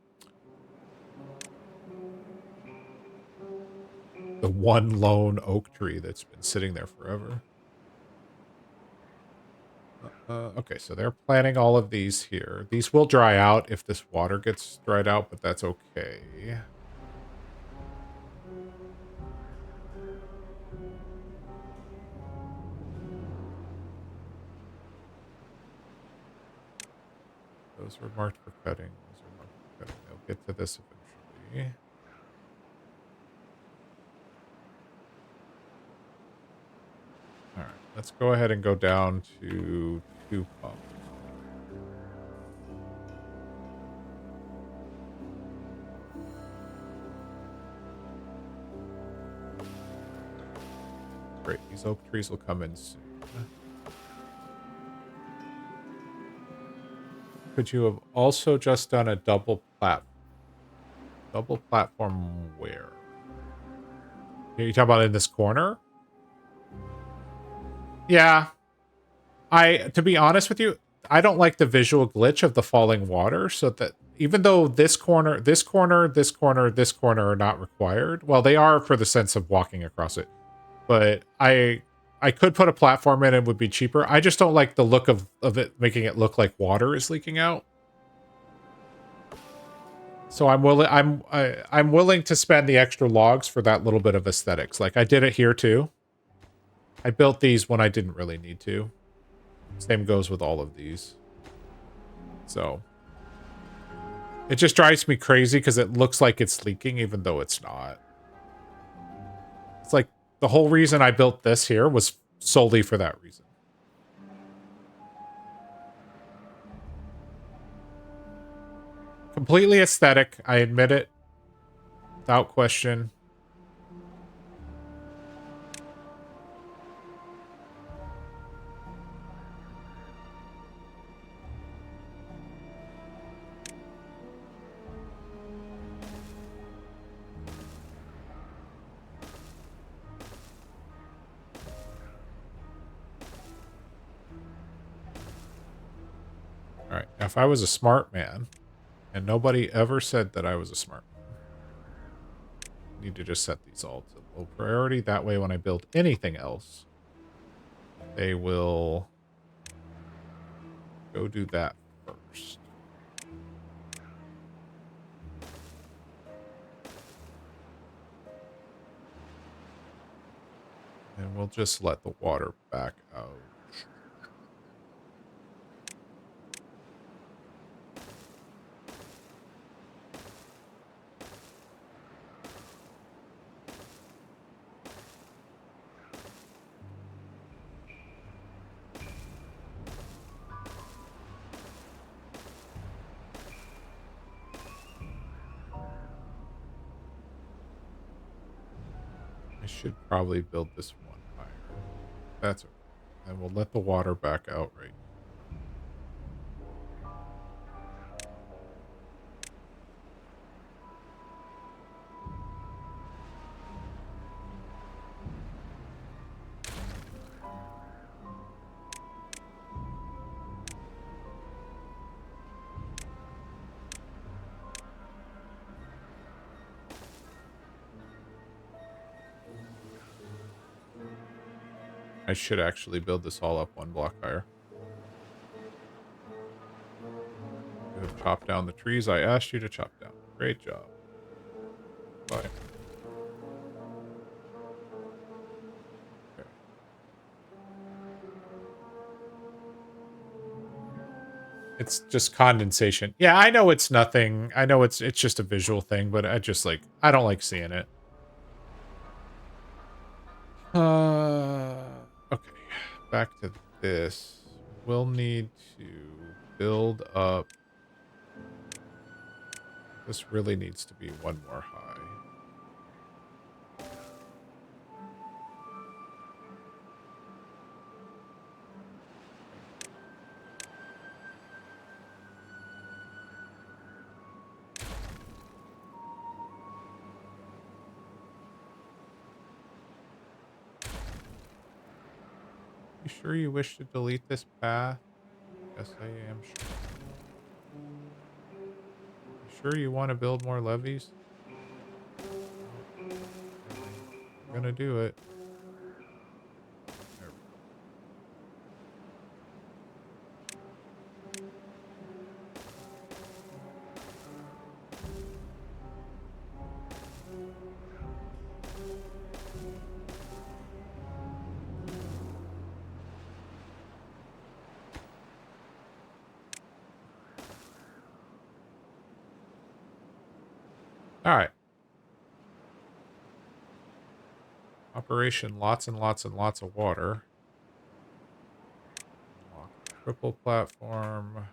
The one lone oak tree that's been sitting there forever. Okay, so they're planting all of these here. These will dry out if this water gets dried out, but that's okay. Those were marked for cutting. Those are marked for cutting. They'll get to this eventually. All right, let's go ahead and go down to 2 pumps. Great, these oak trees will come in soon. Could you have also just done a double platform? Double platform where? Are you talking about in this corner? Yeah. To be honest with you, I don't like the visual glitch of the falling water, so that even though this corner, this corner, this corner, this corner are not required, well, they are for the sense of walking across it. But I could put a platform in, it would be cheaper. I just don't like the look of it making it look like water is leaking out. So I'm willing to spend the extra logs for that little bit of aesthetics. Like I did it here too. I built these when I didn't really need to. Same goes with all of these. So it just drives me crazy because it looks like it's leaking even though it's not. It's like the whole reason I built this here was solely for that reason. Completely aesthetic, I admit it. Without question. If I was a smart man, and nobody ever said that I was a smart man, I need to just set these all to low priority. That way when I build anything else, they will go do that first. And we'll just let the water back out. I should probably build this one higher. That's okay. And we'll let the water back out right. I should actually build this all up one block higher. You have chopped down the trees I asked you to chop down. Great job. Bye. Okay. It's just condensation. Yeah, I know it's nothing. I know it's just a visual thing, but I don't like seeing it. Okay. Back to this. We'll need to build up. This really needs to be one more high. You sure you wish to delete this path? Yes, I am sure. You sure you want to build more levees? I'm gonna do it. There we go. All right. Operation lots and lots and lots of water. Unlock triple platform.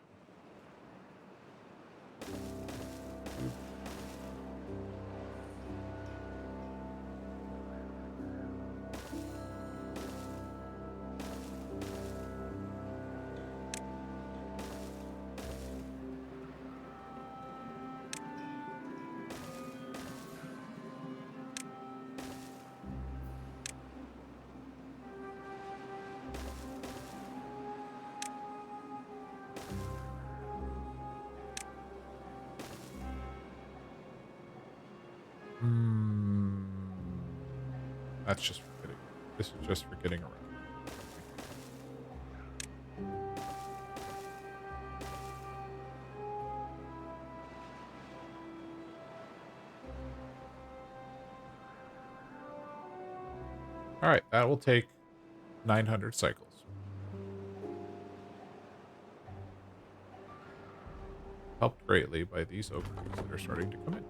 That's just for getting. This is just for getting around. All right, that will take 900 cycles. Helped greatly by these oak trees that are starting to come in.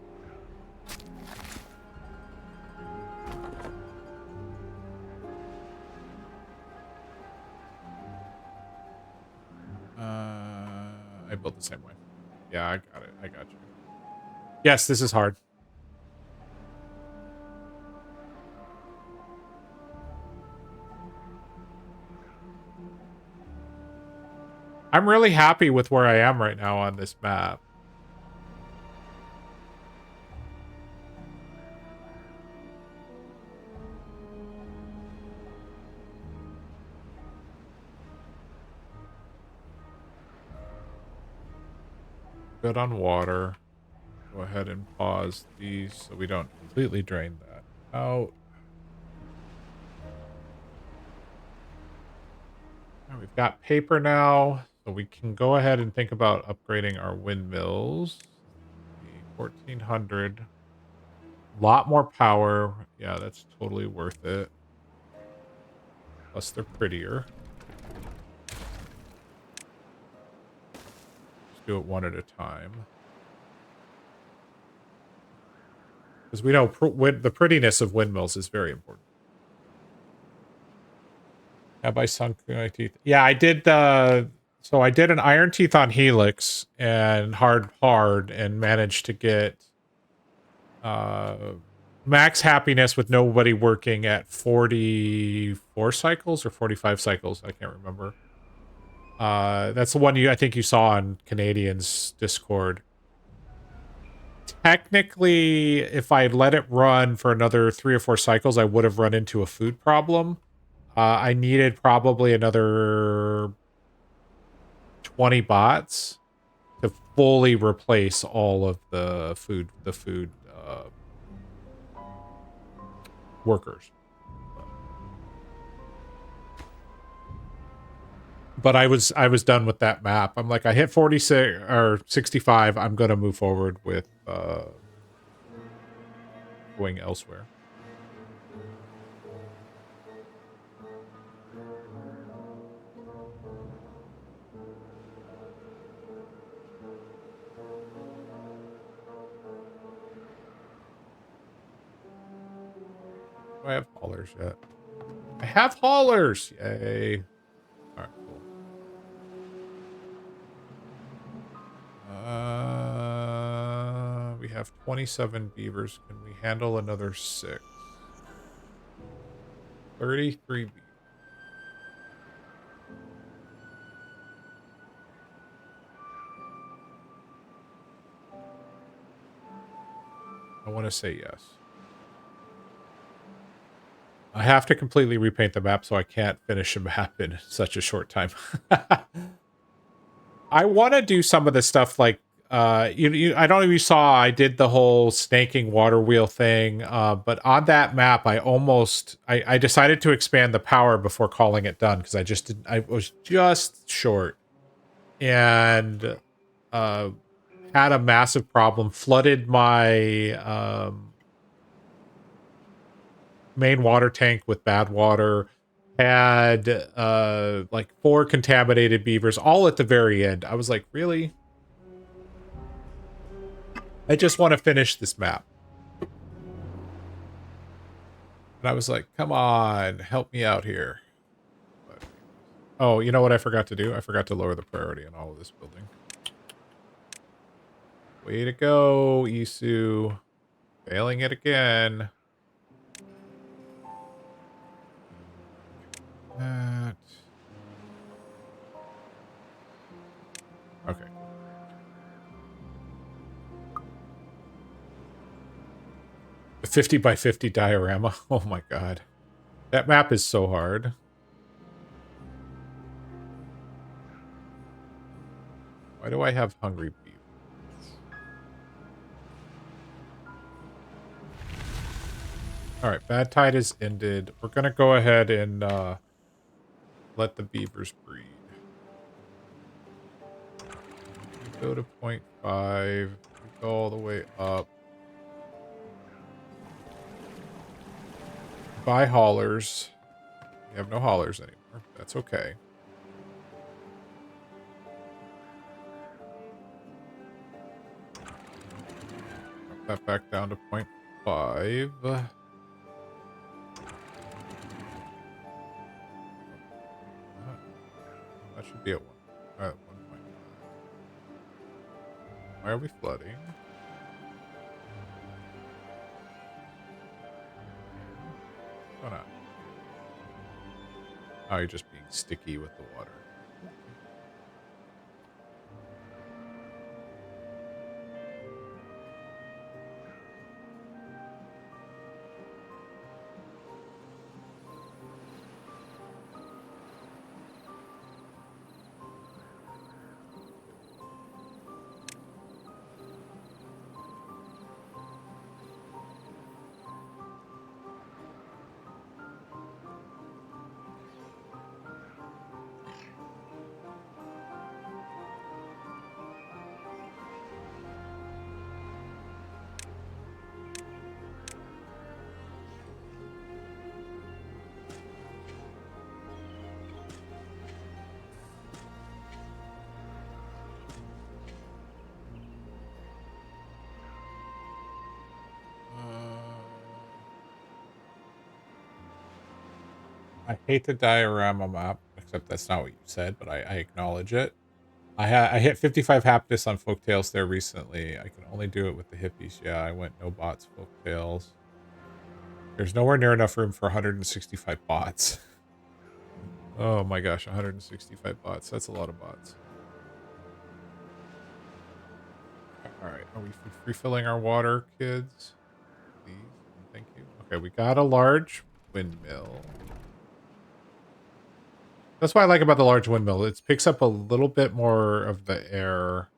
I built the same way. Yeah, I got it. I got you. Yes, this is hard. I'm really happy with where I am right now on this map. Good on water. Go ahead and pause these so we don't completely drain that out. All right, we've got paper now, so we can go ahead and think about upgrading our windmills. The 1400. Lot more power. Yeah, that's totally worth it. Plus they're prettier. Just do it one at a time. Because we know the prettiness of windmills is very important. Have I sunk my teeth? Yeah, I did so I did an iron teeth on Helix and hard and managed to get max happiness with nobody working at 44 cycles or 45 cycles. I can't remember. That's the one I think you saw on Canadians Discord. Technically, if I let it run for another 3 or 4 cycles, I would have run into a food problem. I needed probably another 20 bots to fully replace all of the food workers. But I was done with that map. I'm like, I hit 46 or 65. I'm gonna move forward with going elsewhere. Do I have haulers yet? I have haulers! Yay. Alright, cool. We have 27 beavers. Can we handle another 6? 33 beavers. I want to say yes. I have to completely repaint the map, so I can't finish a map in such a short time. I want to do some of the stuff like I don't know if you saw I did the whole snaking water wheel thing, but on that map I decided to expand the power before calling it done because I was just short and had a massive problem, flooded my main water tank with bad water, had like 4 contaminated beavers all at the very end. I was like, really? I just want to finish this map. And I was like, come on, help me out here. But oh, you know what I forgot to do? I forgot to lower the priority on all of this building. Way to go, Isu. Failing it again. That. Okay. The 50 by 50 diorama. Oh my god. That map is so hard. Why do I have hungry beef? Alright, bad tide is ended. We're gonna go ahead and let the beavers breed. We go to 0.5. We go all the way up. Buy haulers. We have no haulers anymore. That's okay. Drop that back down to 0.5. That should be at 1.5. Why are we flooding? What's going on? Oh, you're just being sticky with the water. I hate the diorama map, except that's not what you said, but I acknowledge it. I hit 55 happiness on Folktails there recently. I can only do it with the hippies. Yeah, I went no bots, Folktails. There's nowhere near enough room for 165 bots. Oh my gosh, 165 bots. That's a lot of bots. Alright, are we refilling our water, kids? Please, thank you. Okay, we got a large windmill. That's what I like about the large windmill. It picks up a little bit more of the air.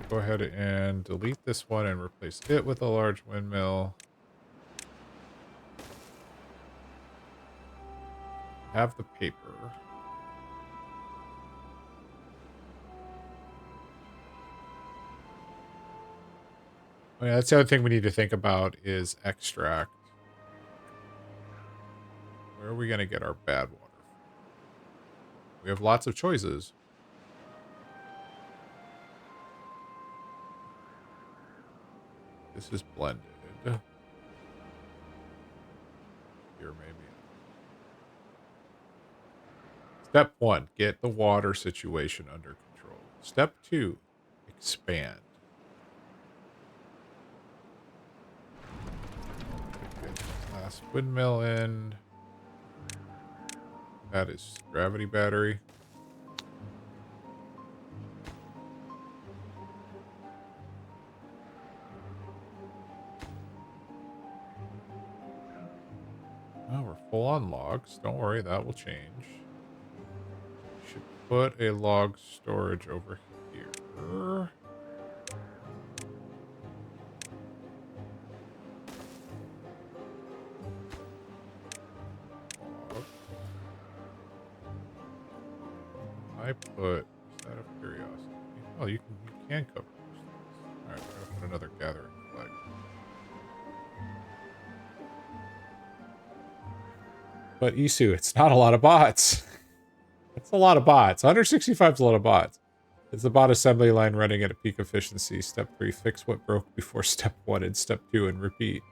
Go ahead and delete this one and replace it with a large windmill. Have the paper. Oh yeah, that's the other thing we need to think about is extract. Where are we going to get our bad water? We have lots of choices. This is blended. Here, maybe. Step 1, get the water situation under control. Step 2, expand. Get last windmill in. That is gravity battery. Oh, we're full on logs. Don't worry, that will change. Should put a log storage over here. I put, just out of curiosity. Oh, you can cover those things. Alright, we're gonna put another gathering flag. But Isu, it's not a lot of bots. It's a lot of bots. 165 is a lot of bots. It's the bot assembly line running at a peak efficiency. Step 3, fix what broke before step 1 and step 2 and repeat.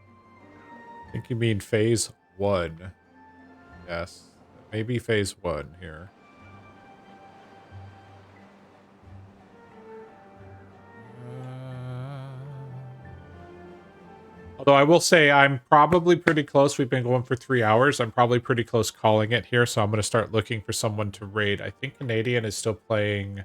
I think you mean phase 1. Yes. Maybe phase 1 here. Although I will say I'm probably pretty close. We've been going for 3 hours. I'm probably pretty close calling it here, so I'm going to start looking for someone to raid. I think Canadian is still playing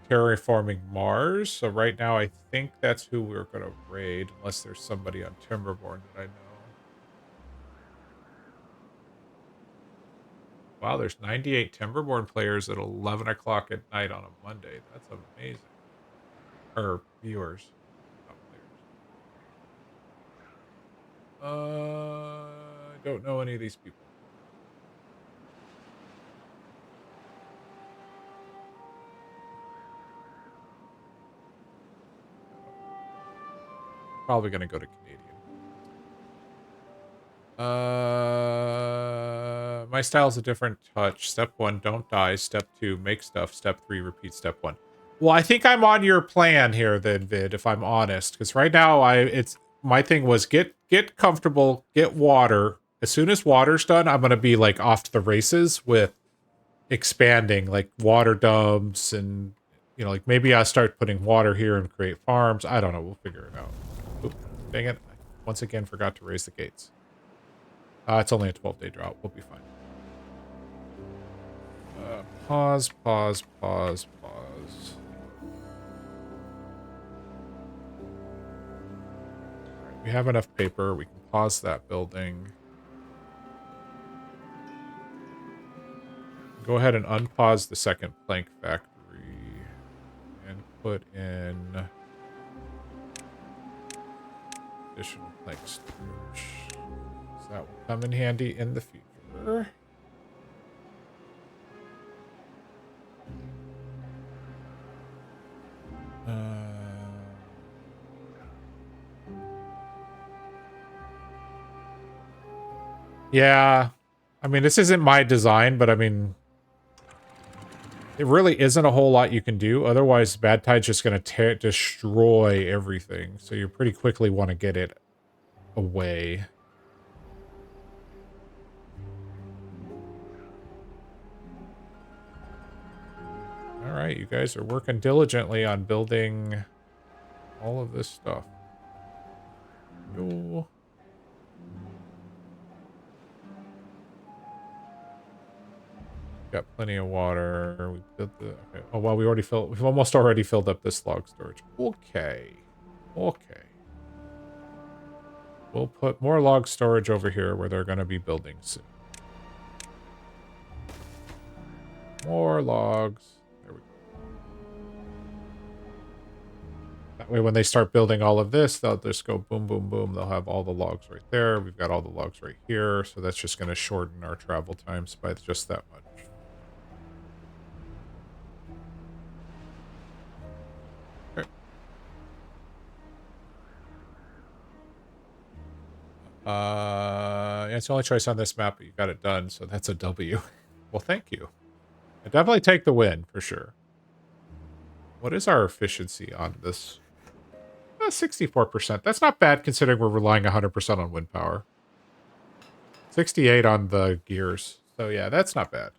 Terraforming Mars. So right now I think that's who we're going to raid, unless there's somebody on Timberborn that I know. Wow, there's 98 Timberborn players at 11 o'clock at night on a Monday. That's amazing. Or viewers. I don't know any of these people. Probably going to go to Canadian. My style's a different touch. Step 1, don't die. Step 2, make stuff. Step 3, repeat step 1. Well, I think I'm on your plan here then, Vid, if I'm honest. Because right now it's my thing was get comfortable, get water. As soon as water's done, I'm gonna be like off to the races with expanding, like water dumps and like maybe I'll start putting water here and create farms. I don't know, we'll figure it out. Oop, dang it. I once again forgot to raise the gates. It's only a 12-day drought. We'll be fine. Pause. We have enough paper. We can pause that building. Go ahead and unpause the second plank factory and put in additional plank storage. So that will come in handy in the future. Yeah. I mean, this isn't my design, but I mean, it really isn't a whole lot you can do. Otherwise, Bad Tide's just going to destroy everything. So you pretty quickly want to get it away. All right, you guys are working diligently on building all of this stuff. Yo. Got plenty of water. We built the okay. Oh well, we've almost already filled up this log storage. Okay. Okay. We'll put more log storage over here where they're gonna be building soon. More logs. There we go. That way when they start building all of this, they'll just go boom, boom, boom. They'll have all the logs right there. We've got all the logs right here. So that's just gonna shorten our travel times by just that much. It's the only choice on this map, but you got it done, so that's a W. Well, thank you. I definitely take the win, for sure. What is our efficiency on this? 64%. That's not bad, considering we're relying 100% on wind power. 68 on the gears. So, yeah, that's not bad.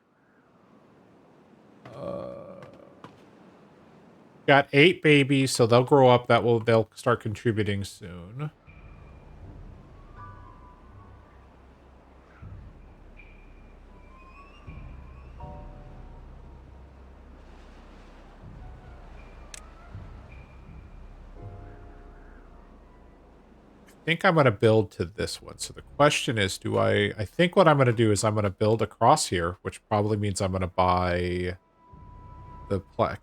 Got 8 babies, so they'll grow up. They'll start contributing soon. I think I'm going to build to this one. So the question is, I think what I'm going to do is I'm going to build across here, which probably means I'm going to buy the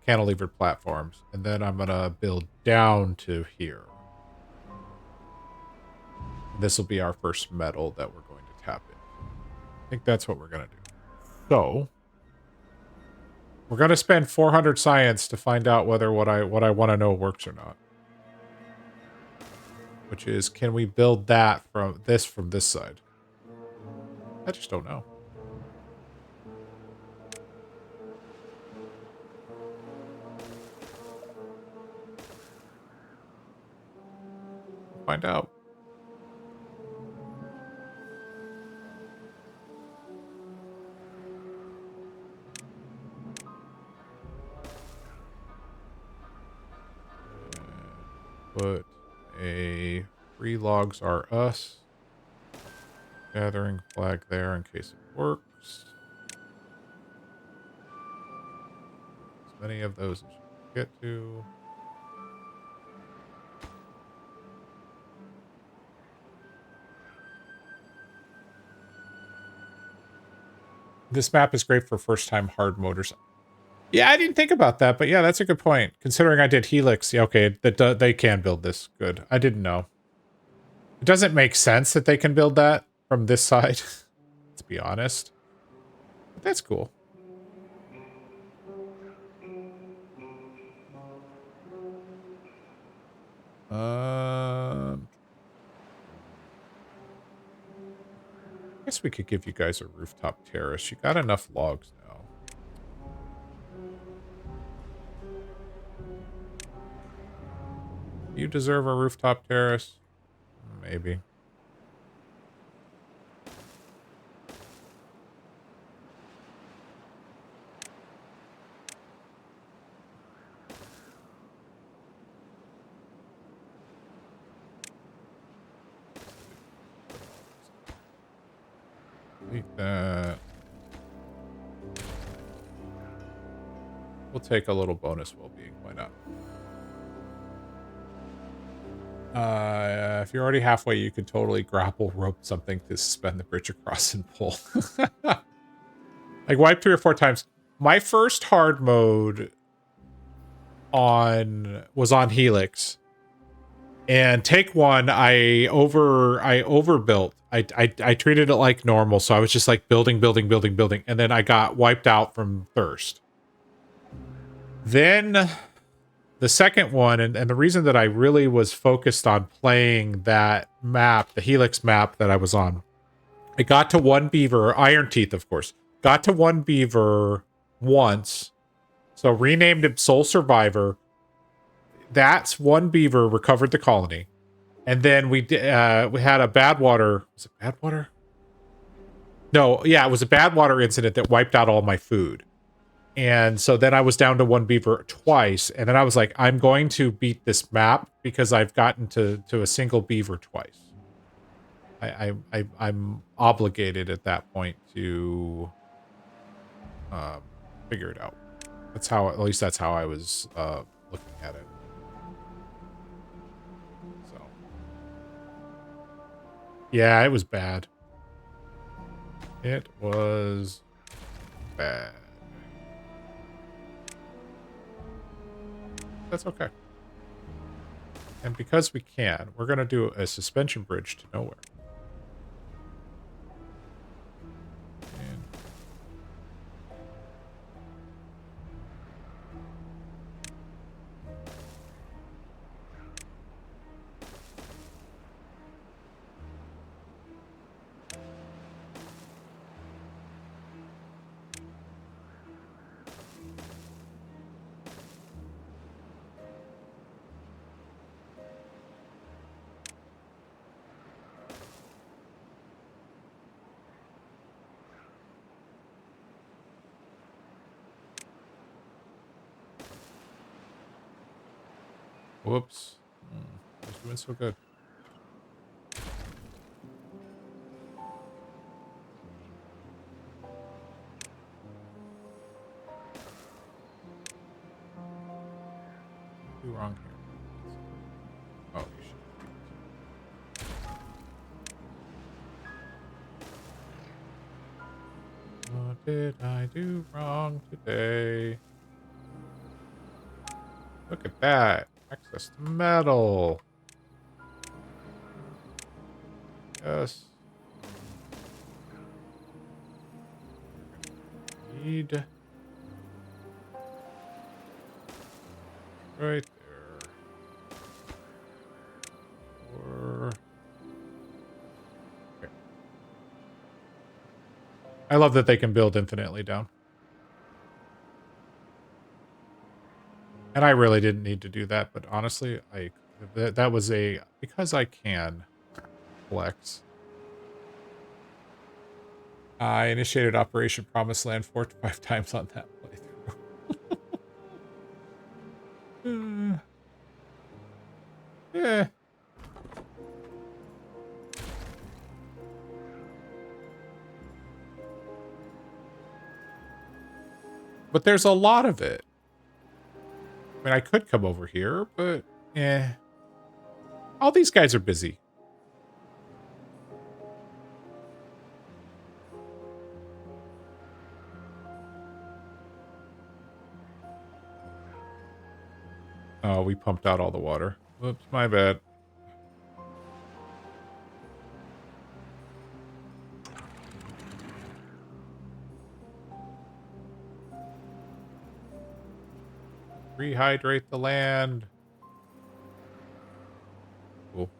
cantilevered platforms. And then I'm going to build down to here. This will be our first metal that we're going to tap in. I think that's what we're going to do. So we're going to spend 400 science to find out whether what I want to know works or not. Which is, can we build that from this side? I just don't know. We'll find out. Put a free logs are us. Gathering flag there in case it works. As many of those as you can get to. This map is great for first-time hard motors. Yeah, I didn't think about that, but yeah, that's a good point. Considering I did Helix, yeah, okay, they can build this. Good. I didn't know. It doesn't make sense that they can build that from this side, let's be honest. But that's cool. I guess we could give you guys a rooftop terrace. You got enough logs now. You deserve a rooftop terrace? Maybe. Delete that. We'll take a little bonus well-being. Why not? If you're already halfway, you can totally grapple rope something to suspend the bridge across and pull. Like wipe 3 or 4 times. My first hard mode was on Helix. And take 1, I overbuilt. I treated it like normal, so I was just like building, and then I got wiped out from thirst. Then the second one, and the reason that I really was focused on playing that map, the Helix map that I was on, I got to 1 beaver, Iron Teeth, of course. Got to 1 beaver once, so renamed him Soul Survivor. That's 1 beaver recovered the colony. And then we had a bad water. Was it bad water? No, yeah, it was a bad water incident that wiped out all my food. And so then I was down to 1 beaver twice. And then I was like, I'm going to beat this map because I've gotten to a single beaver twice. I'm obligated at that point to figure it out. That's how, at least that's how I was looking at it. So yeah, it was bad. It was bad. That's okay. And because we can, we're going to do a suspension bridge to nowhere. And whoops. I was doing so good. Do wrong here. Oh, you should. What did I do wrong today? Look at that. Access to metal. Yes. Need. Right there. Or. Okay. I love that they can build infinitely down. And I really didn't need to do that, but honestly, that was a because I can flex. I initiated Operation Promised Land 4 to 5 times on that playthrough. Yeah. But there's a lot of it. I mean, I could come over here, but all these guys are busy. Oh, we pumped out all the water. Whoops, my bad. Rehydrate the land. Cool.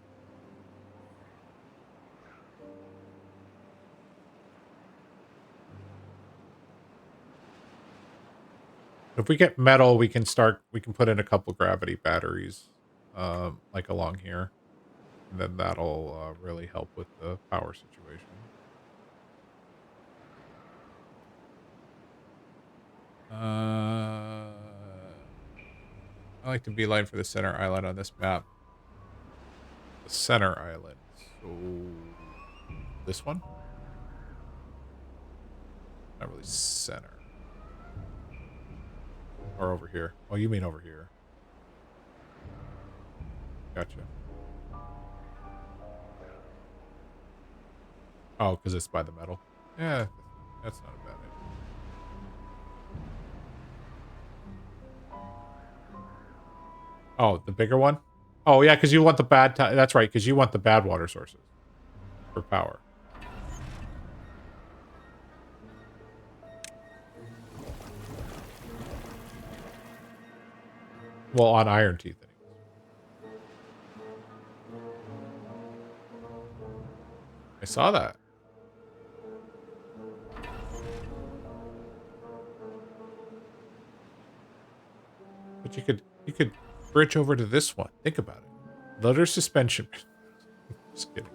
If we get metal, we can put in a couple gravity batteries, like along here. And then that'll really help with the power situation. I like to beeline for the center island on this map. The center island. So this one? Not really center. Or over here. Oh, you mean over here. Gotcha. Oh, because it's by the metal. Yeah, that's not a bad idea. Oh, the bigger one? Oh, yeah, because you want the bad... That's right, because you want the bad water sources for power. Well, on Iron Teeth, anyways. I saw that. But you could bridge over to this one. Think about it. Letter suspension. Just kidding.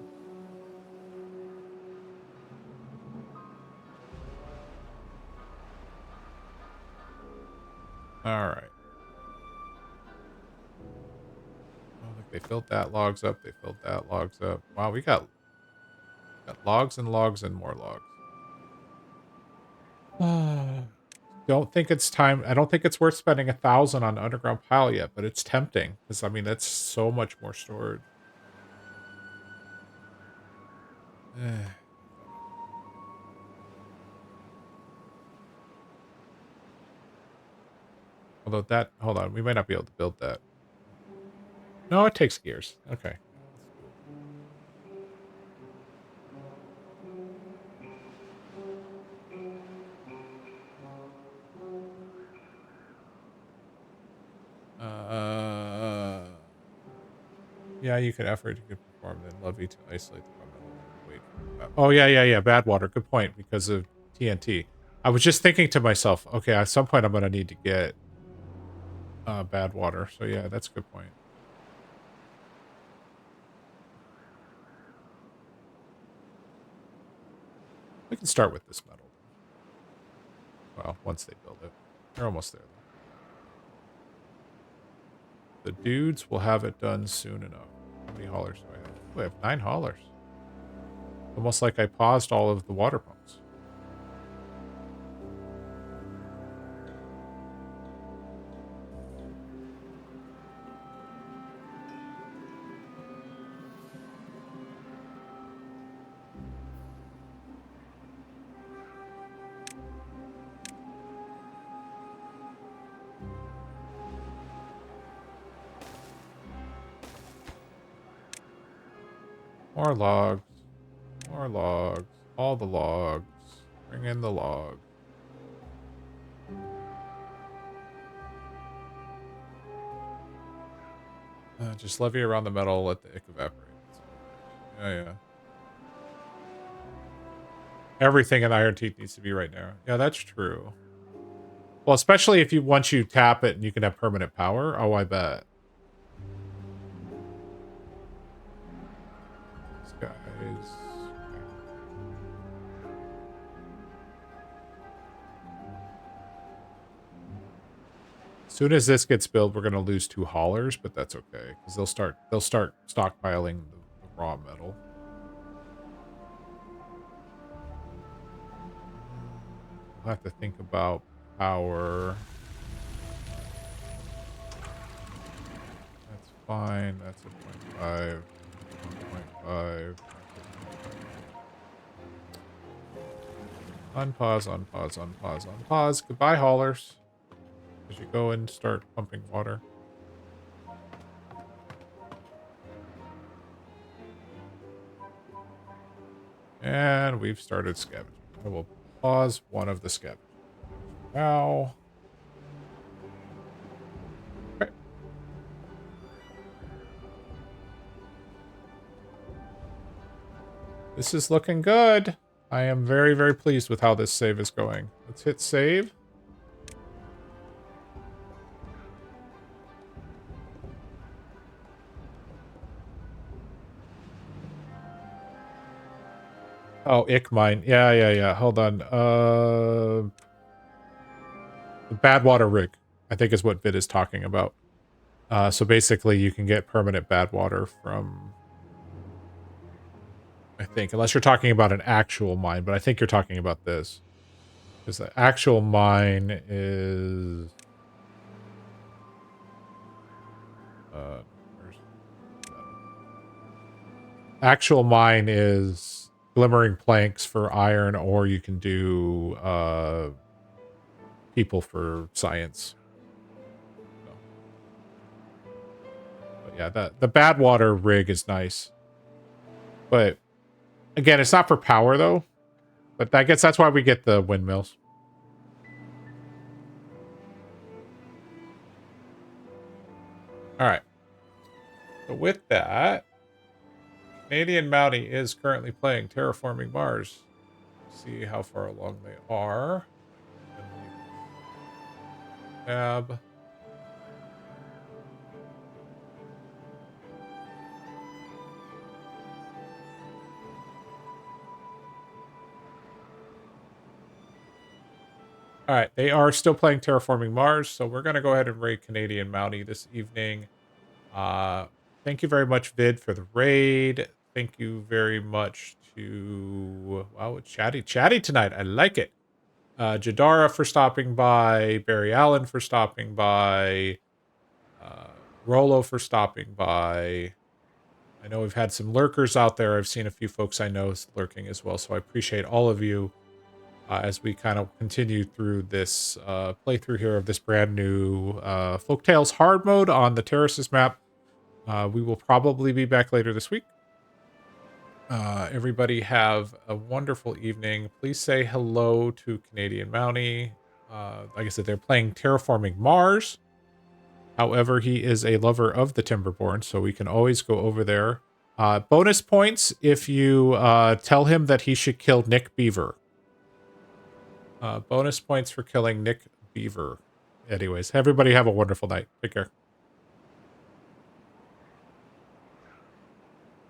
All right. Oh, look, they filled that logs up. They filled that logs up. Wow, we got logs and logs and more logs. Don't think it's time. I don't think it's worth spending 1,000 on underground pile yet, but it's tempting because I mean that's so much more storage. Although that, hold on, we might not be able to build that. No, it takes gears. Okay. Yeah, you could effort, you could perform, then love you to isolate the raw metal and wait for that. Oh, yeah. Bad water. Good point, because of TNT. I was just thinking to myself, okay, at some point I'm going to need to get bad water. So yeah, that's a good point. We can start with this metal. Well, once they build it. They're almost there, though. The dudes will have it done soon enough. How many haulers do I have? Oh, I have 9 haulers. Almost like I paused all of the water pumps. More logs. More logs. All the logs. Bring in the logs. Just levy around the metal, let the ick evaporate. Yeah. Everything in Iron Teeth needs to be right now. Yeah, that's true. Well, especially if once you tap it and you can have permanent power. Oh, I bet. These guys. As soon as this gets built, we're gonna lose 2 haulers, but that's okay because they'll start stockpiling the raw metal. We'll have to think about power. That's fine. That's a 0.5. 1.5. Unpause. Goodbye, haulers. As you go and start pumping water. And we've started scavenging. I will pause one of the scavenging now. Okay. This is looking good. I am very, very pleased with how this save is going. Let's hit save. Oh, ick mine. Yeah. Hold on. The bad water rig, I think is what Vid is talking about. So basically you can get permanent bad water from, I think, unless you're talking about an actual mine, but I think you're talking about this. Because the actual mine is... actual mine is glimmering planks for iron, or you can do people for science. So. But yeah, the bad water rig is nice. But again, it's not for power though. But I guess that's why we get the windmills. All right. So with that, Canadian Mountie is currently playing Terraforming Mars. See how far along they are. Tab. All right, they are still playing Terraforming Mars, so we're going to go ahead and raid Canadian Mountie this evening. Thank you very much, Vid, for the raid. Thank you very much to... Wow, it's chatty tonight. I like it. Jadara for stopping by. Barry Allen for stopping by. Rolo for stopping by. I know we've had some lurkers out there. I've seen a few folks I know lurking as well, so I appreciate all of you as we kind of continue through this playthrough here of this brand new Folktales hard mode on the Terraces map. We will probably be back later this week. Everybody have a wonderful evening. Please say hello to Canadian Mountie. Like I said, they're playing Terraforming Mars. However, he is a lover of the Timberborn, so we can always go over there. Bonus points if you tell him that he should kill Nick Beaver. Bonus points for killing Nick Beaver. Anyways, everybody have a wonderful night. Take care.